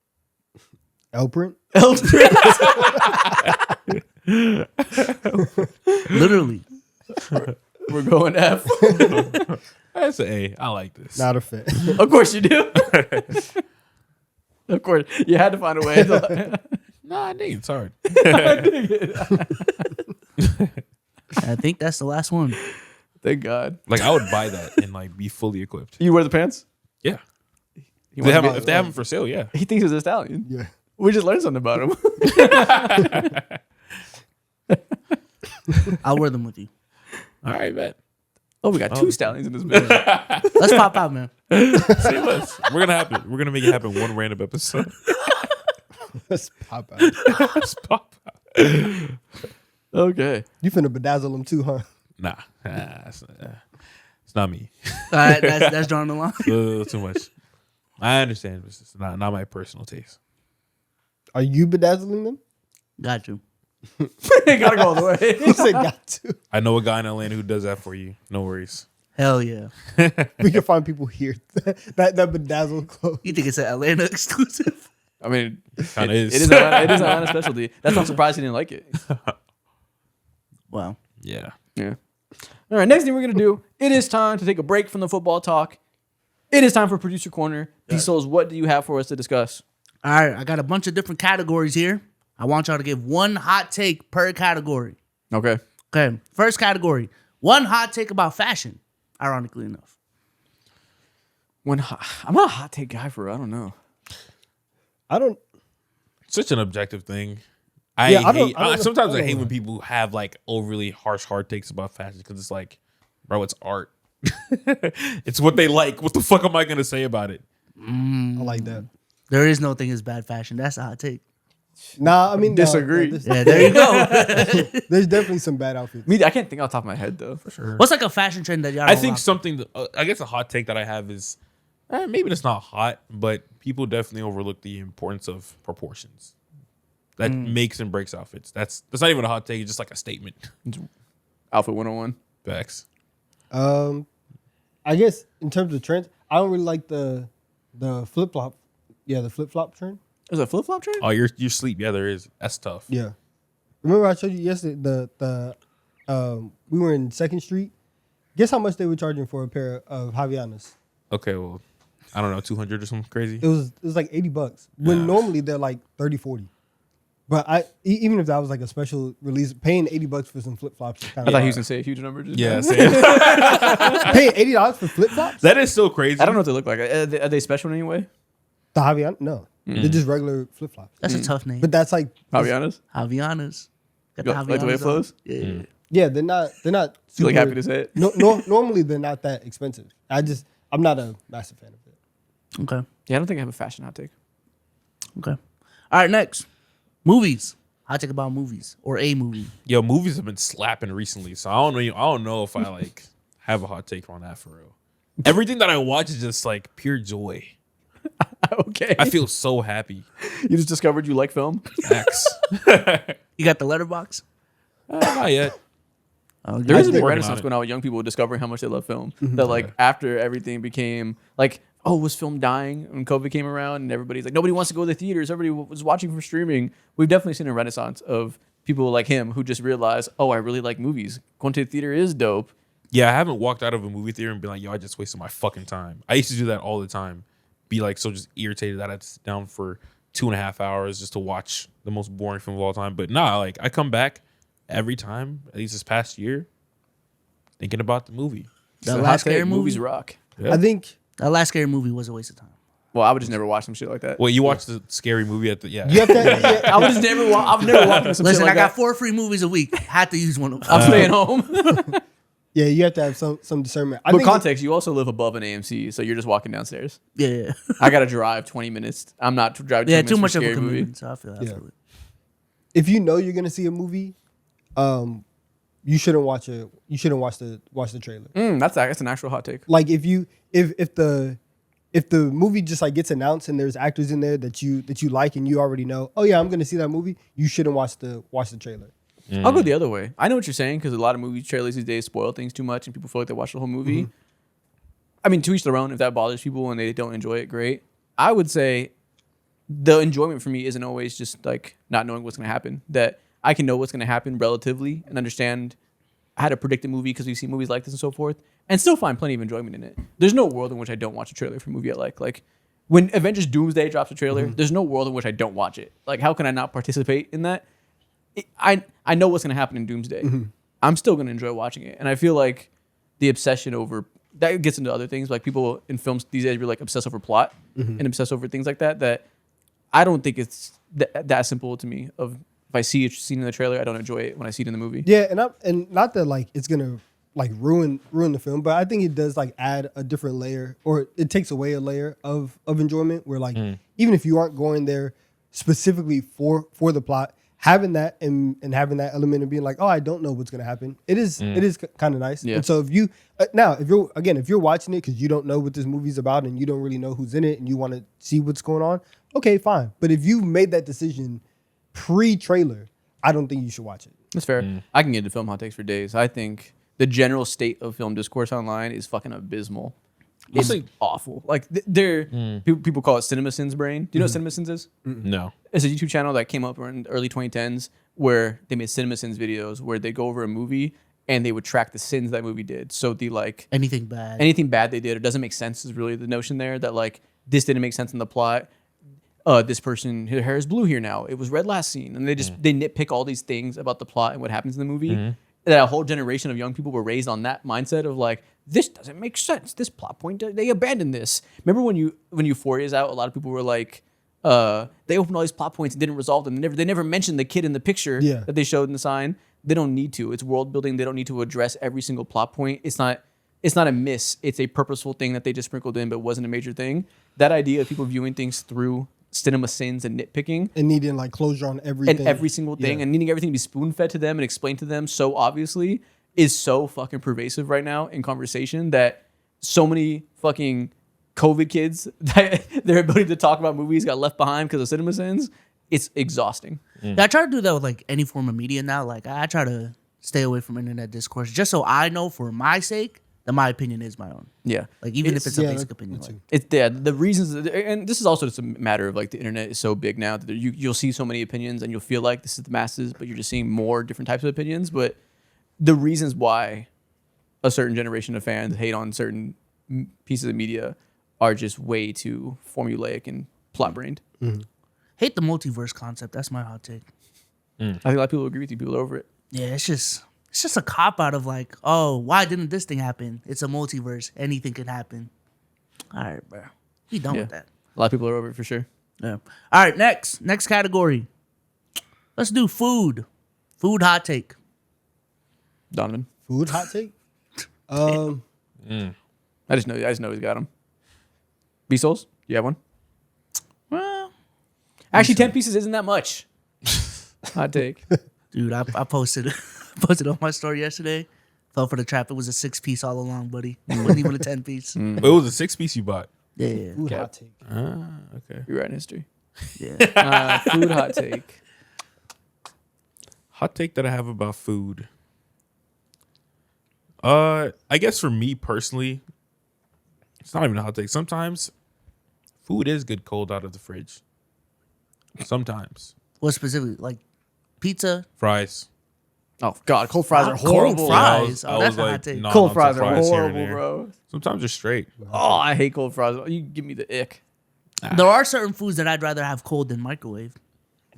L print. Elf print. Literally. We're going F. That's an A. I like this. Not a fit. Of course you do. Of course. You had to find a way. Nah, I think it's hard. I think that's the last one. Thank God. Like I would buy that and like be fully equipped. You wear the pants? Yeah. He, If they wants have, to be- if they have them for sale, yeah. he thinks he's a stallion. Yeah. We just learned something about him. I'll wear them with you. All right, bet. Oh, we got two stallions in this bitch. Let's pop out, man. Save us. We're gonna happen. We're gonna make it happen one random episode. Let's pop out. Just pop out. Okay. You finna bedazzle them too, huh? Nah, it's not me. All right, that's drawing the line. A little too much. I understand, but it's just not my personal taste. Are you bedazzling them? Got you. Gotta go all the way. Who said got to? I know a guy in Atlanta who does that for you. No worries. Hell yeah. We can find people here that bedazzle clothes. You think it's an Atlanta exclusive? I mean, Kinda is. It is an Atlanta specialty. That's not surprising he didn't like it. Wow. Yeah. Yeah. All right, next thing we're going to do, it is time to take a break from the football talk. It is time for Producer Corner. D-Souls, what do you have for us to discuss? All right, I got a bunch of different categories here. I want y'all to give one hot take per category. Okay. Okay, first category, one hot take about fashion, ironically enough. I'm not a hot take guy for real. I don't know. I don't. Such an objective thing. Yeah, I don't- hate. I don't know- Sometimes I I don't hate know. when people have like overly harsh hard takes about fashion because it's like, bro, it's art. It's what they like. What the fuck am I gonna say about it? I like that. There is no thing as bad fashion. That's a hot take. Nah, I mean, no, Disagree. Yeah, there you go. there's definitely some bad outfits. Me, I can't think off the top of my head though. For sure. What's like a fashion trend that y'all I don't think rock? something. I guess a hot take that I have is maybe it's not hot, but people definitely overlook the importance of proportions. That makes and breaks outfits. That's not even a hot take. It's just like a statement. Outfit 101. Facts. I guess in terms of trends, I don't really like the flip flop. Yeah, the flip flop trend. Is it a flip flop trend? Oh, your sleep. Yeah, there is. That's tough. Yeah. Remember I showed you yesterday we were in 2nd Street. Guess how much they were charging for a pair of Havaianas? Okay, well, I don't know, 200 or something crazy. It was like $80 when normally they're like 30, 40. But even if that was like a special release, paying $80 for some flip flops. I thought he was gonna say a huge number. Just Yeah, now. same. Paying $80 for flip flops? That is so crazy. I don't know what they look like. Are they special in any way? The Havaiana? No. They're just regular flip flops. That's a tough name. But that's like Javianas? Javianas. Got You like the way it Javianas on. flows? Yeah. yeah, they're not You like super- happy to say it? normally they're not that expensive. I'm not a massive fan of it. Okay. Yeah, I don't think I have a fashion hot take. Okay. All right, next. Movies. Hot take about movies or a movie. Yo, movies have been slapping recently, so I don't know if I like have a hot take on that for real. Everything that I watch is just like pure joy. Okay. I feel so happy. You just discovered you like film? Max. You got the letterbox? Not yet. Oh, There is a big working on renaissance it. going on with young people discovering how much they love film. That like after everything became like, oh, was film dying when COVID came around and everybody's like, nobody wants to go to the theaters. Everybody was watching for streaming. We've definitely seen a renaissance of people like him who just realize, oh, I really like movies. Going to the theater is dope. Yeah, I haven't walked out of a movie theater and been like, yo, I just wasted my fucking time. I used to do that all the time. Be like so just irritated that I had to sit down for 2.5 hours just to watch the most boring film of all time. But nah, like I come back every time, at least this past year, thinking about the movie. The So last hot take, scary movie. movies rock. Yeah. I think That last scary movie was a waste of time. Well, I would just never watch some shit like that. Wait, you watched the scary movie at the you have to. Yeah, I would just never. I've never walked into some Listen, shit like I got that. 4 free movies a week. Had to use one of them. I'm staying home. yeah, you have to have some discernment. I But think context, you also live above an AMC, so you're just walking downstairs. Yeah. I gotta drive 20 minutes. I'm not driving 20 Yeah, minutes too for much of a scary movie. commitment. So I feel Yeah. it. if you know you're gonna see a movie, you shouldn't watch it. You shouldn't watch the trailer. That's an actual hot take. Like if the movie just like gets announced and there's actors in there that you like and you already know, oh yeah, I'm gonna see that movie. You shouldn't watch the trailer. I'll go the other way. I know what you're saying because a lot of movie trailers these days spoil things too much and people feel like they watch the whole movie. I mean, to each their own. If that bothers people and they don't enjoy it, great. I would say the enjoyment for me isn't always just like not knowing what's going to happen. That I can know what's going to happen relatively and understand how to predict a movie because we've seen movies like this and so forth, and still find plenty of enjoyment in it. There's no world in which I don't watch a trailer for a movie I like. Like when Avengers Doomsday drops a trailer, there's no world in which I don't watch it. Like how can I not participate in that? I know what's going to happen in Doomsday. I'm still going to enjoy watching it. And I feel like the obsession over that gets into other things. Like people in films these days, you're like obsessed over plot and obsessed over things like that. That I don't think it's that simple to me. Of if I see a scene in the trailer, I don't enjoy it when I see it in the movie. Yeah, and not that like it's gonna like ruin the film, but I think it does like add a different layer, or it takes away a layer of enjoyment. Where like even if you aren't going there specifically for the plot, having that and having that element of being like, oh, I don't know what's gonna happen. It is kind of nice. Yeah. And so if you if you're watching it because you don't know what this movie's about and you don't really know who's in it and you want to see what's going on, okay, fine. But if you made that decision pre-trailer, I don't think you should watch it. That's fair. I can get into film hot takes for days. I think the general state of film discourse online is fucking abysmal. It's awful. Like people call it CinemaSins brain. Do you know what CinemaSins is? No. It's a YouTube channel that came up in the early 2010s where they made CinemaSins videos where they go over a movie and they would track the sins that movie did. So the like Anything bad. anything bad they did or doesn't make sense is really the notion there, that like this didn't make sense in the plot. This person, her hair is blue here now. It was red last scene. And they nitpick all these things about the plot and what happens in the movie. That a whole generation of young people were raised on that mindset of like, this doesn't make sense. This plot point, they abandoned this. Remember when Euphoria is out, a lot of people were like, they opened all these plot points and didn't resolve them. They never mentioned the kid in the picture that they showed in the sign. They don't need to. It's world building. They don't need to address every single plot point. It's not a miss. It's a purposeful thing that they just sprinkled in, but wasn't a major thing. That idea of people viewing things through cinema sins and nitpicking And needing like closure on everything. and every single thing Yeah. and needing everything to be spoon fed to them and explained to them so obviously is so fucking pervasive right now in conversation that so many fucking COVID kids that their ability to talk about movies got left behind because of cinema sins. It's exhausting. Yeah, I try to do that with like any form of media now. Like I try to stay away from internet discourse just so I know for my sake that my opinion is my own. Yeah. Like even if it's a Yeah, basic that- opinion. that Like, too. It's the reasons, and this is also just a matter of like the internet is so big now that you'll see so many opinions and you'll feel like this is the masses, but you're just seeing more different types of opinions. But the reasons why a certain generation of fans hate on certain pieces of media are just way too formulaic and plot brained. hate the multiverse concept. That's my hot take. I think a lot of people agree with you. People are over it. Yeah, it's just a cop out of like, oh, why didn't this thing happen? It's a multiverse. Anything can happen. All right, bro. We done with that. A lot of people are over it for sure. Yeah. All right, next category. Let's do food. Food hot take. Donovan. Food hot take. I just know he's got them. B-Souls, you have one? Well, Actually, 10 pieces isn't that much. Hot take. dude, I posted posted on my story yesterday. Fell for the trap. It was a 6-piece all along, buddy. It wasn't even a 10-piece. It was a 6-piece you bought. Yeah. Food Cap. hot take. Okay. You're right in history. Yeah. Food hot take. Hot take that I have about food. I guess for me personally, it's not even a hot take. Sometimes food is good cold out of the fridge. Sometimes. What specifically? Like pizza? Fries. Oh, God. Cold fries are Cold horrible. fries. I Oh, was that's a hot like, take. nah, Cold I'm fries are surprised here and horrible, there. bro. Sometimes they're straight. Oh, I hate cold fries. You give me the ick. There are certain foods that I'd rather have cold than microwave.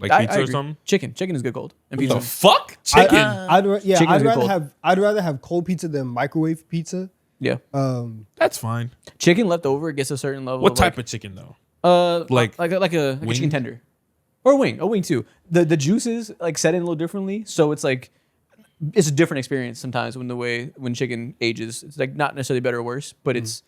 Like I pizza or agree. something. Chicken is good cold. And What the pizza. fuck? Chicken. Chicken is good cold. I'd rather have cold pizza than microwave pizza. Yeah. That's fine. Chicken left over gets a certain level. What type of chicken though? like a wing? chicken tender, or a wing too. The juices like set in a little differently, so it's like it's a different experience sometimes when chicken ages. It's like not necessarily better or worse, but it's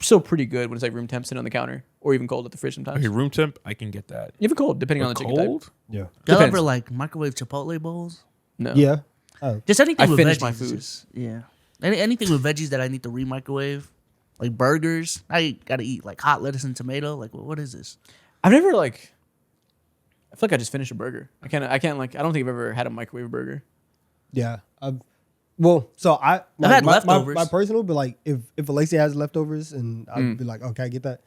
still pretty good when it's like room temp sitting on the counter or even cold at the fridge sometimes. Okay, room temp, I can get that. Even cold depending on the chicken type. Cold? Yeah. Y'all Depends. ever like microwave Chipotle bowls? No. Yeah. Oh. Just anything I with finish veggies. my is food. just- yeah. Anything with veggies that I need to re-microwave. Like burgers. I gotta eat like hot lettuce and tomato. Like what is this? I've never like. I feel like I just finished a burger. I can't like. I don't think I've ever had a microwave burger. Yeah. So I've had leftovers. My personal, but like if Alexia has leftovers, and I'd be like, okay, I get that,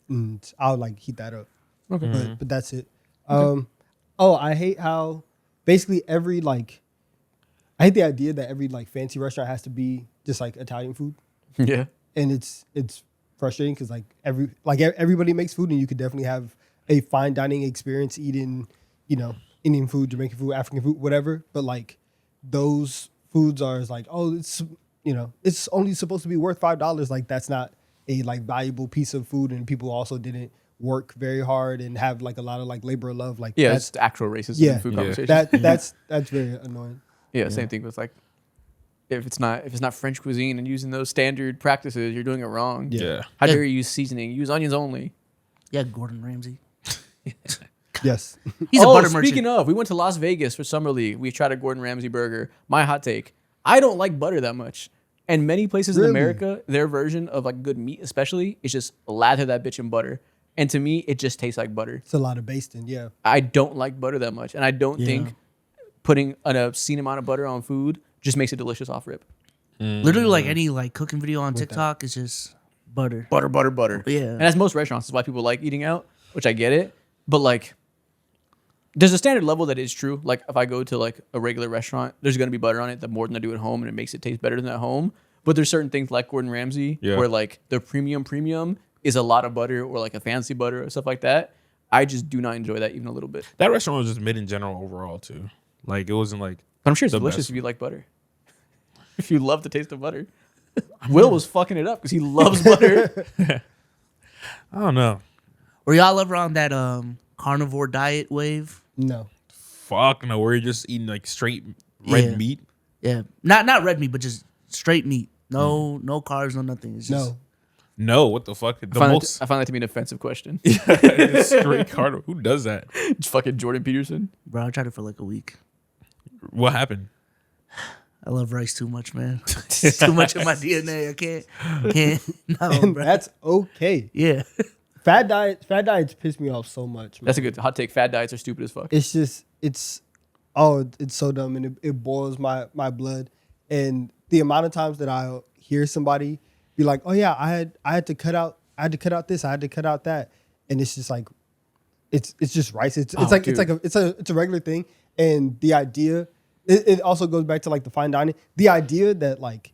and I'll like heat that up. Okay. But that's it. I hate how basically I hate the idea that every like fancy restaurant has to be just like Italian food, Yeah. and it's frustrating because like everybody makes food, and you could definitely have a fine dining experience eating, Indian food, Jamaican food, African food, whatever. But like those foods are like, oh, it's only supposed to be worth $5. Like that's not a like valuable piece of food, and people also didn't work very hard and have like a lot of like labor of love. Like Yeah, that's it's actual racism Yeah. in food Yeah. conversation. that's very annoying. Yeah, same thing with like if it's not French cuisine and using those standard practices, you're doing it wrong. Yeah. How Yeah. dare you use seasoning? Use onions only. Yeah, Gordon Ramsay. Yes. He's a butter merchant. Speaking of, we went to Las Vegas for Summer League. We tried a Gordon Ramsay burger. My hot take: I don't like butter that much. And many places in Really? America, their version of like good meat, especially, is just lather that bitch in butter. And to me, it just tastes like butter. It's a lot of basting. Yeah. I don't like butter that much, and I don't think putting an obscene amount of butter on food just makes it delicious off rip. Literally like any like cooking video on TikTok is just butter. Butter. Yeah. And as most restaurants, is why people like eating out, which I get it. But like, there's a standard level that is true. Like if I go to like a regular restaurant, there's gonna be butter on it that more than I do at home, and it makes it taste better than at home. But there's certain things like Gordon Ramsay where like the premium is a lot of butter or like a fancy butter or stuff like that. I just do not enjoy that even a little bit. That restaurant was just mid in general overall too. Like it wasn't like But I'm sure it's the delicious best. if you like butter. If you love the taste of butter. Will was fucking it up because he loves butter. I don't know. Were y'all ever on that carnivore diet wave? No. Fuck no, where you're just eating like straight red Yeah. meat. Yeah. Not red meat, but just straight meat. No carbs, no nothing. It's just No. No, what the fuck? The I most find that to be an offensive question. straight carnivore. Who does that? Just fucking Jordan Peterson. bro, I tried it for like a week. What happened? I love rice too much, man. It's too much in my DNA. I can't. No, And bro. that's okay. Yeah. Fat diets piss me off so much, man. That's a good hot take. Fat diets are stupid as fuck. It's just it's so dumb, and it boils my blood. And the amount of times that I hear somebody be like, "Oh yeah, I had to cut out this, I had to cut out that," and it's just like it's just rice. It's a regular thing. And the idea it also goes back to like the fine dining. The idea that like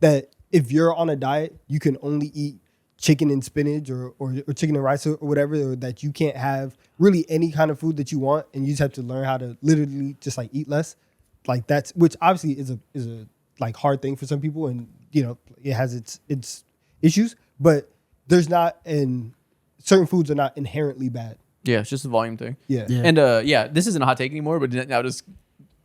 that if you're on a diet, you can only eat chicken and spinach or chicken and rice or whatever, or that you can't have really any kind of food that you want, and you just have to learn how to literally just like eat less. Like that's, which obviously is a like hard thing for some people, and it has its issues, but there's not, and certain foods are not inherently bad. Yeah, it's just a volume thing. Yeah. Yeah. And this isn't a hot take anymore, but now just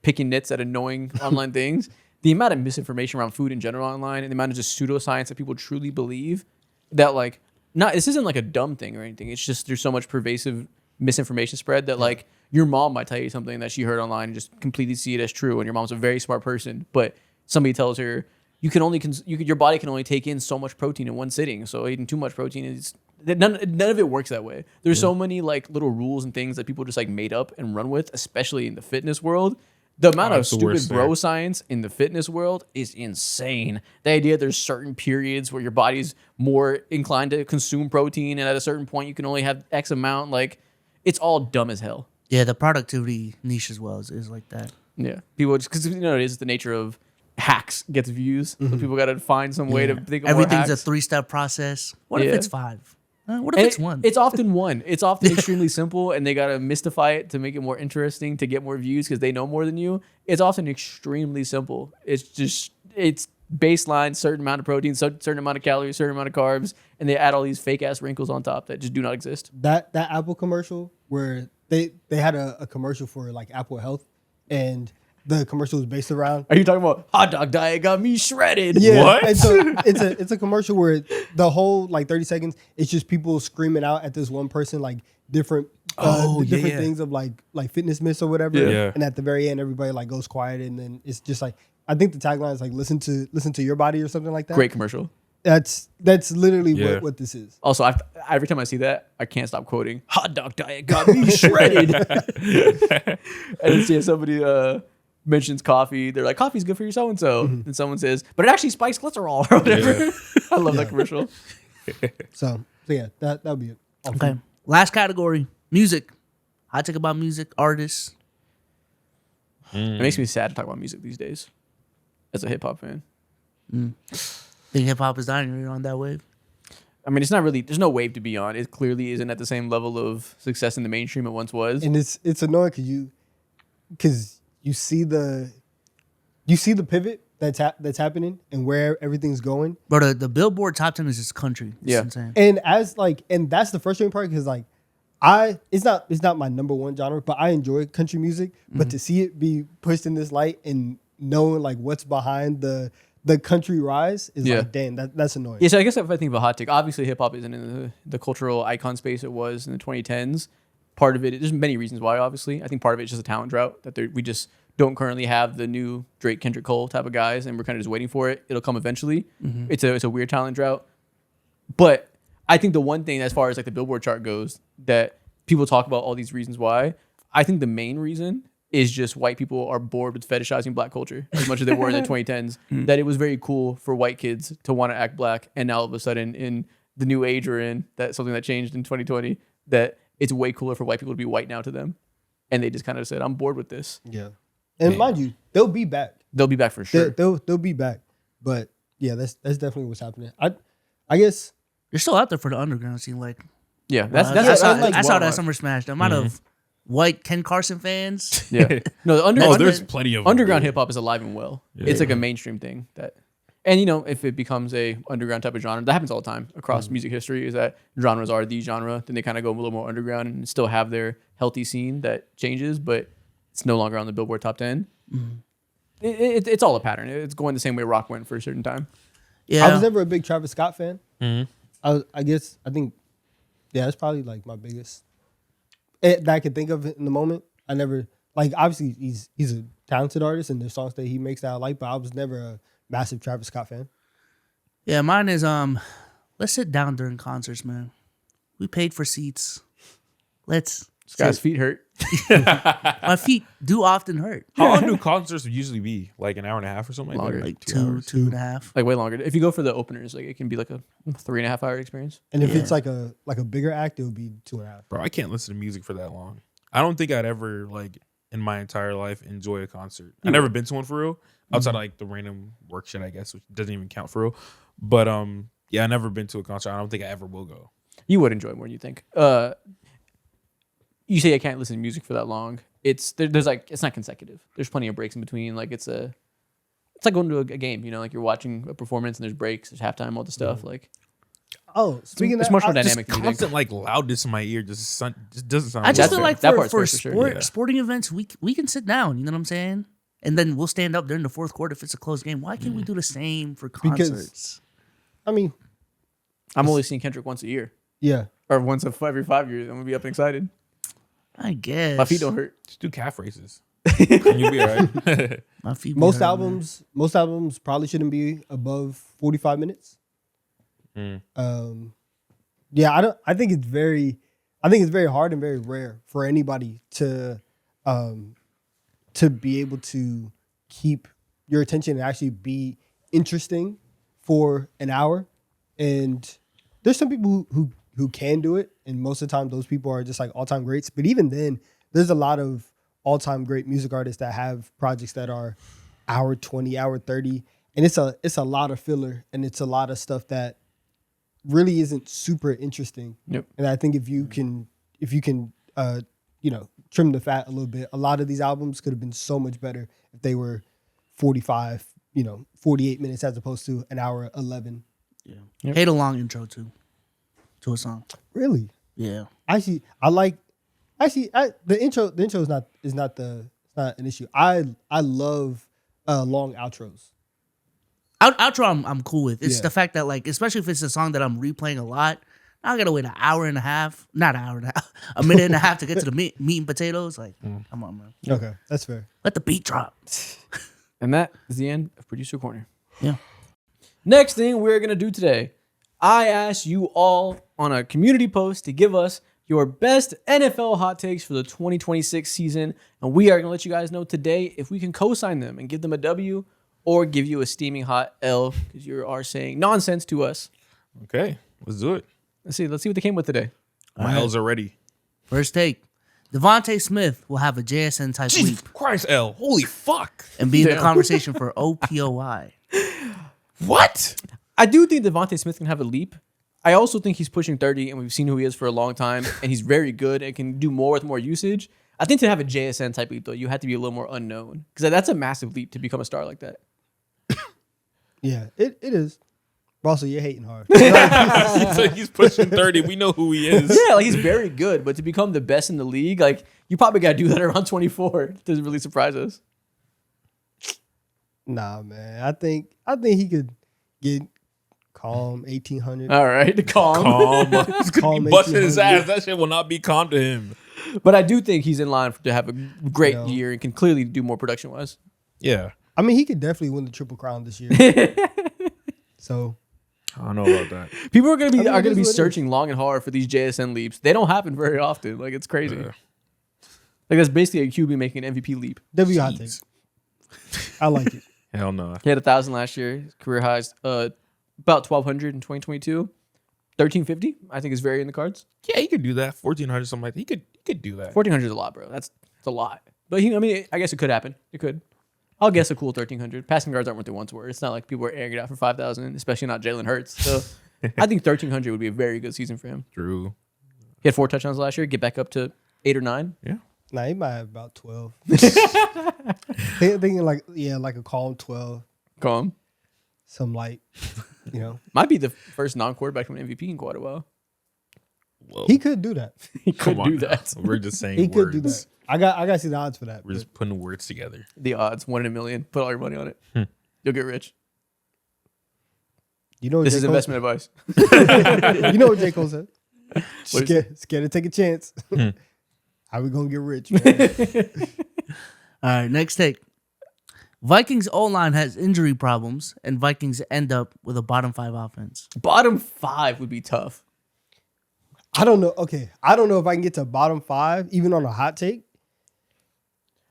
picking nits at annoying online things. The amount of misinformation around food in general online and the amount of just pseudoscience that people truly believe that like this isn't like a dumb thing or anything. It's just there's so much pervasive misinformation spread that like your mom might tell you something that she heard online and just completely see it as true. And your mom's a very smart person, but somebody tells her you can only your body can only take in so much protein in one sitting. So eating too much protein is none of it works that way. There's so many like little rules and things that people just like made up and run with, especially in the fitness world. The amount of it's the stupid worst bro there. science in the fitness world is insane. The idea there's certain periods where your body's more inclined to consume protein, and at a certain point you can only have X amount. Like, it's all dumb as hell. Yeah, the productivity niche as well is like that. Yeah, people just because it is the nature of hacks gets views. So people got to find some way to think of Everything's more a hacks. 3-step process. What if Yeah. it's 5? What if And it's 1? It's often one. It's often extremely simple, and they gotta mystify it to make it more interesting to get more views because they know more than you. It's often extremely simple. It's baseline, certain amount of protein, certain amount of calories, certain amount of carbs, and they add all these fake ass wrinkles on top that just do not exist. That Apple commercial where they had a commercial for like Apple Health, and the commercial was based around. Are you talking about hot dog diet got me shredded? Yeah, What? and so it's a commercial where the whole like 30 seconds it's just people screaming out at this one person like different different things of like fitness myths or whatever. Yeah. And at the very end, everybody like goes quiet, and then it's just like I think the tagline is like listen to your body or something like that. Great commercial. That's literally Yeah. what this is. Also, every time I see that, I can't stop quoting hot dog diet got me shredded. And then see somebody mentions coffee. They're like, coffee's good for your so-and-so. And someone says, but it actually spikes glycerol or whatever. I love that commercial. So yeah, that would be it. Okay. Last category, music. Hot take about music, artists. It makes me sad to talk about music these days as a hip-hop fan. Think hip hop is dying. You're on that wave. I mean, it's not really, there's no wave to be on. It clearly isn't at the same level of success in the mainstream it once was. And it's annoying because you see the pivot that's happening and where everything's going. Bro, the Billboard top 10 is just country. It's Yeah. insane. And and that's the frustrating part because like it's not my number one genre, but I enjoy country music. But to see it be pushed in this light and knowing like what's behind the country rise is Yeah. like, damn, that's annoying. Yeah, so I guess if I think of a hot take, obviously hip hop isn't in the cultural icon space it was in the 2010s. Part of it, there's many reasons why, obviously. I think part of it is just a talent drought that we just don't currently have the new Drake, Kendrick Cole type of guys, and we're kind of just waiting for it. It'll come eventually. It's a weird talent drought. But I think the one thing, as far as like the Billboard chart goes, that people talk about all these reasons why, I think the main reason is just white people are bored with fetishizing black culture as much as they were in the 2010s. That it was very cool for white kids to want to act black, and now all of a sudden in the new age we're in, that's something that changed in 2020, that it's way cooler for white people to be white now to them. And they just kind of said, I'm bored with this. Yeah. And mind you, they'll be back. They'll be back for sure. They'll be back. But yeah, that's definitely what's happening. I guess You're still out there for the underground scene. Like, Yeah, that's I saw, like I saw that Walmart. Summer Smash. The amount of white Ken Carson fans. Yeah, no, the Oh, there's plenty of them, underground dude. hip hop is alive and well. It's like a mainstream thing that, and you know, if it becomes a underground type of genre, that happens all the time across music history. Is that genres are the genre, then they kind of go a little more underground and still have their healthy scene that changes, but it's no longer on the Billboard top 10. It's all a pattern. It's going the same way rock went for a certain time. Yeah. I was never a big Travis Scott fan. I think that's probably like my biggest that I can think of in the moment. I never like obviously he's a talented artist and there's songs that he makes that I like, but I was never a massive Travis Scott fan. Yeah, mine is let's sit down during concerts, man. We paid for seats. Let's This guy's feet hurt. my feet do often hurt. How long do concerts usually be? Like an hour and a half or something? Longer. Like Like that? 2 hours? two and a half. Like way longer. If you go for the openers, like it can be like a 3.5 hour experience. And if it's like a bigger act, it would be 2.5. Bro, I can't listen to music for that long. I don't think I'd ever like in my entire life enjoy a concert. I've never been to one for real. Outside of, like the random work shit, I guess, which doesn't even count for real. But yeah, I never been to a concert. I don't think I ever will go. You would enjoy it more than you think. You say I can't listen to music for that long. There's like it's not consecutive. There's plenty of breaks in between. Like it's like going to a game. You know, like you're watching a performance and there's breaks, there's halftime, all the stuff. Like speaking of It's that, much more I- dynamic. Just than you think. constant like loudness in my ear just doesn't sound. I just That's feel fair. like That for part's fair for sure. sport, Yeah. sporting events, we can sit down. You know what I'm saying? And then we'll stand up during the fourth quarter if it's a close game. Why can't we do the same for Because- concerts? I mean, I'm only seeing Kendrick once a year yeah. or once every 5 years. I'm gonna be up and excited. I guess My feet don't hurt. Just do calf races. And you'll be all right. My feet. be Most hurting, man. albums probably shouldn't be above 45 minutes. Yeah, I think it's very hard and very rare for anybody to be able to keep your attention and actually be interesting for an hour. And there's some people who can do it, and most of the time those people are just like all-time greats. But even then, there's a lot of all-time great music artists that have projects that are hour 20, hour 30, and it's a lot of filler, and it's a lot of stuff that really isn't super interesting. Yep. And I think if you can trim the fat a little bit, a lot of these albums could have been so much better if they were 45, 48 minutes as opposed to an hour 11. Yeah. Yep. Hate a long intro too to a song. Really? Yeah. Actually, the intro is not an issue. I love long outros. Outro I'm cool with. It's Yeah. the fact that like, especially if it's a song that I'm replaying a lot, I gotta wait an hour and a half, not an hour and a half, a minute and a half to get to the meat and potatoes. Like, come on, man. Okay, that's fair. Let the beat drop. And that is the end of Producer Corner. Yeah. Next thing we're going to do today, I asked you all on a community post to give us your best NFL hot takes for the 2026 season. And we are going to let you guys know today if we can co-sign them and give them a W or give you a steaming hot L because you are saying nonsense to us. Okay, let's do it. Let's see what they came with today. My L's are ready. First take. Devontae Smith will have a JSN type leap Jesus Christ, L. Holy fuck. and be in the Damn. conversation for OPOI. What? I do think Devontae Smith can have a leap. I also think he's pushing 30, and we've seen who he is for a long time, and he's very good and can do more with more usage. I think to have a JSN type leap, though, you have to be a little more unknown because that's a massive leap to become a star like that. Yeah, it is. But also, you're hating hard. So he's pushing 30. We know who he is. Yeah, like he's very good, but to become the best in the league, like you probably got to do that around 24 to really surprise us. Nah, man. I think he could get calm 1800. All right, calm. Calm. He's gonna Calm be busting his 1800. ass. That shit will not be calm to him. But I do think he's in line to have a great No. year and can clearly do more production wise. Yeah. I mean, he could definitely win the Triple Crown this year. So I don't know about that. People are gonna be I mean, it is what it is. searching long and hard for these JSN leaps. They don't happen very often. Like it's crazy. Yeah. Like that's basically a QB making an MVP leap. W hot take. Jeez. I like it. Hell no. He had 1,000 last year. His career highs about 1,200 in 2022. 1,350 I think is very in the cards. Yeah, he could do that. 1,400, something like that. He could do that. 1,400 is a lot, bro. That's a lot. But I guess it could happen. It could. I'll guess a cool 1,300. Passing yards aren't what they once were. It's not like people are airing it out for 5,000, especially not Jalen Hurts. So I think 1,300 would be a very good season for him. True. He had 4 touchdowns last year. Get back up to 8 or 9. Yeah. Nah, he might have about 12. Thinking like a calm 12. Calm. Some light, Might be the first non-quarterback from an MVP in quite a while. Whoa. He could do that. He could Come do on that. now. We're just saying He words. could do that. I got to see the odds for that. We're just putting words together. The odds, 1 in a million. Put all your money on it. You'll get rich. You know what This J. is Cole- investment advice. You know what J. Cole said? What is Scared to take a chance. How we gonna get rich, man? All right, next take. Vikings O-line has injury problems, and Vikings end up with a bottom 5 offense. Bottom 5 would be tough. I don't know. Okay, I don't know if I can get to bottom 5 even on a hot take.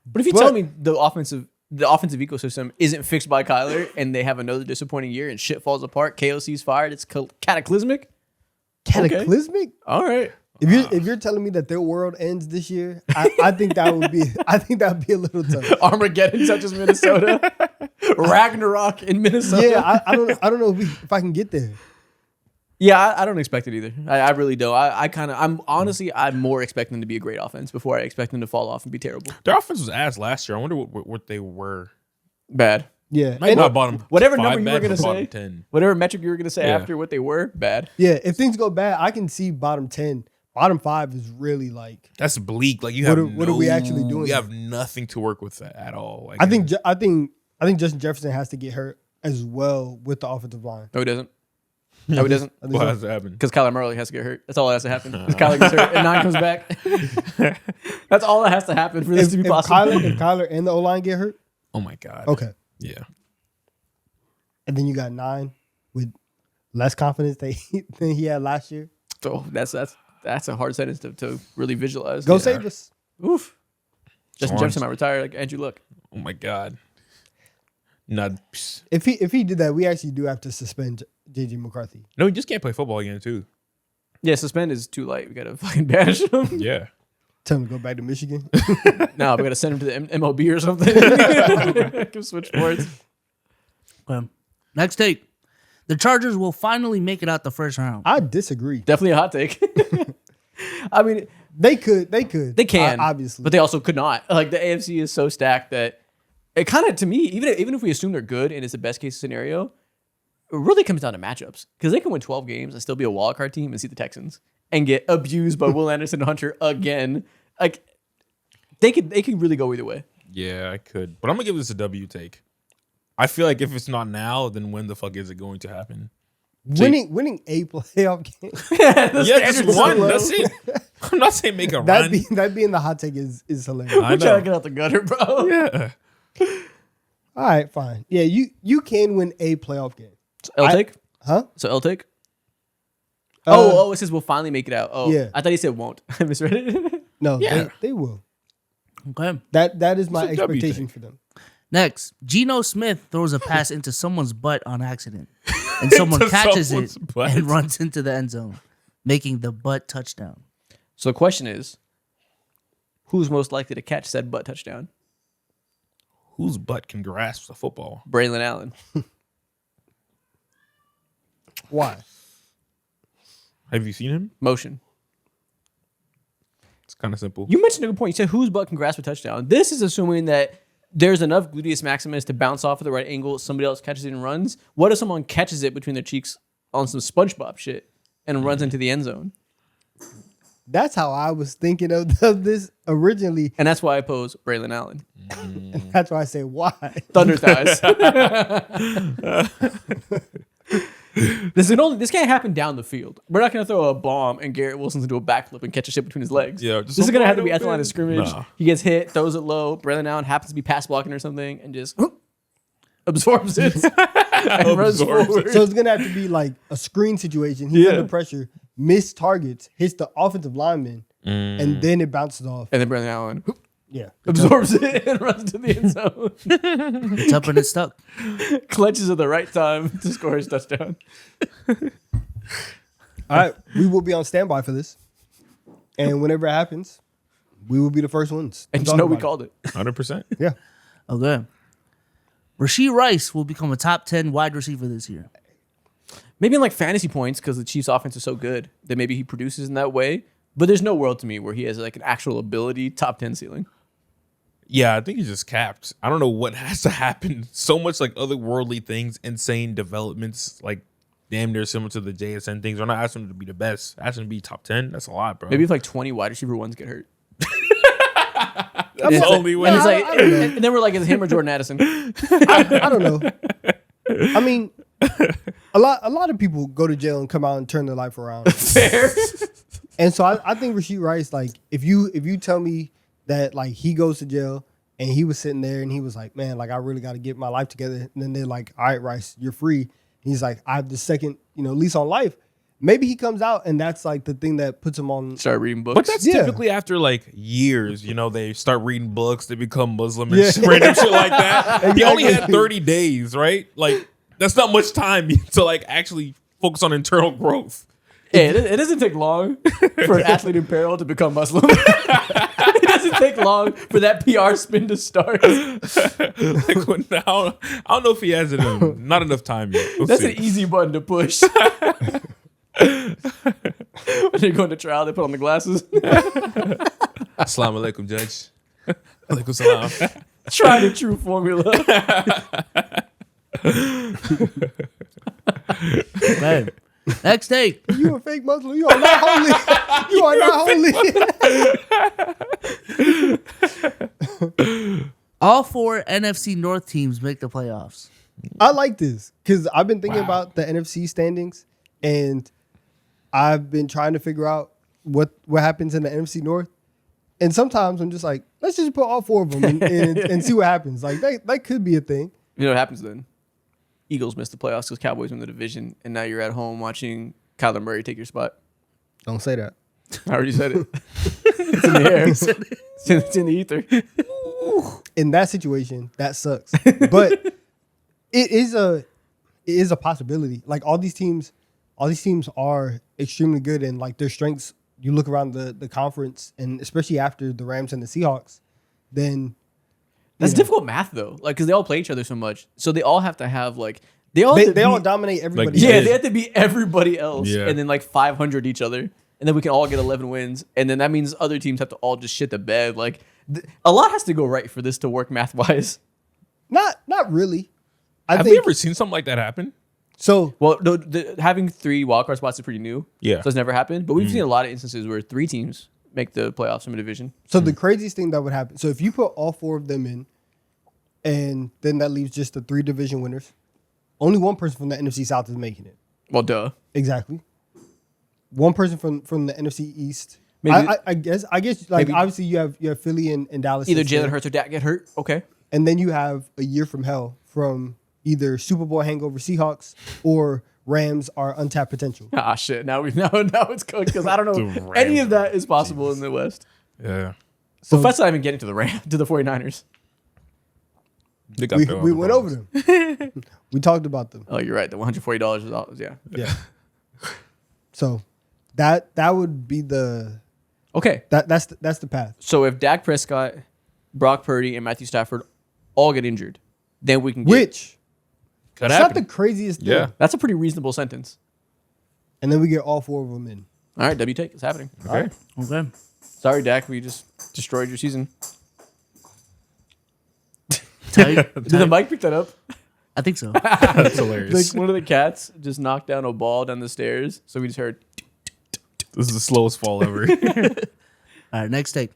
But if you But- tell me the offensive ecosystem isn't fixed by Kyler and they have another disappointing year and shit falls apart, KOC's fired, it's cataclysmic. Cataclysmic. All right. If you're telling me that their world ends this year, I think that would be a little tough. Armageddon touches Minnesota. Ragnarok in Minnesota. Yeah, I don't know if I can get there. Yeah, I don't expect it either. I really don't. I'm more expecting them to be a great offense before I expect them to fall off and be terrible. Their offense was ass last year. I wonder what they were. Bad. Yeah. Might And- not bottom whatever 5 number you were bad, gonna but bottom say. 10. Whatever metric you were gonna say Yeah. after what they were, bad. yeah. If things go bad, I can see bottom 10. Bottom 5 is really like. That's bleak. Like you What have are we actually doing? You have nothing to work with at all. Like I think Justin Jefferson has to get hurt as well with the offensive line. No, he doesn't. No, he doesn't. I think what so. has to happen? Because Kyler Murray has to get hurt. That's all that has to happen. Because Kyler gets hurt and 9 comes back. That's all that has to happen for this to be possible. If Kyler and the O line get hurt, Oh my god. okay. Yeah. And then you got 9 with less confidence than he had last year. So that's a hard sentence to really visualize. Go Yeah. save us. Oof. Justin Orange. Jefferson might retire like Andrew Luck. Oh my god. Not. If he did that, we actually do have to suspend JJ McCarthy. No, he just can't play football again too. Yeah, suspend is too light. We gotta fucking banish him. Yeah. Tell him to go back to Michigan. No, we gotta send him to the MLB or something. Can switch sports. Next take. The Chargers will finally make it out the first round. I disagree. Definitely a hot take. I mean, They could. they can, obviously. but they also could not. Like the AFC is so stacked that it kind of, to me, even if we assume they're good and it's the best case scenario, it really comes down to matchups because they can win 12 games and still be a wild card team and see the Texans and get abused by Will Anderson and Hunter again. Like they could really go either way. Yeah, I could, but I'm gonna give this a W take. I feel like if it's not now, then when the fuck is it going to happen? winning a playoff game. Yeah, just standard's so one. low. That's it. I'm not saying make a that run. being the hot take is hilarious. I We're trying know. to get out the gutter, bro. Yeah. All right, fine. Yeah, you can win a playoff game. L take? Huh? So L take? Uh, It says we'll finally make it out. Oh, Yeah. I thought he said won't. I misread it. No, Yeah. they will. Okay. That is my It's a W expectation thing. for them. Next, Geno Smith throws a pass into someone's butt on accident, and someone Into catches someone's it butt. and runs into the end zone, making the butt touchdown. So the question is, who's most likely to catch said butt touchdown? Whose butt can grasp the football? Braylon Allen. Why? Have you seen him? Motion. It's kind of simple. You mentioned a good point. You said whose butt can grasp a touchdown. This is assuming that there's enough gluteus maximus to bounce off at the right angle. Somebody else catches it and runs. What if someone catches it between their cheeks on some SpongeBob shit and runs into the end zone? That's how I was thinking of this originally. And that's why I pose Braylon Allen. That's why I say why. Thunder thighs. This can't happen down the field. We're not going to throw a bomb and Garrett Wilson's into a backflip and catch a shit between his legs. Yeah, This is going to have to be at the line open. of scrimmage. Nah. He gets hit, throws it low. Braylon Allen happens to be pass blocking or something and just absorbs it and runs Absorbs forward. So it's gonna have to be like a screen situation. He's Yeah. under pressure, missed targets, hits the offensive lineman, and then it bounces off. And then Braylon Allen Yeah. absorbs it and runs into the end zone. It's up and it's stuck. Clutches at the right time to score his touchdown. All right. We will be on standby for this. And whenever it happens, we will be the first ones. And to just talk know we about called it. 100%. it. Yeah. Okay. Rasheed Rice will become a top 10 wide receiver this year. Maybe in like fantasy points because the Chiefs' offense is so good that maybe he produces in that way. But there's no world to me where he has like an actual ability top 10 ceiling. Yeah, I think he's just capped. I don't know what has to happen. So much like otherworldly things, insane developments, like damn near similar to the JSN things. We're not asking him to be the best. Asking him to be top 10. That's a lot, bro. Maybe if like 20 wide receiver ones get hurt. that's the only way. And, it's I- like, I don't know. and then we're like, is it him or Jordan Addison? I don't know. I mean, a lot of people go to jail and come out and turn their life around. Fair. And so I think Rasheed Rice, like, if you tell me that like he goes to jail and he was sitting there and he was like, man, like I really got to get my life together. And then they're like, all right, Rice, you're free. And he's like, I have the second, lease on life. Maybe he comes out and that's like the thing that puts him on. Start reading books. But that's Yeah. typically after like years, they start reading books, they become Muslim and Yeah. random shit like that. He only had Exactly. 30 days, right? Like, that's not much time to like actually focus on internal growth. Yeah, it doesn't take long for an athlete in peril to become Muslim. It doesn't take long for that PR spin to start. Like, I don't know if he has it in him. Not enough time yet. We'll That's see. an easy button to push. When they go into trial, they put on the glasses. Assalamu alaikum, judge. Alaikum salam. Try the true formula. Okay. Next take. You a fake Muslim. You are not holy. You are not holy. All 4 NFC North teams make the playoffs. I like this because I've been thinking about the NFC standings, and I've been trying to figure out what happens in the NFC North. And sometimes I'm just like, let's just put all 4 of them and see what happens. Like that could be a thing. You know what happens then? Eagles miss the playoffs because Cowboys win the division, and now you're at home watching Kyler Murray take your spot. Don't say that. I already said it. It's in the air. It's in the ether. In that situation, that sucks. But it is a possibility. Like all these teams are extremely good, and like their strengths. You look around the conference, and especially after the Rams and the Seahawks, then That's difficult math though, like because they all play each other so much, so they all have to have like they all dominate everybody. Yeah, they have to beat everybody else, Yeah. and then like 500 each other, and then we can all get 11 wins, and then that means other teams have to all just shit the bed. Like a lot has to go right for this to work math wise. Not really. I Have think you ever seen something like that happen? so. Well, no, having 3 wildcard spots is pretty new. Yeah. So it's never happened. But we've seen a lot of instances where 3 teams make the playoffs from a division. So the craziest thing that would happen. So if you put all 4 of them in, and then that leaves just the 3 division winners, only one person from the NFC South is making it. Well, duh. Exactly. One person from the NFC East. Maybe- I guess like maybe- obviously you have Philly and Dallas. Either that's Jalen there. Hurts or Dak get hurt. Okay. And then you have a year from hell from either Super Bowl hangover Seahawks or Rams are untapped potential. Ah, shit. Now it's cooked because I don't know The any Rams. of that is possible in the West. Yeah. So that's not even getting to the 49ers. They got We their went own over them. We talked about them. Oh, you're right. The $140 is all. Yeah. Yeah. So that would be the Okay. that's the path. So if Dak Prescott, Brock Purdy, and Matthew Stafford all get injured, then we can get. Which Could it's happen. not the craziest thing. Yeah. That's a pretty reasonable sentence. And then we get all 4 of them in. All right, W take. It's happening. Okay. Okay. Sorry, Dak. We just destroyed your season. Tight. Did the mic pick that up? I think so. That's hilarious. Like one of the cats just knocked down a ball down the stairs, so we just heard. This is the slowest fall ever. All right, next take.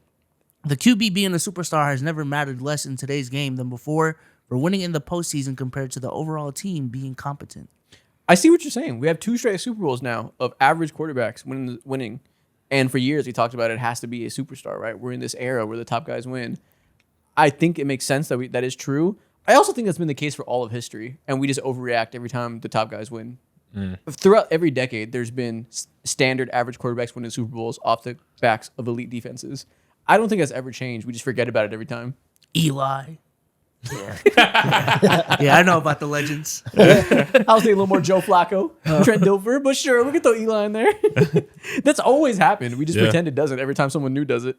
The QB being a superstar has never mattered less in today's game than before for winning in the postseason compared to the overall team being competent. I see what you're saying. We have 2 straight Super Bowls now of average quarterbacks winning. And for years, we talked about it has to be a superstar, right? We're in this era where the top guys win. I think it makes sense that that is true. I also think that's been the case for all of history, and we just overreact every time the top guys win. Throughout every decade, there's been standard average quarterbacks winning Super Bowls off the backs of elite defenses. I don't think that's ever changed. We just forget about it every time. Eli. Yeah, I know about the legends. I was thinking a little more Joe Flacco, Trent Dilfer, but sure, we can throw Eli in there. That's always happened. We just Yeah. pretend it doesn't every time someone new does it.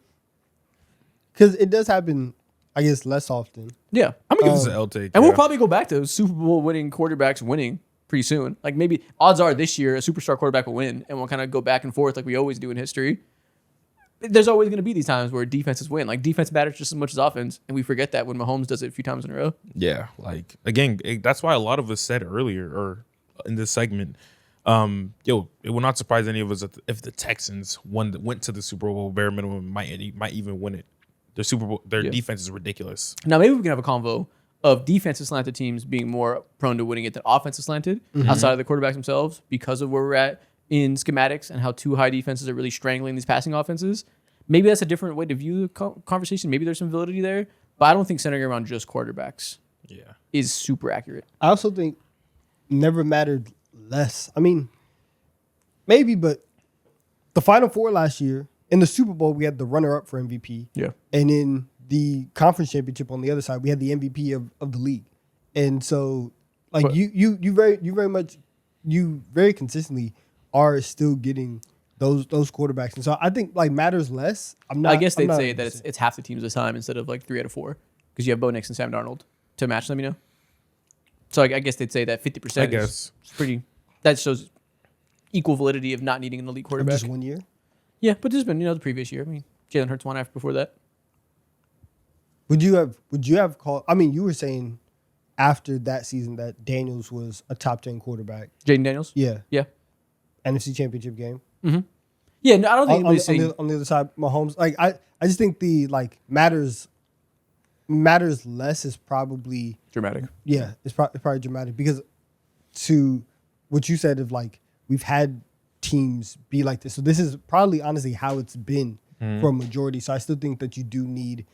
Because it does happen, I guess, less often. Yeah. I'm gonna give this an L take. And we'll yeah. probably go back to Super Bowl winning quarterbacks winning pretty soon. Like maybe odds are this year a superstar quarterback will win, and we'll kind of go back and forth like we always do in history. There's always going to be these times where defenses win. Like defense matters just as much as offense, and we forget that when Mahomes does it a few times in a row. Yeah, like again, that's why a lot of us said earlier or in this segment, it will not surprise any of us if the Texans went to the Super Bowl bare minimum might even win it. Their Super Bowl, their defense is ridiculous. Now maybe we can have a convo of defensive slanted teams being more prone to winning it than offensive slanted outside of the quarterbacks themselves because of where we're at in schematics and how 2 high defenses are really strangling these passing offenses. Maybe that's a different way to view the conversation. Maybe there's some validity there, but I don't think centering around just quarterbacks Yeah, is super accurate. I also think never mattered less. I mean, maybe, but the Final Four last year, in the Super Bowl, we had the runner-up for MVP. Yeah. And in the conference championship on the other side, we had the MVP of the league. And so, like, But- you very consistently are still getting those quarterbacks. And so I think, like, matters less. I guess they'd say that it's half the teams this time instead of like 3 out of 4 because you have Bo Nix and Sam Darnold to match them, you know? So I guess they'd say that 50% I guess. is pretty, that shows equal validity of not needing an elite quarterback. just 1 year. Yeah, but there's been, the previous year. I mean, Jalen Hurts won after before that. Would you have called? I mean, you were saying after that season that Daniels was a top 10 quarterback. Jaden Daniels? Yeah. Yeah. NFC Championship game. Yeah, no, I don't think On, anybody's saying... on the other side, Mahomes. Like I just think the matters less is probably dramatic. Yeah, it's probably dramatic because to what you said of like we've had teams be like this. So this is probably honestly how it's been for a majority. So I still think that you do need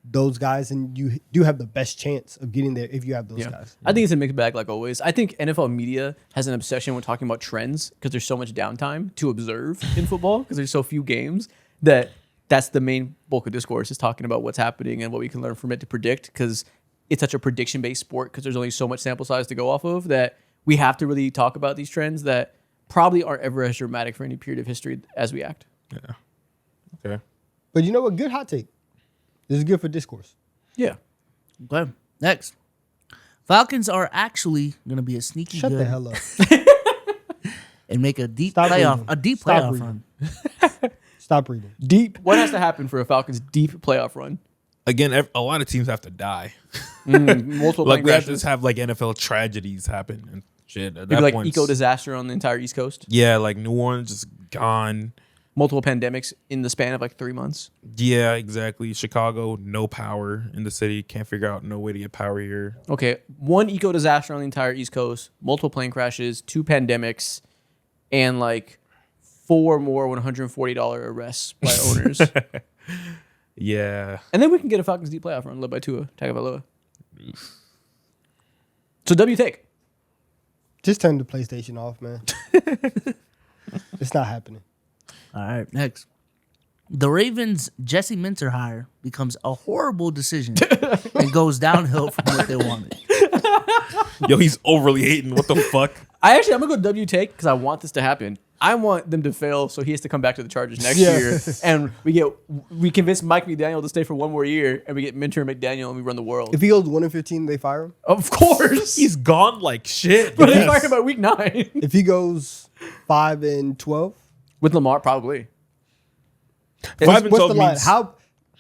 those guys, and you do have the best chance of getting there if you have those guys. I think it's a mixed bag, like always. I think NFL media has an obsession with talking about trends because there's so much downtime to observe in football because there's so few games that's the main bulk of discourse is talking about what's happening and what we can learn from it to predict because it's such a prediction-based sport because there's only so much sample size to go off of that we have to really talk about these trends that probably aren't ever as dramatic for any period of history as we act. Yeah. Okay. But you know what? Good hot take. This is good for discourse. Yeah. Okay. Next. Falcons are actually going to be a sneaky Shut good the hell up. and make a deep Stop playoff reading. playoff reading. run. Stop reading. Deep. What has to happen for a Falcons deep playoff run? Again, a lot of teams have to die. Multiple Like plane we have to crashes. just have like NFL tragedies happen and shit. At Maybe that like point, eco disaster on the entire East Coast. yeah, like New Orleans just gone. Multiple pandemics in the span of like 3 months. Yeah, exactly. Chicago, no power in the city. Can't figure out no way to get power here. Okay, one eco disaster on the entire East Coast, multiple plane crashes, 2 pandemics, and like 4 more $140 arrests by owners. Yeah. And then we can get a Falcons deep playoff run led by Tua Tagovailoa. So W take. Just turn the PlayStation off, man. It's not happening. All right. Next. The Ravens' Jesse Minter hire becomes a horrible decision and goes downhill from what they wanted. Yo, he's overly hating. What the fuck? I'm gonna go W take because I want this to happen. I want them to fail so he has to come back to the Chargers next year, and we convince Mike McDaniel to stay for 1 more year, and we get Minter and McDaniel, and we run the world. If he goes 1-15, they fire him. Of course, He's gone like shit. but they fired him by week 9 If he goes 5-12, with Lamar probably. 5 and what's 12 the line? means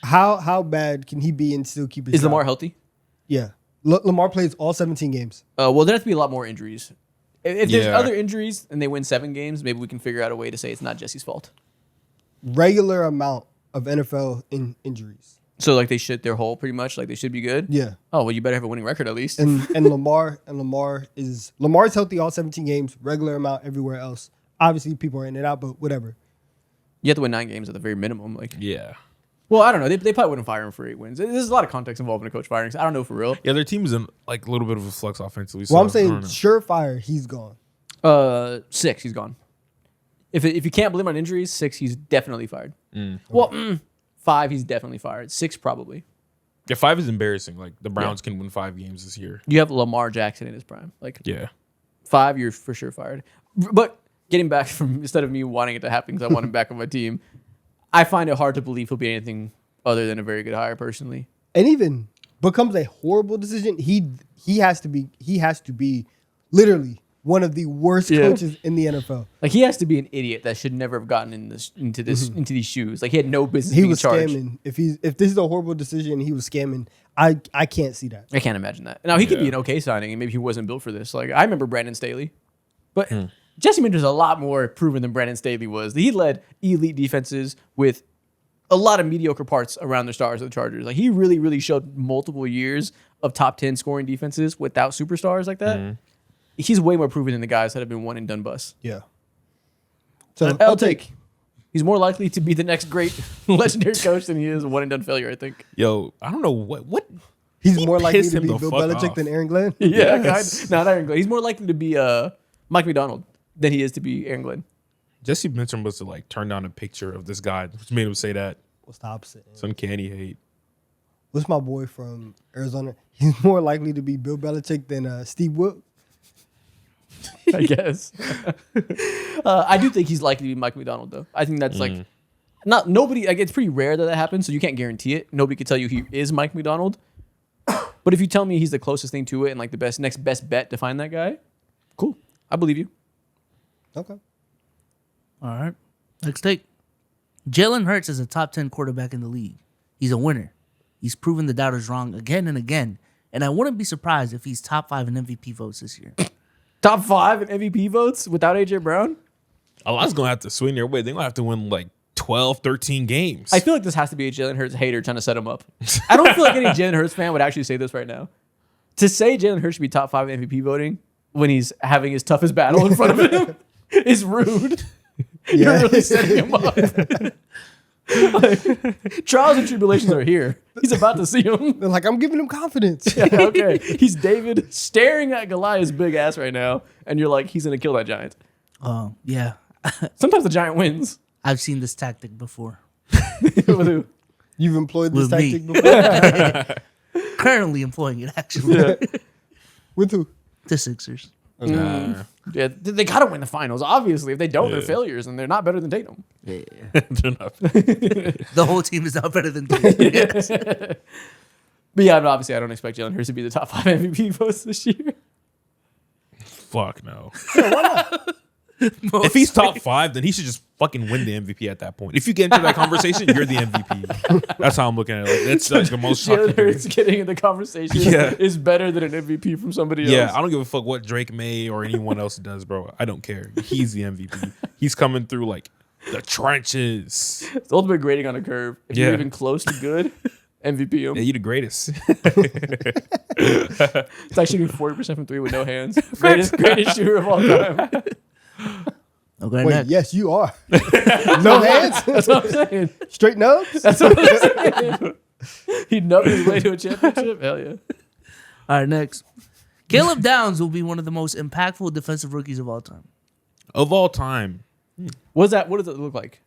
How bad can he be and still keep his Is job? Lamar healthy? Yeah. Lamar plays all 17 games. Well, there has to be a lot more injuries. If there's Yeah. other injuries and they win 7 games, maybe we can figure out a way to say it's not Jesse's fault. Regular amount of NFL injuries. So like they shit their hole pretty much, like they should be good. Yeah. Oh well, you better have a winning record at least. And Lamar's healthy all 17 games, regular amount everywhere else. Obviously people are in and out, but whatever. You have to win 9 games at the very minimum. Like, Yeah. well, I don't know. They probably wouldn't fire him for 8 wins. There's a lot of context involved in a coach firing. So I don't know for real. Yeah, their team is in like a little bit of a flux offensively. Well, so I'm I saying don't know. surefire, he's gone. 6, he's gone. If you can't blame on injuries, 6, he's definitely fired. Well, 5, he's definitely fired. 6, probably. Yeah, 5 is embarrassing. Like the Browns can win 5 games this year. You have Lamar Jackson in his prime. Like, Yeah. 5, you're for sure fired. But getting back from, instead of me wanting it to happen because I want him back on my team, I find it hard to believe he'll be anything other than a very good hire personally. And even becomes a horrible decision. He has to be literally one of the worst coaches in the NFL. Like he has to be an idiot that should never have gotten into these shoes. Like he had no business He being was in charge. scamming. If this is a horrible decision, he was scamming. I can't see that. I can't imagine that. Now he could be an okay signing, and maybe he wasn't built for this. Like I remember Brandon Staley, but Jesse Minter's a lot more proven than Brandon Staley was. He led elite defenses with a lot of mediocre parts around the stars of the Chargers. Like he really, really showed multiple years of top 10 scoring defenses without superstars like that. He's way more proven than the guys that have been one and done busts. Yeah. So I'll take. He's more likely to be the next great legendary coach than he is a one and done failure, I think. Yo, I don't know what. He's He more likely pissed to him be the Bill fuck Belichick off. than Aaron Glenn. Yeah, Yes. not Aaron Glenn. He's more likely to be Mike McDonald than he is to be Aaron Glenn. Jesse Minter must have like turned down a picture of this guy, which made him say that. What's the opposite? It's uncanny hate. What's my boy from Arizona? He's more likely to be Bill Belichick than Steve Wilkes. I guess. I do think he's likely to be Mike McDonald, though. I think that's like not nobody. Like it's pretty rare that happens, so you can't guarantee it. Nobody can tell you he is Mike McDonald. But if you tell me he's the closest thing to it and like the next best bet to find that guy, cool. I believe you. Okay. All right. Next take. Jalen Hurts is a top 10 quarterback in the league. He's a winner. He's proven the doubters wrong again and again. And I wouldn't be surprised if he's top 5 in MVP votes this year. Top 5 in MVP votes without AJ Brown? A lot's going to have to swing their way. They're going to have to win like 12, 13 games. I feel like this has to be a Jalen Hurts hater trying to set him up. I don't feel like any Jalen Hurts fan would actually say this right now. To say Jalen Hurts should be top 5 in MVP voting when he's having his toughest battle in front of him is rude. You're really setting him up. Like, trials and tribulations are here. He's about to see them. They're like, I'm giving him confidence. Yeah, okay. He's David staring at Goliath's big ass right now, and you're like, he's going to kill that giant. Oh, yeah. Sometimes the giant wins. I've seen this tactic before. With who? You've employed this With me. tactic before? Currently employing it, actually. With who? The Sixers. Yeah, they got to win the finals. Obviously, if they don't, they're failures, and they're not better than Tatum. Yeah. They're not. The whole team is not better than Tatum. But yeah, obviously, I don't expect Jalen Hurts to be the top 5 MVP votes this year. Fuck no. If he's top 5, then he should just fucking win the MVP at that point. If you get into that conversation, you're the MVP. That's how I'm looking at it. Like, that's like the most shocking Jalen thing. Hurts getting in the conversation is better than an MVP from somebody else. Yeah, I don't give a fuck what Drake May or anyone else does, bro. I don't care. He's the MVP. He's coming through like the trenches. It's the ultimate grading on a curve. If you're Yeah. even close to good, MVP him. Yeah, you the greatest. It's like shooting 40% from 3 with no hands. Greatest shooter of all time. Okay, Wait, next. yes, you are. No hands? That's what I'm saying. Straight nubs? That's what I'm saying. He nubbed his way to a championship. Hell yeah. All right, next. Caleb Downs will be one of the most impactful defensive rookies of all time. Of all time. What does it look like?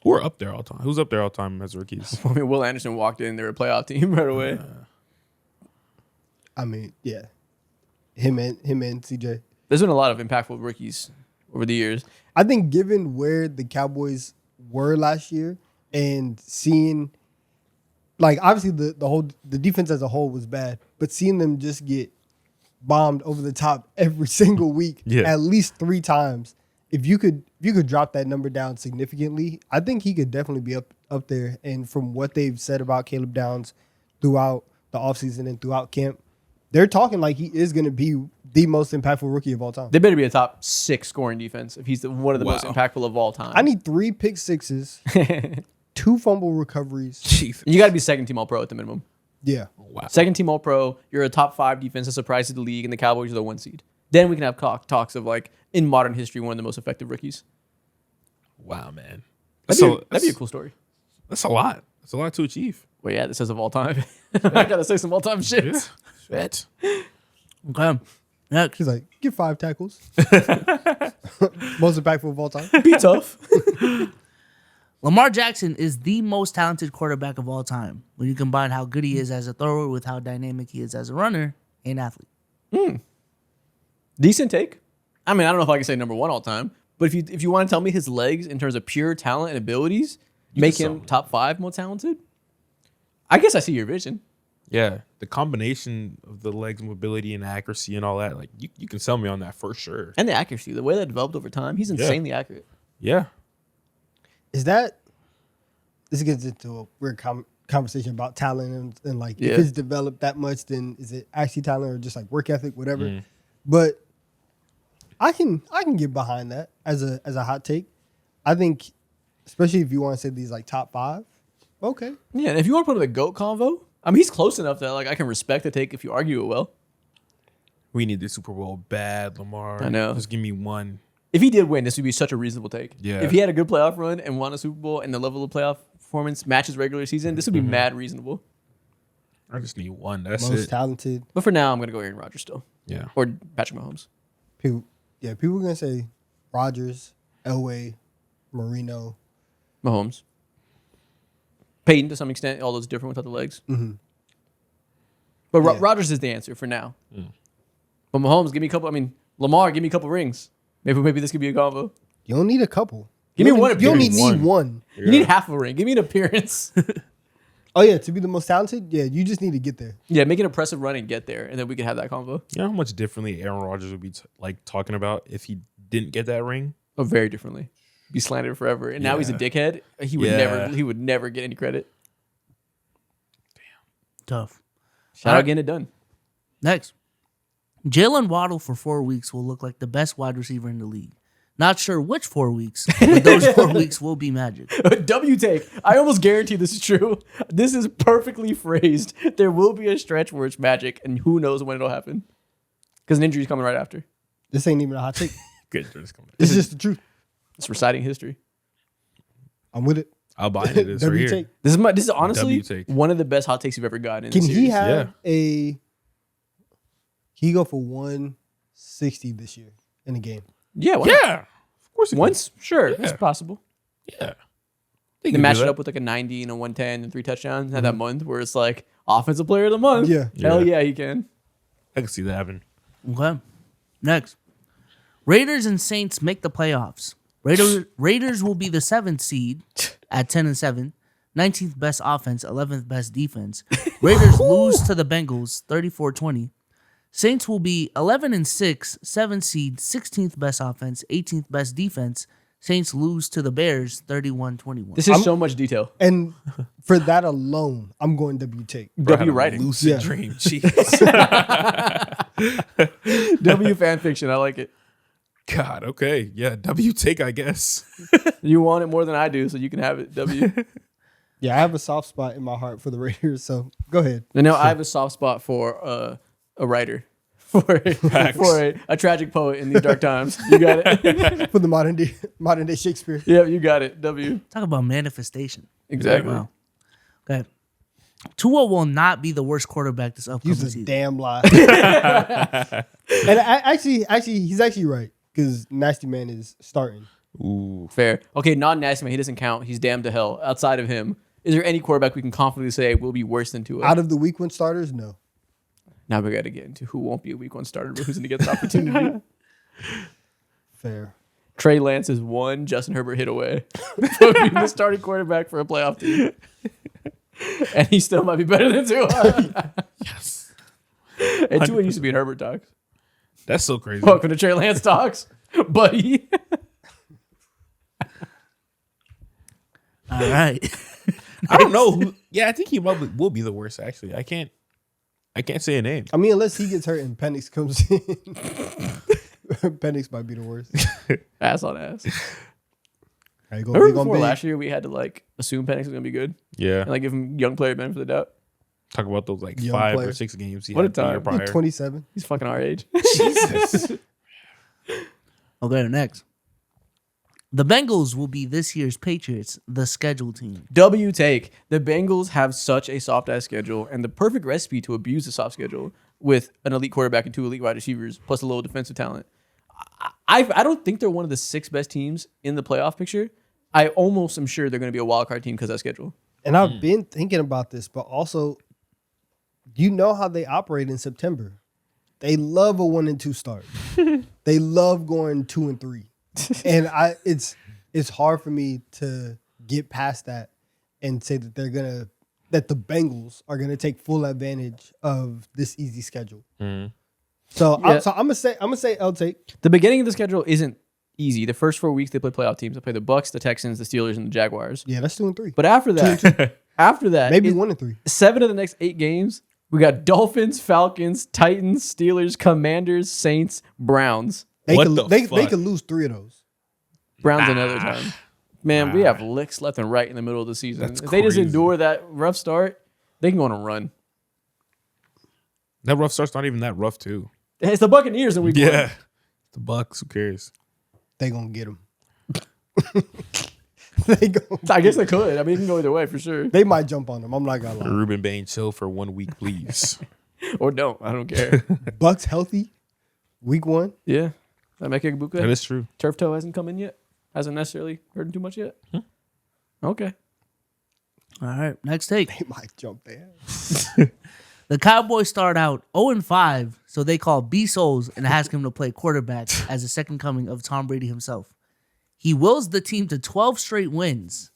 Who are up there all time? Who's up there all time as rookies? I mean, Will Anderson walked in. They were a playoff team right away. I mean, yeah. Him and CJ. There's been a lot of impactful rookies over the years. I think given where the Cowboys were last year and seeing, like, obviously the defense as a whole was bad, but seeing them just get bombed over the top every single week, at least 3 times. If you could drop that number down significantly, I think he could definitely be up there. And from what they've said about Caleb Downs throughout the offseason and throughout camp, they're talking like he is going to be the most impactful rookie of all time. They better be a top 6 scoring defense if he's one of the most impactful of all time. I need 3 pick sixes, 2 fumble recoveries. Jesus. And you got to be second team All-Pro at the minimum. Yeah. Wow. Second team All-Pro, you're a top 5 defense, a surprise to the league, and the Cowboys are the 1 seed. Then we can have talks of, like, in modern history, one of the most effective rookies. Wow, man. That'd be a cool story. That's a lot. That's a lot to achieve. Well, yeah, this says of all time. I got to say some all-time shit. Shit. Okay. Next. He's like, get 5 tackles. Most impactful of all time. Be tough. Lamar Jackson is the most talented quarterback of all time. When you combine how good he is as a thrower with how dynamic he is as a runner and athlete. Decent take. I mean, I don't know if I can say number 1 all time, but if you want to tell me his legs in terms of pure talent and abilities make him top 5 most talented, I guess I see your vision. Yeah, the combination of the legs, mobility, and accuracy and all that, like you can sell me on that for sure. And the accuracy, the way that developed over time, he's insanely accurate. Yeah. Is that, this gets into a weird conversation about talent and like, if it's developed that much, then is it actually talent or just like work ethic, whatever. But I can get behind that as a hot take. I think, especially if you want to say these like top 5, okay. Yeah, and if you want to put him in the GOAT convo, I mean, he's close enough that like I can respect the take if you argue it well. We need the Super Bowl bad, Lamar. I know. Just give me one. If he did win, this would be such a reasonable take. Yeah. If he had a good playoff run and won a Super Bowl and the level of playoff performance matches regular season, this would be mad reasonable. I just need one. That's Most it. talented. But for now, I'm going to go Aaron Rodgers still. Yeah. Or Patrick Mahomes. People are going to say Rodgers, Elway, Marino. Mahomes. Peyton to some extent, all those different without the legs. But Yeah. Rodgers is the answer for now. But Mahomes, give me a couple. I mean, Lamar, give me a couple rings. Maybe this could be a combo. You don't need a couple. Give me one You don't appearance. need one. You need half a ring. Give me an appearance. Oh, yeah, to be the most talented, yeah, you just need to get there. Yeah, make an impressive run and get there, and then we can have that combo. You know how much differently Aaron Rodgers would be like talking about if he didn't get that ring? Oh, very differently. Be slandered forever. And now he's a dickhead. He would Yeah. never get any credit. Tough. Shout out getting it done. Next. Jalen Waddle for 4 weeks will look like the best wide receiver in the league. Not sure which 4 weeks, but those 4 weeks will be magic. W take. I almost guarantee this is true. This is perfectly phrased. There will be a stretch where it's magic, and who knows when it'll happen. Because an injury's coming right after. This ain't even a hot take. Good. Just coming. It's just the truth. It's reciting history. I'm with it. I'll buy it. It's right W here. take. This is honestly W take. one of the best hot takes you've ever gotten in Can the he series. have a? Can he go for 160 this year in a game? Yeah, why not? Yeah. Of course. Once? Sure, Yeah. it's possible. Yeah. They match it up with like a 90 and a 110 and 3 touchdowns. Had that month where it's like offensive player of the month. Yeah. Hell yeah, he can. I can see that happen. Okay. Next. Raiders and Saints make the playoffs. Raiders will be the 7th seed at 10-7. 19th best offense, 11th best defense. Raiders lose to the Bengals 34-20. Saints will be 11-6, 7th seed, 16th best offense, 18th best defense. Saints lose to the Bears 31-21. This is so much detail. And for that alone, I'm going W take. W writing. Lucid Yeah. dream. Jeez. W fan fiction. I like it. God. Okay. Yeah. W take. I guess. You want it more than I do, so you can have it. W. Yeah, I have a soft spot in my heart for the Raiders, so go ahead. And now I have a soft spot for a writer, for a tragic poet in these dark times. You got it. For the modern day Shakespeare. Yeah, you got it. W. Talk about manifestation. Exactly. Wow. Okay. Tua will not be the worst quarterback this upcoming Use a season. damn lie. And he's actually right because Nasty Man is starting. Ooh. Fair. Okay, non-nasty man. He doesn't count. He's damned to hell. Outside of him, is there any quarterback we can confidently say will be worse than Tua? Out of the week one starters, no. Now we got to get into who won't be a week 1 starter, but who's going to get the opportunity. Fair. Trey Lance is 1. Justin Herbert hit away from being the starting quarterback for a playoff team. And he still might be better than Tua. Yes. And Tua used to be in Herbert talks. That's so crazy. Welcome to Trey Lance talks, buddy. All right. I don't know who. Yeah, I think he will be the worst. Actually, I can't say a name. I mean, unless he gets hurt and Penix comes in. Penix might be the worst. Ass on ass. Right, go Remember big on before big. last year we had to like assume Penix was going to be good Yeah. and like give him young player benefit of the doubt? Talk about those like Young 5 player. or 6 games he What had a the year time. prior. Like 27. He's fucking our age. Jesus. Okay, next. The Bengals will be this year's Patriots, the schedule team. W take. The Bengals have such a soft ass schedule and the perfect recipe to abuse the soft schedule with an elite quarterback and 2 elite wide receivers plus a little defensive talent. I don't think they're one of the 6 best teams in the playoff picture. I almost am sure they're going to be a wild card team because of that schedule. And I've been thinking about this, but also, you know how they operate in September. They love a 1-2 start. They love going 2-3. And it's hard for me to get past that and say that that the Bengals are gonna take full advantage of this easy schedule. So Yeah. I'm gonna say I'll take. The beginning of the schedule isn't easy. The first 4 weeks they play playoff teams. They play the Bucks, the Texans, the Steelers, and the Jaguars. Yeah, that's 2-3. But after that, Maybe it- 1-3. 7 of the next 8 games, we got Dolphins, Falcons, Titans, Steelers, Commanders, Saints, Browns. They What could the they fuck? could lose 3 of those. Browns another time. Man, we have licks left and right in the middle of the season. That's If they just crazy. endure that rough start, they can go on a run. That rough start's not even that rough too. It's the Buccaneers in week 1. Yeah. The Bucks. Who cares? They gonna get them. they I guess they could. I mean, it can go either way for sure. They might jump on them. I'm not gonna lie. Ruben Bain, chill for 1 week, please. Or don't. I don't care. Bucks healthy, week 1. Yeah. That Mike Ibuka. That is true. Turf toe hasn't come in yet. Hasn't necessarily hurt him too much yet. Okay. All right, next take. They might jump there. The Cowboys start out 0-5, so they call B Souls and ask him to play quarterback as the second coming of Tom Brady himself. He wills the team to 12 straight wins,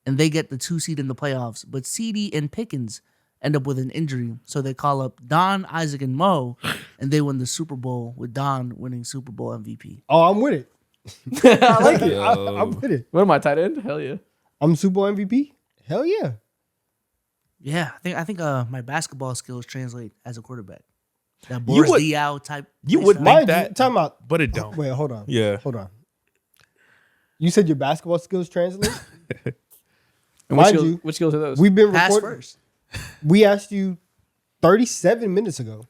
and they get the 2 seed in the playoffs. But CD and Pickens end up with an injury, so they call up Don, Isaac, and Mo, and they win the Super Bowl with Don winning Super Bowl MVP. Oh, I'm with it. I like it. I'm with it. What am I, tight end? Hell yeah. I'm Super Bowl MVP. Hell yeah. Yeah, I think my basketball skills translate as a quarterback. That You Boris would- Diaw type. You play would style. think Mind you, that, talking about. but it don't. Wait, hold on. Yeah. Hold on. You said your basketball skills translate? And Mind what skills are those? We've been pass recording. first. We asked you 37 minutes ago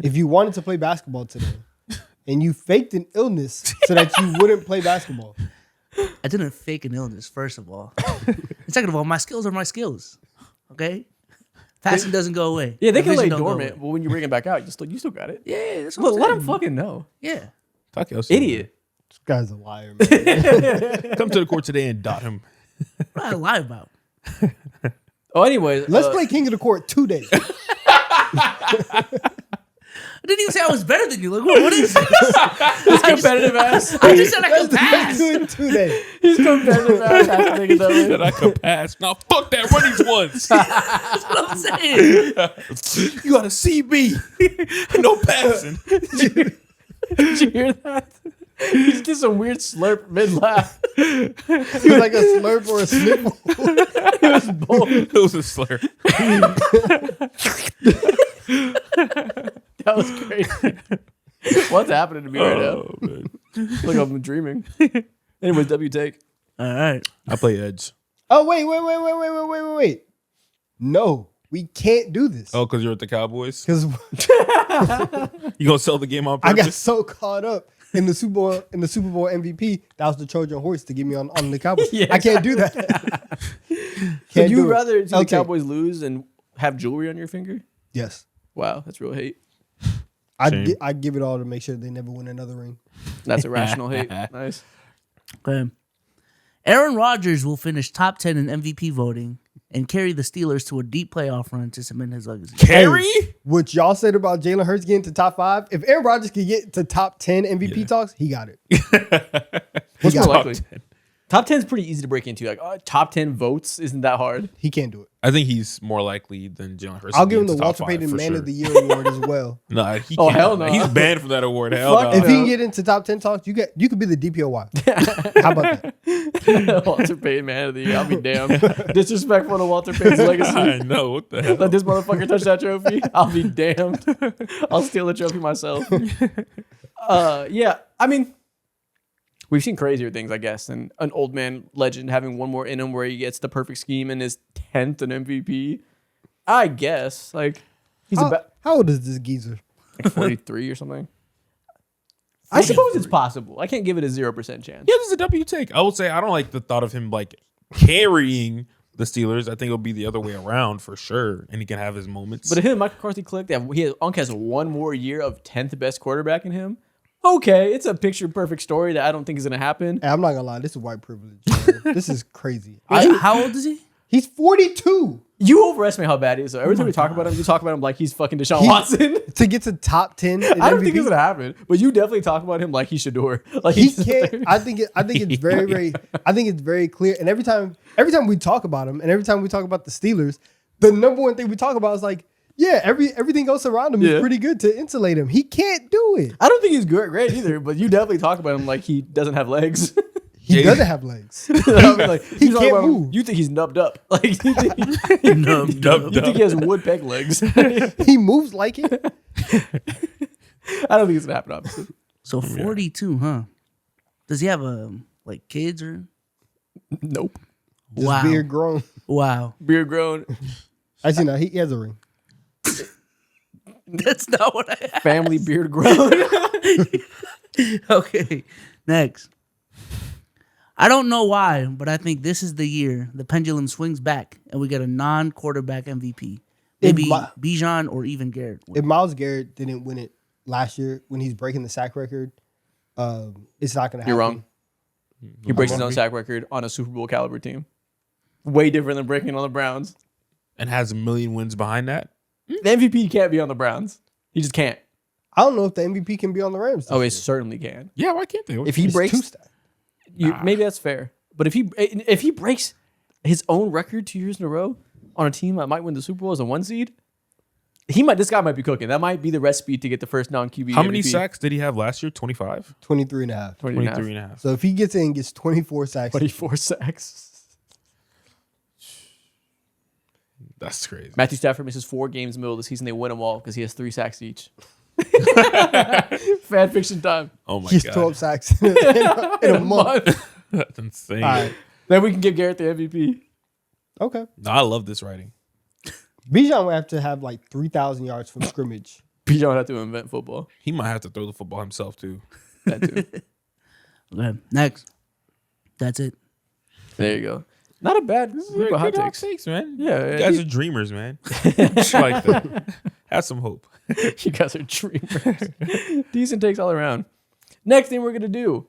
if you wanted to play basketball today, and you faked an illness so that you wouldn't play basketball. I didn't fake an illness, first of all. And second of all, my skills are my skills. Okay? Passing doesn't go away. Yeah, they My can lay vision don't go dormant, away. but when you bring it back out, you still got it. Yeah, that's what Look, I'm let saying. him fucking know. Yeah. Talk else. Idiot. This guy's a liar, man. Come to the court today and dot him. What did I lie about? Oh, anyways. Let's play King of the Court 2 days. I didn't even say I was better than you. Like, what is this? competitive ass. I just said I could Let's pass. do it in 2 days. He's competitive ass. I have to think of that way. That I could pass. Now fuck that. Run these ones. That's what I'm saying. You got a CB. No passing. Did you hear that? He just did some weird slurp mid laugh. It was like a slurp or a sniffle. It was both. It was a slur. That was crazy. What's happening to me right now? Oh, man. Like I'm dreaming. Anyways, W take. All right. I play Edge. Oh, wait. No, we can't do this. Oh, because you're at the Cowboys? Because You gonna sell the game on I purpose? got so caught up in the Super Bowl MVP. That was the Trojan horse to get me on the Cowboys. Yeah, I can't do that. So Can't you do it. rather see the Okay. Cowboys lose and have jewelry on your finger? Yes. Wow, that's real hate. Shame. I'd give it all to make sure they never win another ring. That's irrational hate. Nice. Okay. Aaron Rodgers will finish top 10 in MVP voting and carry the Steelers to a deep playoff run to cement his legacy. Carry? What y'all said about Jalen Hurts getting to top 5, if Aaron Rodgers could get to top 10 MVP talks, he got it. What's more got likely? Top 10. Top 10 is pretty easy to break into. Like top 10 votes isn't that hard. He can't do it. I think he's more likely than Jalen Hurts. I'll to give him get the to top Walter five, Payton for Man sure. of the Year award as well. No, he Oh, can't. hell no. He's banned from that award. Hell Fuck no. If he no. can get into top 10 talks, you could be the DPOY. How about that? Walter Payton Man of the Year. I'll be damned. Disrespectful to Walter Payton's legacy. I know. What the hell? Let this motherfucker touch that trophy. I'll be damned. I'll steal the trophy myself. Yeah, I mean, we've seen crazier things, I guess, than an old man legend having one more in him where he gets the perfect scheme and is 10th in MVP. I guess. Like, he's about How old is this geezer? like 43 or something. I suppose it's possible. I can't give it a 0% chance. Yeah, this is a W take. I would say I don't like the thought of him like carrying the Steelers. I think it'll be the other way around for sure, and he can have his moments. But if him and Mike McCarthy click, Unc has one more year of 10th best quarterback in him. Okay, it's a picture perfect story that I don't think is going to happen. Hey, I'm not gonna lie, this is white privilege. man. This is crazy. How old is he? He's 42. You overestimate how bad he is. So every time we talk about him, you talk about him like he's fucking Deshaun Watson. To get to top 10 in I don't MVP, think it's gonna happen, but you definitely talk about him like he Shador. Like he he's can't. I think it's very clear. And every time we talk about him, and every time we talk about the Steelers, the number one thing we talk about is like, yeah, everything else around him Yeah. is pretty good to insulate him. He can't do it. I don't think he's great either, but you definitely talk about him like he doesn't have legs. He doesn't have legs. I mean, like, He you talk can't about him, move. you think he's nubbed up. Like you think, No. you think he has wood peg legs. He moves like it. I don't think it's gonna happen, obviously. So 42, huh? Does he have like kids or? Nope. Just Wow. beard grown. Wow. Beard grown, Actually, no, he has a ring. That's not what I asked. family beard grown. Okay. Next. I don't know why, but I think this is the year the pendulum swings back and we get a non-quarterback MVP. Maybe Bijan or even Garrett. If Myles Garrett didn't win it last year when he's breaking the sack record, it's not going to happen. You're wrong. He breaks his own sack record on a Super Bowl caliber team. Way different than breaking on the Browns. and has a million wins behind that. The MVP can't be on the Browns. He just can't. I don't know if the MVP can be on the Rams. this Oh, year. it certainly can. Yeah, why can't they? If he It's breaks, two-stack. maybe that's fair. But if he breaks his own record 2 years in a row on a team that might win the Super Bowl as a 1 seed, this guy might be cooking. That might be the recipe to get the first non-QB. How many MVP. sacks did he have last year? 25? 23 and a half. 23 and a half. So if he gets in and gets 24 sacks, 24 sacks. That's crazy. Matthew Stafford misses 4 games in the middle of the season. They win them all because he has 3 sacks each. Fan fiction time. Oh my He's god, 12 sacks in a month. that's insane. All right. Then we can give Garrett the MVP. Okay. No, I love this writing. Bijan would have to have like 3,000 yards from scrimmage. Bijan would have to invent football. He might have to throw the football himself too. That too. Okay, next. That's it. There you go. Not a bad group of hot takes. man. Yeah, You guys are dreamers, man. Just like that. Have some hope. You guys are dreamers. Decent takes all around. Next thing we're going to do.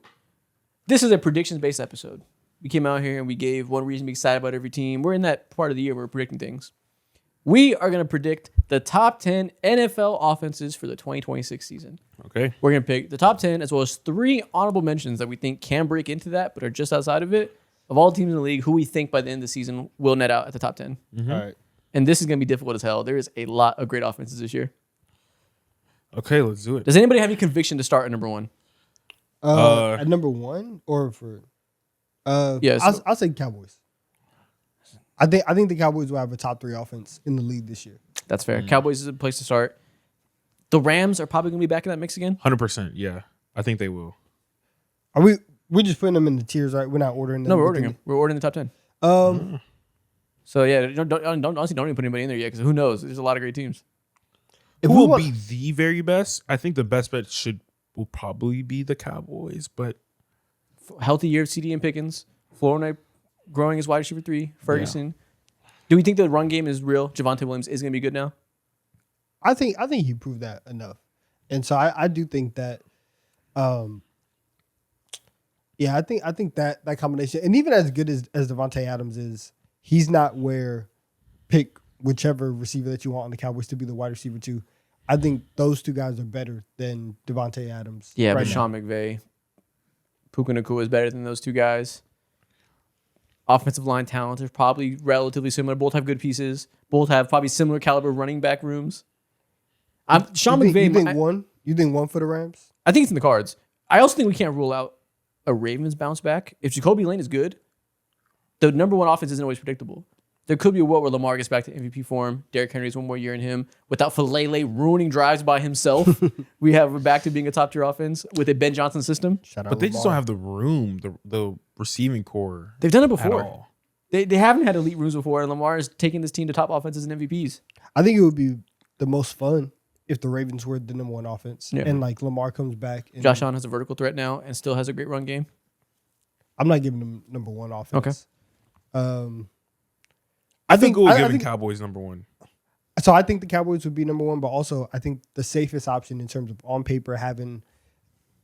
This is a predictions-based episode. We came out here and we gave one reason to be excited about every team. We're in that part of the year where we're predicting things. We are going to predict the top 10 NFL offenses for the 2026 season. Okay. We're going to pick the top 10 as well as 3 honorable mentions that we think can break into that but are just outside of it. Of all teams in the league, who we think by the end of the season will net out at the top 10. All right. And this is going to be difficult as hell. There is a lot of great offenses this year. Okay, let's do it. Does anybody have any conviction to start at number 1? At number 1 or for? Yes. I'll say Cowboys. I think the Cowboys will have a top 3 offense in the league this year. That's fair. Cowboys is a place to start. The Rams are probably going to be back in that mix again. 100%. Yeah, I think they will. Are we? We're just putting them in the tiers, right? We're not ordering them. No, we're ordering them. We're ordering the top 10. So yeah, honestly, don't even put anybody in there yet because who knows? There's a lot of great teams. Who will be the very best? I think the best bet will probably be the Cowboys, but Healthy year of CD and Pickens. Florida growing as wide receiver 3. Ferguson. Yeah. Do we think the run game is real? Javonte Williams is going to be good now? I think he proved that enough, and so I do think that. Yeah, I think that combination, and even as good as Devontae Adams is, he's not where pick whichever receiver that you want on the Cowboys to be the wide receiver 2. I think those 2 guys are better than Devontae Adams. Yeah, right but now. Sean McVay, Puka Nacua is better than those 2 guys. Offensive line talent is probably relatively similar. Both have good pieces. Both have probably similar caliber running back rooms. Sean McVay. You think one for the Rams? I think it's in the cards. I also think we can't rule out a Ravens bounce back. If Jacoby Lane is good, the number 1 offense isn't always predictable. There could be a world where Lamar gets back to MVP form. Derrick Henry has 1 more year in him. Without Falele ruining drives by himself, we have back to being a top tier offense with a Ben Johnson system. but they just don't have the room, the receiving core. They've done it at before. all. They haven't had elite rooms before, and Lamar is taking this team to top offenses and MVPs. I think it would be the most fun if the Ravens were the number 1 offense, Yeah. and like Lamar comes back. And Josh Allen has a vertical threat now and still has a great run game. I'm not giving them number 1 offense. Okay. I think we'll give think- Cowboys number 1. So I think the Cowboys would be number 1, but also I think the safest option in terms of on paper having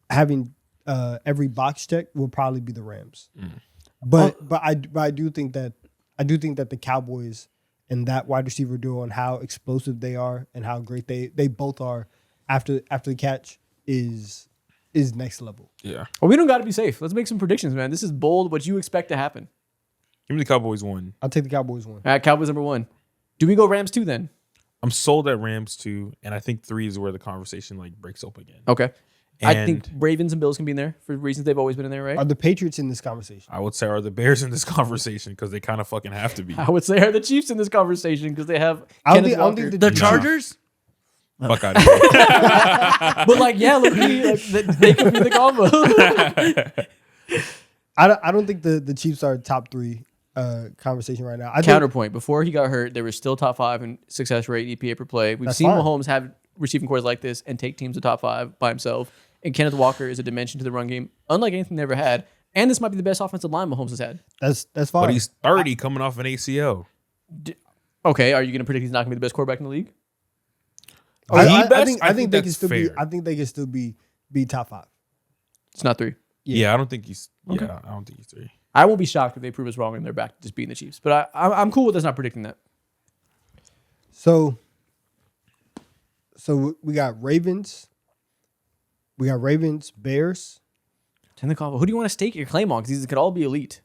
every box check will probably be the Rams. But I do think that the Cowboys and that wide receiver duo and how explosive they are and how great they both are after the catch is next level. Yeah. Well, we don't got to be safe. Let's make some predictions, man. This is bold. What you expect to happen? Give me the Cowboys 1. I'll take the Cowboys 1. All right, Cowboys number 1. Do we go Rams 2 then? I'm sold at Rams 2, and I think 3 is where the conversation breaks up again. Okay. I And think Ravens and Bills can be in there for reasons they've always been in there, right? Are the Patriots in this conversation? I would say are the Bears in this conversation because they kind of fucking have to be. I would say are the Chiefs in this conversation because they have I don't Kenneth think Walker. The No. Chargers? Fuck out of here. But look, they could be the combo. I don't think the Chiefs are top 3 conversation right now. I think Counterpoint: before he got hurt, they were still top 5 in success rate, EPA per play. We've That's seen fine. Mahomes have receiving cores like this and take teams to top 5 by himself. And Kenneth Walker is a dimension to the run game, unlike anything they ever had. And this might be the best offensive line Mahomes has had. that's fine. But he's 30 coming off an ACL. Okay, are you going to predict he's not going to be the best quarterback in the league? Oh, he I best? think I they think can that's still be. fair. I think they can still be top 5. It's not 3. Yeah, I don't think he's. Okay. Yeah, I don't think he's 3. I won't be shocked if they prove us wrong and they're back to just beating the Chiefs. But I'm cool with us not predicting that. So we got Ravens. We got Ravens, Bears. Turn the call. Who do you want to stake your claim on? Because these could all be elite.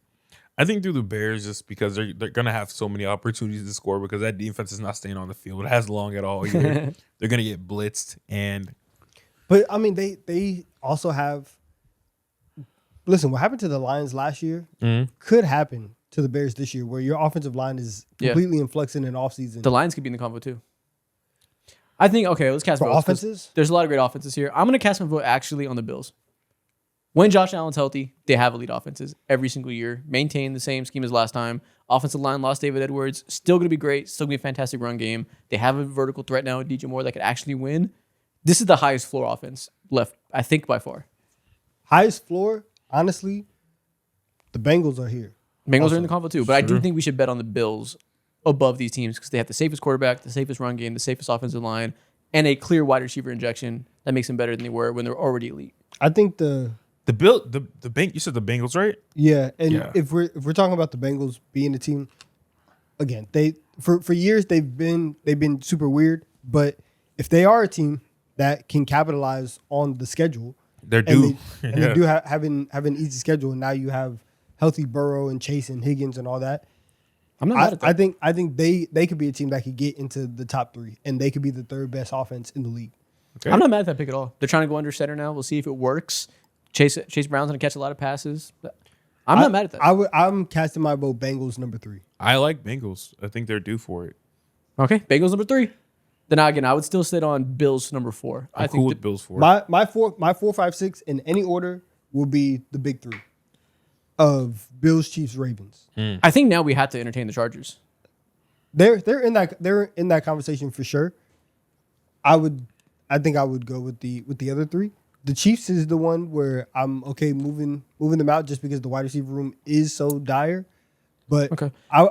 I think through the Bears just because they're gonna have so many opportunities to score because that defense is not staying on the field. It has long at all either. They're gonna get blitzed and But I mean, they also have. Listen, what happened to the Lions last year could happen to the Bears this year, where your offensive line is completely in flux in an offseason. The Lions could be in the convo too. I think, okay, let's cast For votes. offenses? There's a lot of great offenses here. I'm going to cast my vote actually on the Bills. When Josh Allen's healthy, they have elite offenses every single year. Maintain the same scheme as last time. Offensive line lost David Edwards. Still going to be great. Still going to be a fantastic run game. They have a vertical threat now with DJ Moore that could actually win. This is the highest floor offense left, I think, by far. Highest floor, honestly, the Bengals are here. Bengals are in the convo too, but I do think we should bet on the Bills above these teams because they have the safest quarterback, the safest run game, the safest offensive line, and a clear wide receiver injection that makes them better than they were when they're already elite. I think the bank. You said the Bengals, right? if we're talking about the Bengals being a team, again, they for years they've been super weird, but if they are a team that can capitalize on the schedule, They're due. they do have an easy schedule, and now you have healthy Burrow and Chase and Higgins and all that. I'm not mad at that. I think they could be a team that could get into the top 3, and they could be the 3rd best offense in the league. Okay. I'm not mad at that pick at all. They're trying to go under center now. We'll see if it works. Chase Brown's going to catch a lot of passes. I'm not mad at that. I'm casting my vote Bengals number 3. I like Bengals. I think they're due for it. Okay, Bengals number 3. Then again, I would still sit on Bills number 4. I'm cool with Bills for it. My 4, 5, 6 in any order will be the big 3 of Bills, Chiefs, Ravens. I think now we have to entertain the Chargers. They're in that conversation for sure. I think I would go with the other 3. The Chiefs is the one where I'm okay moving them out just because the wide receiver room is so dire. But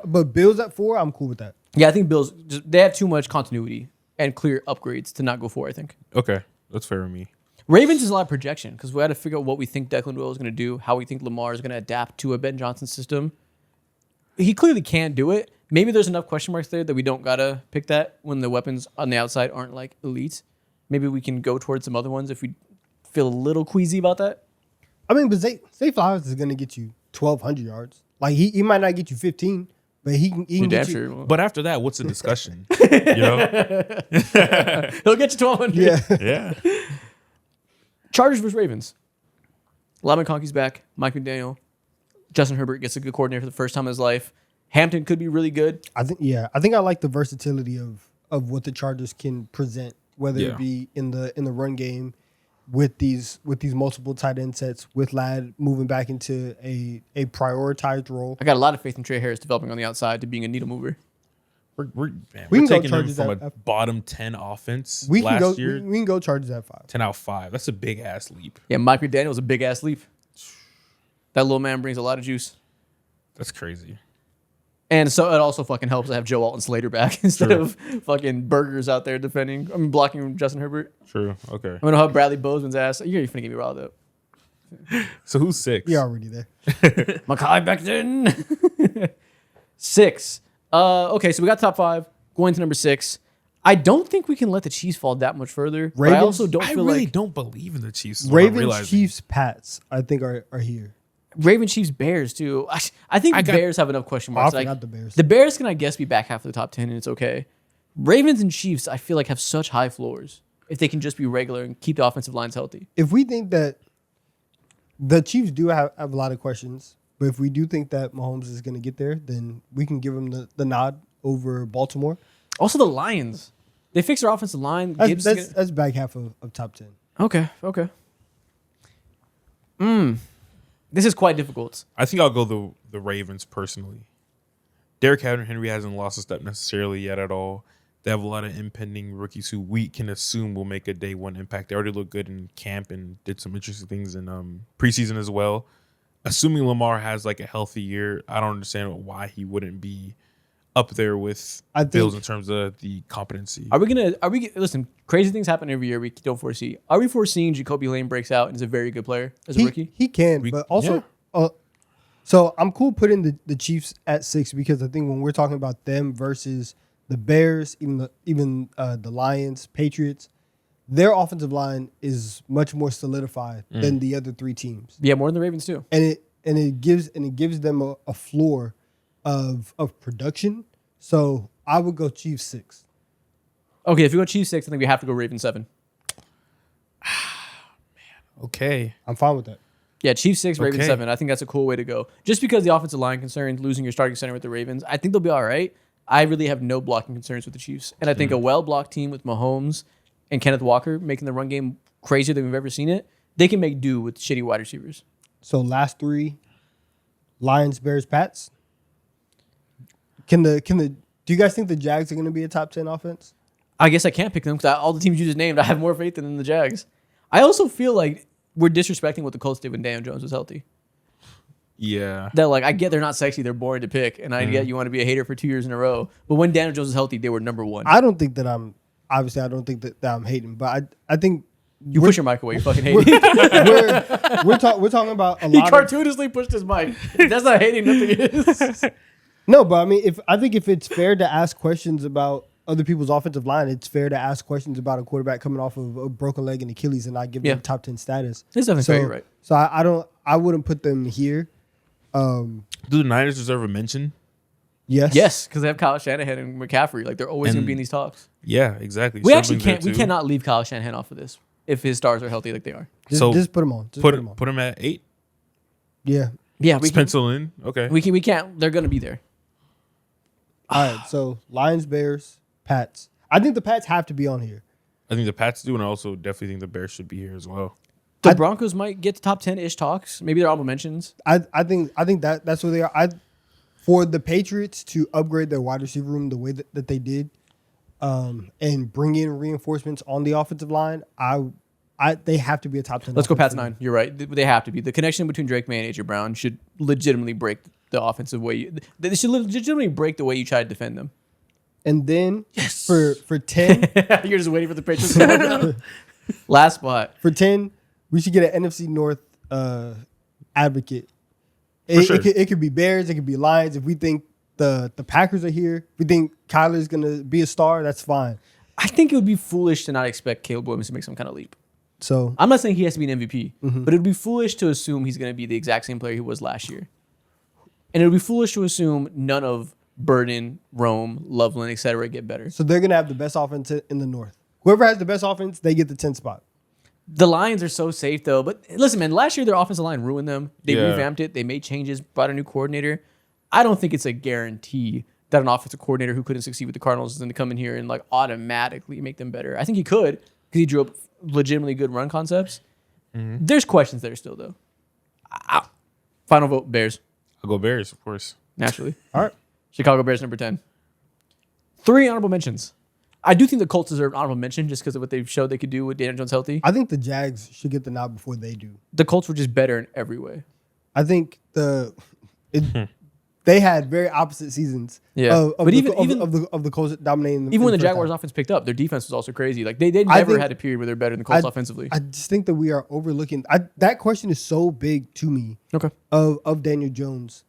but Bills at 4, I'm cool with that. Yeah, I think Bills they have too much continuity and clear upgrades to not go for. I think. Okay, that's fair with me. Ravens is a lot of projection because we had to figure out what we think Declan Will is going to do, how we think Lamar is going to adapt to a Ben Johnson system. He clearly can do it. Maybe there's enough question marks there that we don't gotta pick that when the weapons on the outside aren't like elite. Maybe we can go towards some other ones if we feel a little queasy about that. I mean, but Zay Flowers is going to get you 1,200 yards. Like he might not get you 15, but he can get you. Sure. But after that, what's the discussion? You know? He'll get you 1,200. Yeah. Yeah. Chargers versus Ravens. Laban Conky's back. Mike McDaniel. Justin Herbert gets a good coordinator for the first time in his life. Hampton could be really good. I think I like the versatility of what the Chargers can present, whether it be in the run game with these multiple tight end sets, with Ladd moving back into a prioritized role. I got a lot of faith in Trey Harris developing on the outside to being a needle mover. We're can go taking them Chargers from at- a bottom 10 offense We can last go year. we can go Chargers at 5. 10 out of 5. That's a big ass leap. Yeah, Mike McDaniel's a big ass leap. That little man brings a lot of juice. That's crazy. And so it also fucking helps to have Joe Alton Slater back instead of fucking Burgers out there blocking Justin Herbert. True. Okay. I'm gonna have Bradley Bozeman's ass. You're finna get me riled up. So who's 6? You're already there. Makai Becton. 6. Okay, so we got top 5. Going to number 6. I don't think we can let the Chiefs fall that much further. But I Ravens? also don't I feel really like don't believe in the Chiefs. is what I'm Ravens, realizing. Chiefs, Pats, I think are here. Ravens, Chiefs, Bears too. I think I got- Bears have enough question I marks. forgot the Bears. The Bears can, I guess, be back half of the top 10 and it's okay. Ravens and Chiefs, I feel like have such high floors if they can just be regular and keep the offensive lines healthy. If we think that the Chiefs do have a lot of questions, but if we do think that Mahomes is going to get there, then we can give him the nod over Baltimore. Also, the Lions. They fix their offensive line. Gibbs is That's back half of top 10. Okay. This is quite difficult. I think I'll go the Ravens personally. Derrick Henry hasn't lost a step necessarily yet at all. They have a lot of impending rookies who we can assume will make a day one impact. They already look good in camp and did some interesting things in preseason as well. Assuming Lamar has like a healthy year, I don't understand why he wouldn't be up there with Bills in terms of the competency. Listen, crazy things happen every year we don't foresee. Are we foreseeing Jacoby Lane breaks out and is a very good player as a rookie? He can, but also, so I'm cool putting the Chiefs at 6 because I think when we're talking about them versus the Bears, even the Lions, Patriots, their offensive line is much more solidified than the other 3 teams. Yeah, more than the Ravens too. And it gives them a floor of production. So I would go Chiefs 6. Okay, if you go Chiefs 6, I think we have to go Ravens 7. Okay. I'm fine with that. Yeah, Chiefs 6, Ravens Okay. 7. I think that's a cool way to go. Just because the offensive line concerns, losing your starting center with the Ravens, I think they'll be all right. I really have no blocking concerns with the Chiefs. And I think a well-blocked team with Mahomes and Kenneth Walker making the run game crazier than we've ever seen it, they can make do with shitty wide receivers. So last 3, Lions, Bears, Pats. Do you guys think the Jags are going to be a top 10 offense? I guess I can't pick them because all the teams you just named, I have more faith in than the Jags. I also feel like we're disrespecting what the Colts did when Daniel Jones was healthy. Yeah. That like I get they're not sexy, they're boring to pick, and I get you want to be a hater for 2 years in a row. But when Daniel Jones was healthy, they were number one. I don't think that I'm hating, but I think You push your mic away, you fucking hate. we're talking about a He lot of cartoonishly pushed his mic. That's not hating, nothing is. no, but I mean, I think if it's fair to ask questions about other people's offensive line, it's fair to ask questions about a quarterback coming off of a broken leg and Achilles and not give them top 10 status. It's definitely fair, you're right. So I wouldn't put them here. Do the Niners deserve a mention? Yes. Yes, because they have Kyle Shanahan and McCaffrey. Like they're always going to be in these talks. Yeah, exactly. We actually Sterling's there can't. We too. cannot leave Kyle Shanahan off of this if his stars are healthy like they are. Just put them on. Just put them on. Put him at 8. Yeah. Yeah, Let's pencil in. Okay. We can't. They're going to be there. All right. So Lions, Bears, Pats. I think the Pats have to be on here. I think the Pats do, and I also definitely think the Bears should be here as well. The Broncos might get to top 10-ish talks. Maybe they're honorable mentions. I think that's where they are. For the Patriots to upgrade their wide receiver room the way that they did, and bring in reinforcements on the offensive line, they have to be a top 10. Let's go Pats 9. You're right. They have to be. The connection between Drake May and AJ Brown should legitimately break the offensive way. They should legitimately break the way you try to defend them. And then for 10, You're just waiting for the Patriots to go down. Last spot. for 10, we should get an NFC North advocate. sure. It could be Bears, it could be Lions. If we think the Packers are here, if we think Kyler's gonna be a star, that's fine. I think it would be foolish to not expect Caleb Williams to make some kind of leap. So I'm not saying he has to be an MVP, but it would be foolish to assume he's going to be the exact same player he was last year. And it would be foolish to assume none of Burden, Rome, Loveland, etc. get better. so they're gonna have the best offense in the North. Whoever has the best offense, they get the 10th spot. The Lions are so safe, though. But listen, man, last year their offensive line ruined them. They revamped it. They made changes, brought a new coordinator. I don't think it's a guarantee that an offensive coordinator who couldn't succeed with the Cardinals is going to come in here and like automatically make them better. I think he could because he drew up legitimately good run concepts. There's questions there still, though. Final vote, Bears, I'll go Bears, of course. naturally. All right. Chicago Bears, number 10. 3 honorable mentions. I do think the Colts deserve an honorable mention just because of what they've showed they could do with Daniel Jones healthy. I think the Jags should get the nod before they do. The Colts were just better in every way. I think they had very opposite seasons. Yeah. Of But the, even of the Colts dominating. Even when the first Jaguars half. offense picked up, their defense was also crazy. Like they never think- had a period where they're better than the Colts I- offensively. I just think that we are overlooking. That question is so big to me Okay. of Daniel Jones,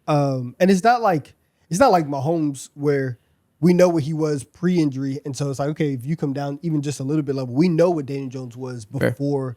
and it's not like Mahomes where we know what he was pre-injury, and so it's like, okay, if you come down even just a little bit level, we know what Daniel Jones was before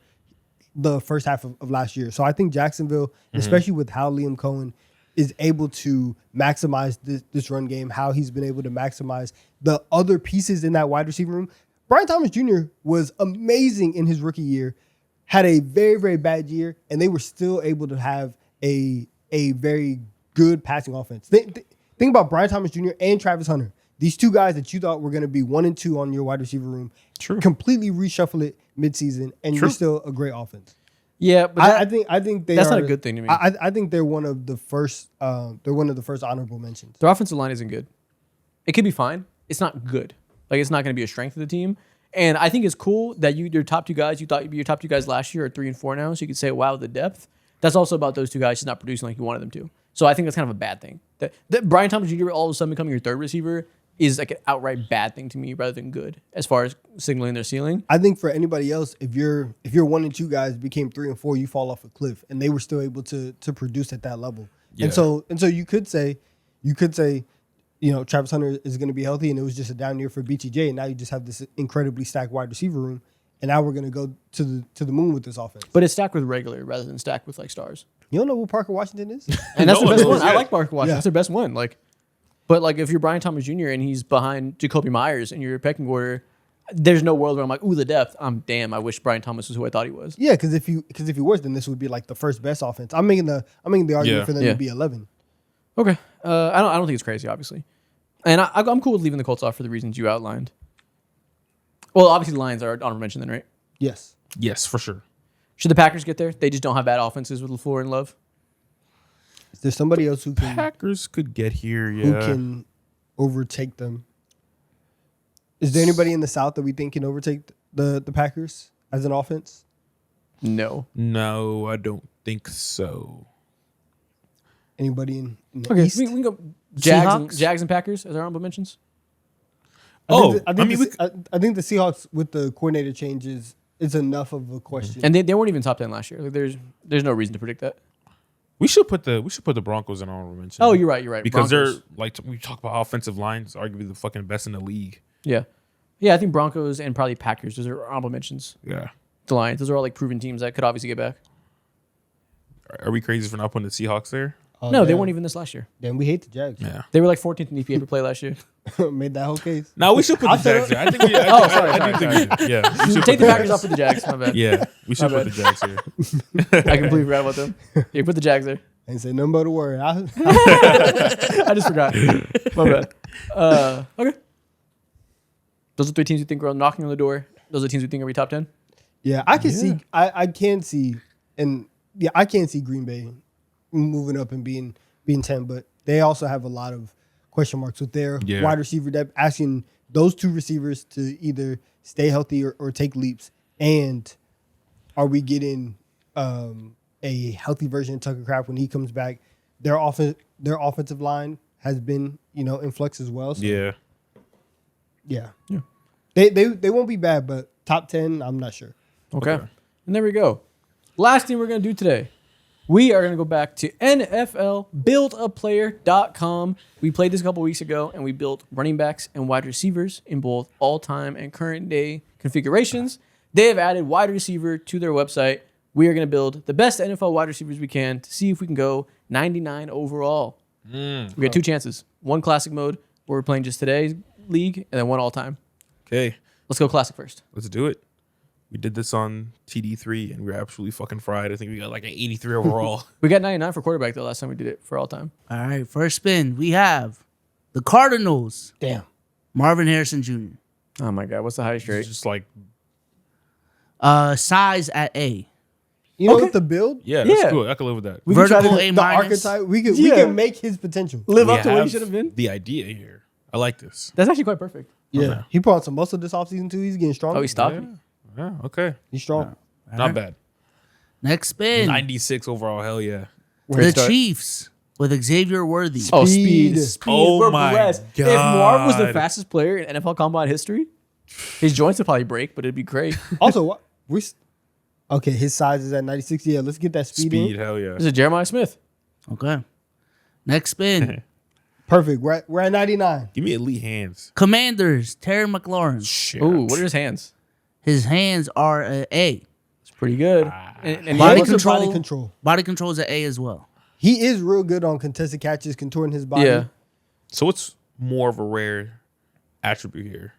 the first half of last year. So I think Jacksonville, especially with how Liam Cohen is able to maximize this run game, how he's been able to maximize the other pieces in that wide receiver room. Brian Thomas Jr. was amazing in his rookie year, had a very, very bad year, and they were still able to have a very good passing offense. Think about Brian Thomas Jr. and Travis Hunter. These two guys that you thought were going to be 1 and 2 on your wide receiver room, completely reshuffle it midseason, and you're still a great offense. Yeah, but I think that's not a good thing to me. I think they're one of the first. They're one of the first honorable mentions. their offensive line isn't good. It could be fine. It's not good. Like it's not going to be a strength of the team. And I think it's cool that your top 2 guys, you thought your top 2 guys last year are 3 and 4 now, so you could say, wow, the depth. That's also about those 2 guys just not producing like you wanted them to. So I think that's kind of a bad thing. That Brian Thomas Jr. all of a sudden becoming your third receiver is like an outright bad thing to me rather than good as far as signaling their ceiling. I think for anybody else, if you're 1 and 2 guys became 3 and 4, you fall off a cliff, and they were still able to produce at that level. Yeah. And so you could say, Travis Hunter is going to be healthy, and it was just a down year for BTJ, and now you just have this incredibly stacked wide receiver room, and now we're going to go to the moon with this offense. But it's stacked with regular rather than stacked with like stars. You don't know who Parker Washington is? And that's No the best one one. knows I yet. like Parker Washington. Yeah. That's their best one. But if you're Brian Thomas Jr. and he's behind Jacoby Myers and you're a pecking order, there's no world where I'm like, ooh, the depth. Damn, I wish Brian Thomas was who I thought he was. Yeah, because if he was, then this would be like the first best offense. I'm making the argument Yeah. for them Yeah. to be 11. Okay. I don't think it's crazy, obviously. And I'm cool with leaving the Colts off for the reasons you outlined. Well, obviously the Lions are honorable mention then, right? Yes. Yes, for sure. Should the Packers get there? They just don't have bad offenses with LaFleur and Love. Is there somebody else who Packers could get here. who Yeah. can overtake them? Is there anybody in the South that we think can overtake the Packers as an offense? No. No, I don't think so. Anybody in the Okay, East? we can go Seahawks? Jags and Packers as our honorable mentions. I think the Seahawks with the coordinator changes is enough of a question. And they weren't even top 10 last year. Like, there's no reason to predict that. We should put the Broncos in honorable mention. Oh, you're right. Because Broncos. they're like we talk about offensive lines, arguably the fucking best in the league. Yeah. Yeah, I think Broncos and probably Packers. Those are honorable mentions. Yeah. The Lions. Those are all like proven teams that could obviously get back. Are we crazy for not putting the Seahawks there? Oh, No, they damn. weren't even this last year. Then we hate the Jags. Yeah. They were like 14th in EPA per play last year. Made that whole case. No, we should put the Jags there. I think we. Oh, sorry, I do sorry, think we- yeah. We should Take put the Packers off with the Jags. My bad. Yeah, we should My put the Jags here. I completely forgot about them. Yeah, put the Jags there. I ain't say nothing but a word. I just forgot. My bad. Okay. Those are three teams you think are knocking on the door. Those are teams we think are be top 10. Yeah, I can see. I can see, and yeah, I can see Green Bay moving up and being 10, but they also have a lot of question marks with their wide receiver depth. Asking those two receivers to either stay healthy or take leaps, and are we getting a healthy version of Tucker Kraft when he comes back? Their offensive line has been in flux as well. So Yeah. yeah. They won't be bad, but top 10, I'm not sure. Okay. And there we go. Last thing we're going to do today. We are going to go back to NFLBuildAPlayer.com. We played this a couple weeks ago, and we built running backs and wide receivers in both all-time and current day configurations. They have added wide receiver to their website. We are going to build the best NFL wide receivers we can to see if we can go 99 overall. We got two chances. One classic mode, where we're playing just today's league, and then one all-time. Okay, Let's go classic first. let's do it. We did this on TD3, and we were absolutely fucking fried. I think we got like an 83 overall. We got 99 for quarterback, though, last time we did it for all-time. All right, first spin. We have the Cardinals. Damn. Marvin Harrison Jr. Oh, my God. What's the highest It's rate? just like, Size at A. You know Okay. what the build? yeah, Yeah. that's cool. I can live with that. We can try Vertical to A The minus. archetype. We Yeah. can make his potential. live We up to what he have should have been. The idea here. I like this. That's actually quite perfect. Yeah. Okay. He put on some muscle this offseason too. He's getting stronger. Oh, he's stopping. Yeah, okay. He's strong. Not bad. Next spin. 96 overall. Hell yeah. Great The start. Chiefs with Xavier Worthy. Oh, speed. Speed. Speed. Oh We're my blessed. If Marv was the God. fastest player in NFL Combine history, his joints would probably break, but it'd be great. Also, what okay, his size is at 96. Yeah, let's get that speed, Speed. in. Hell yeah. This is Jeremiah Smith. Okay. Next spin. Perfect. We're at 99. Give me elite hands. Commanders. Terry McLaurin. Shit. Ooh, what are his hands? His hands are a A. It's pretty good. And Body he- control. Body control. Body control is an A as well. He is real good on contested catches, contouring his body. Yeah. So what's more of a rare attribute here?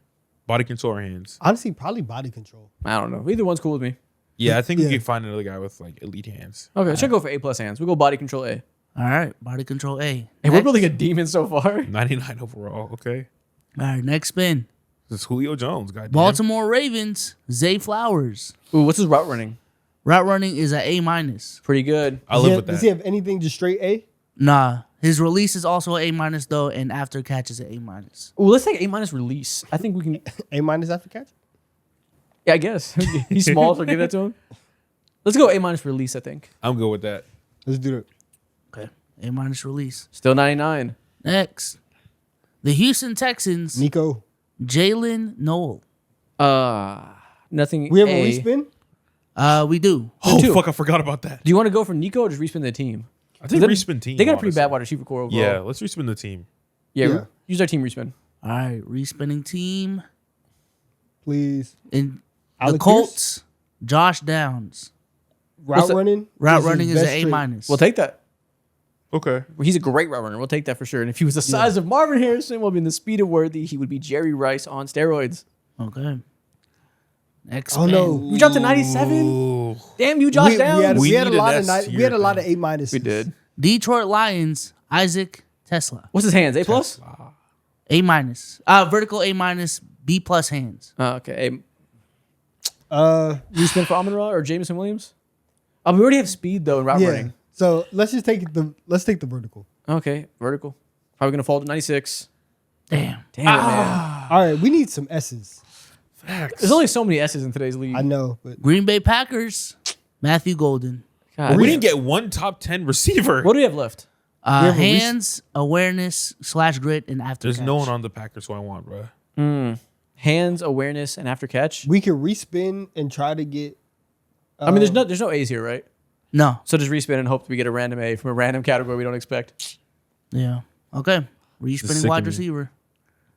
Body control or hands? Honestly, probably body control. I don't know. Either one's cool with me. Yeah, I think Yeah. we can find another guy with like elite hands. Okay, let's go for A plus hands. We go body control A. All right. Body control A. Hey, we're Next. building a demon so far. 99 overall. Okay. All right. Next spin. This is Julio Jones, goddamn. Baltimore Ravens. Zay Flowers. Ooh, what's his route running? Route running is an A minus. Pretty good. I live with Does he that. have anything just straight A? Nah. His release is also A minus though, and after catch is an A minus. Ooh, let's take A minus release. I think we can. A minus after catch? Yeah, I guess. He's small, so give that to him. Let's go A minus release, I think. I'm good with that. Let's do it. Okay. A minus release. Still 99. Next. The Houston Texans. Nico. Jalen Noel. Nothing. We have A. a respin? We do. Oh, two. fuck. I forgot about that. Do you want to go for Nico or just respin the team? I think They- respin team. They got a pretty honestly. bad wide receiver core overall. Yeah, let's respin the team. Yeah. Yeah. Use our team respin. All right. Respinning team. Please. In the Alec Colts. Josh Downs. Route that? running? Route his running is best an A trait. minus. We'll take that. Okay. He's a great route runner. We'll take that for sure. And if he was the size of Marvin Harrison, well, being the speed of Worthy, he would be Jerry Rice on steroids. Okay. Expand. no. We dropped to 97. Ooh. Damn you, Josh we Downs. had, We we had a need an lot of S night. We tier had a lot of thing. A minuses. We did. Detroit Lions, Isaac Tesla. What's his hands? A plus? A minus. Vertical A minus, B plus hands. Oh, okay. We Respin for Amon Ra or Jameson Williams? Oh, we already have speed though in route yeah. running. So let's just take the vertical. Okay, vertical. Probably gonna fall to 96. Damn. Damn it, man. All right, we need some S's. There's only so many S's in today's league. I know, but Green Bay Packers, Matthew Golden. God, We didn't get one top 10 receiver. what do we have left? have a Hands, awareness, / grit, and after There's catch. no one on the Packers who I want, bro. Hands, awareness, and after catch. we can respin and try to get. I mean, there's no A's here, right? No. So just respin and hope we get a random A from a random category we don't expect. Yeah. Okay. Respinning sickening. wide receiver.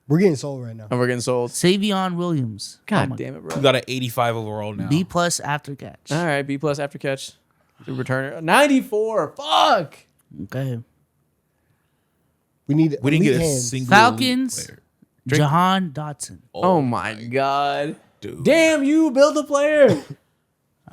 We're getting sold right now. And we're getting sold. Savion Williams. God my- damn it, bro. We got an 85 overall now. B plus after catch. All right, B plus after catch. The returner. 94. Fuck. Okay. We need. We didn't elite get a hands. single Falcons, elite player. Jahan Dotson. Oh my God. Dude. Damn you, build a player. Take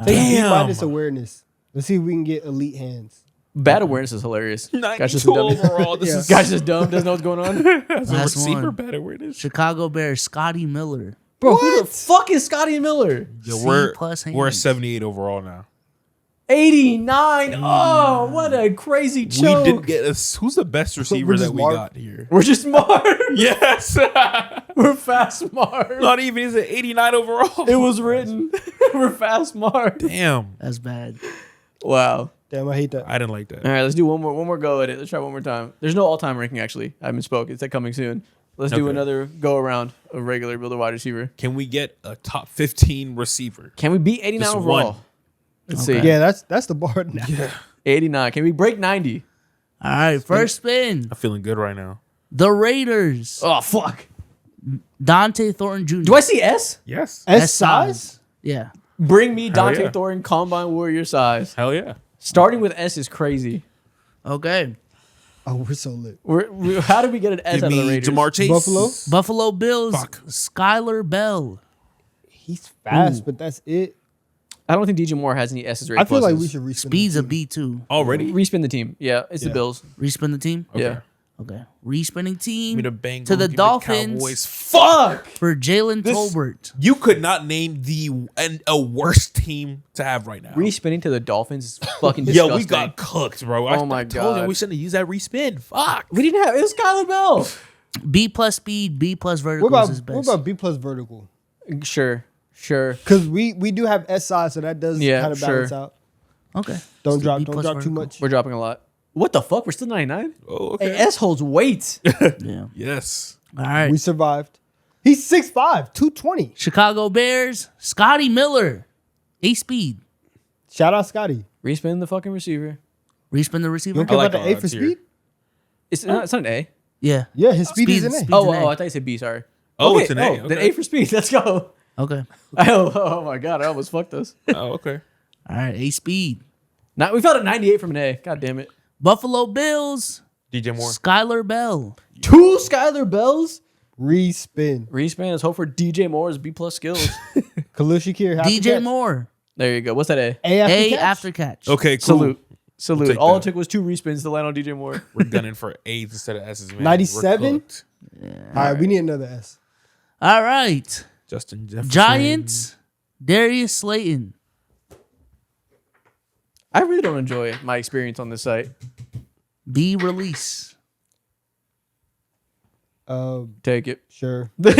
B Damn. minus awareness. Let's see if we can get elite hands. Bad awareness is hilarious. Guy's 92 just dumb. overall. This Yeah. is Guy's just dumb. Doesn't know what's going on. as a Last receiver one. bad awareness. Chicago Bears, Scotty Miller. Bro, who the fuck is Scotty Miller? Yo, C we're plus we're a hands. 78 overall now. 89. Oh, what a crazy choke. We did get who's the best receiver just that we Marv. got here? We're just smart. Yes. We're fast smart. Not even is it 89 overall. It was written. We're fast smart. Damn. That's bad. Wow. Damn, I hate that. I didn't like that. All right, let's do one more go at it. Let's try one more time. There's no all-time ranking actually. I misspoke. It's coming soon. Let's do Okay. another go around of regular builder wide receiver. Can we get a top 15 receiver? Can we beat 89 Just overall? one. Let's Okay. see. Yeah, that's the bar now. 89. Can we break 90? All right. First spin. I'm feeling good right now. The Raiders, Oh fuck. Dante Thornton Jr. Do I see S? Yes. S size? Yeah. Bring me Dante yeah. Thornton Combine Warrior size. Hell yeah. Starting with S is crazy. Okay. Oh, we're so lit. How did we get an S Give out of the me Raiders? Jamar Chase. Buffalo? Buffalo Bills, Fuck. Skylar Bell. He's fast, but that's it. I don't think DJ Moore has any S's or A I feel like pluses. we should respin. Speed's a B2. Already? Respin the team. Yeah, it's the Yeah. Bills. Respin the team? Okay. Yeah. Okay. Respinning Give me the team Bengals. to the give me Dolphins. Cowboys. Fuck. for Jalen This- Tolbert. You could not name a worst team to have right now. Respinning to the Dolphins is fucking disgusting. Yo, we got cooked, bro. Oh my I told you God. we shouldn't have used that respin. Fuck. We didn't have. It was Kyler Bell. B plus speed, B plus vertical What is about best. what about B plus vertical? Sure. Because we do have S size, so that does Yeah, kind of balance sure. out. Okay. Don't So drop B don't plus drop too vertical. much. We're dropping a lot. What the fuck? We're still 99? Oh, okay. Hey, S holds weight. Yeah. Yes. All right. We survived. He's 6'5", 220. Chicago Bears, Scotty Miller, A speed. Shout out Scotty. Respin the fucking receiver. Respin the You receiver. don't care like about the all A that for tier. speed? It's not an A. Yeah. Yeah, his speed is an A. Speed's Oh, an A. I thought you said B. Sorry. Oh, Okay, it's an A. Then Okay. A for speed. Let's go. Okay. Oh my God. I almost fucked us. Oh, okay. All right. A speed. Now we found a 98 from an A. God damn it. Buffalo Bills, DJ Moore. Skylar Bell. 2 Skyler Bells. Respin. Respin. Let's hope for DJ Moore's B plus skills. Khalil Shakir. half the DJ catch. Moore, There you go. What's that A? A after A catch? after catch. Okay, cool. Salute. Salute. take All that. it took was 2 respins to land on DJ Moore. We're gunning for A's instead of S's, man. 97? We're cooked. All right, we need another S. All right. Justin Jefferson. Giants, Darius Slayton. I really don't enjoy my experience on this site. B release. Take it. Sure. Pick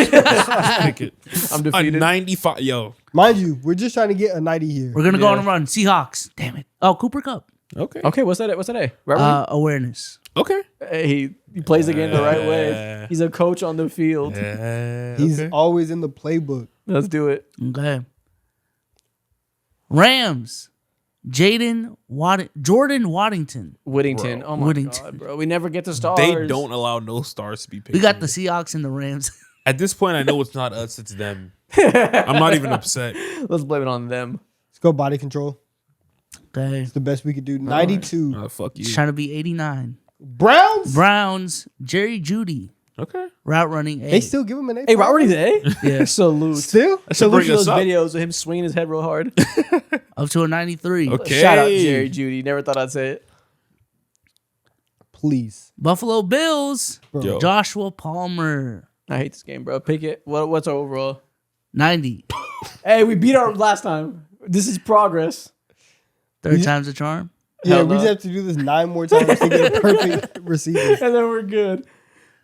it. I'm A defeated. 95. Yo. Mind you, we're just trying to get a 90 here. We're gonna go on Yeah. a run. Seahawks. Damn it. Oh, Cooper Cup. Okay. Okay, what's that? What's that A? Right Awareness. Okay. he plays the game the right way. He's a coach on the field. He's okay. always in the playbook. Let's do it. Okay. Rams. Jordan Waddington. Whittington. Bro. Oh my Whittington. God, bro. We never get the stars. They don't allow no stars to be picked. We got the Seahawks and the Rams. At this point, I know it's not us, it's them. I'm not even upset. Let's blame it on them. Let's go body control. Okay. It's the best we could do. 92. Fuck you. Trying to be 89. Browns? Browns. Jerry Judy. Okay. Route running A. They still give him an A. Hey, Robert needs an A. Yeah. Salute. Still? Salute bring to us those up. videos of him swinging his head real hard. Up to a 93. Okay. Shout out Jerry Judy. Never thought I'd say it. Please. Buffalo Bills. Bro. Yo. Joshua Palmer. I hate this game, bro. Pick it. What's our overall? 90. Hey, we beat our last time. This is progress. Third time's a charm. Yeah, Hell we no. just have to do this 9 more times to get a perfect receiver. And then we're good.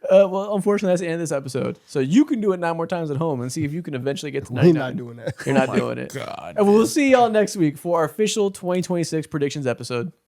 Well, unfortunately, that's the end of this episode. So you can do it 9 more times at home and see if you can eventually get to 99. We're not doing that. You're not doing it. God. And we'll see y'all next week for our official 2026 predictions episode.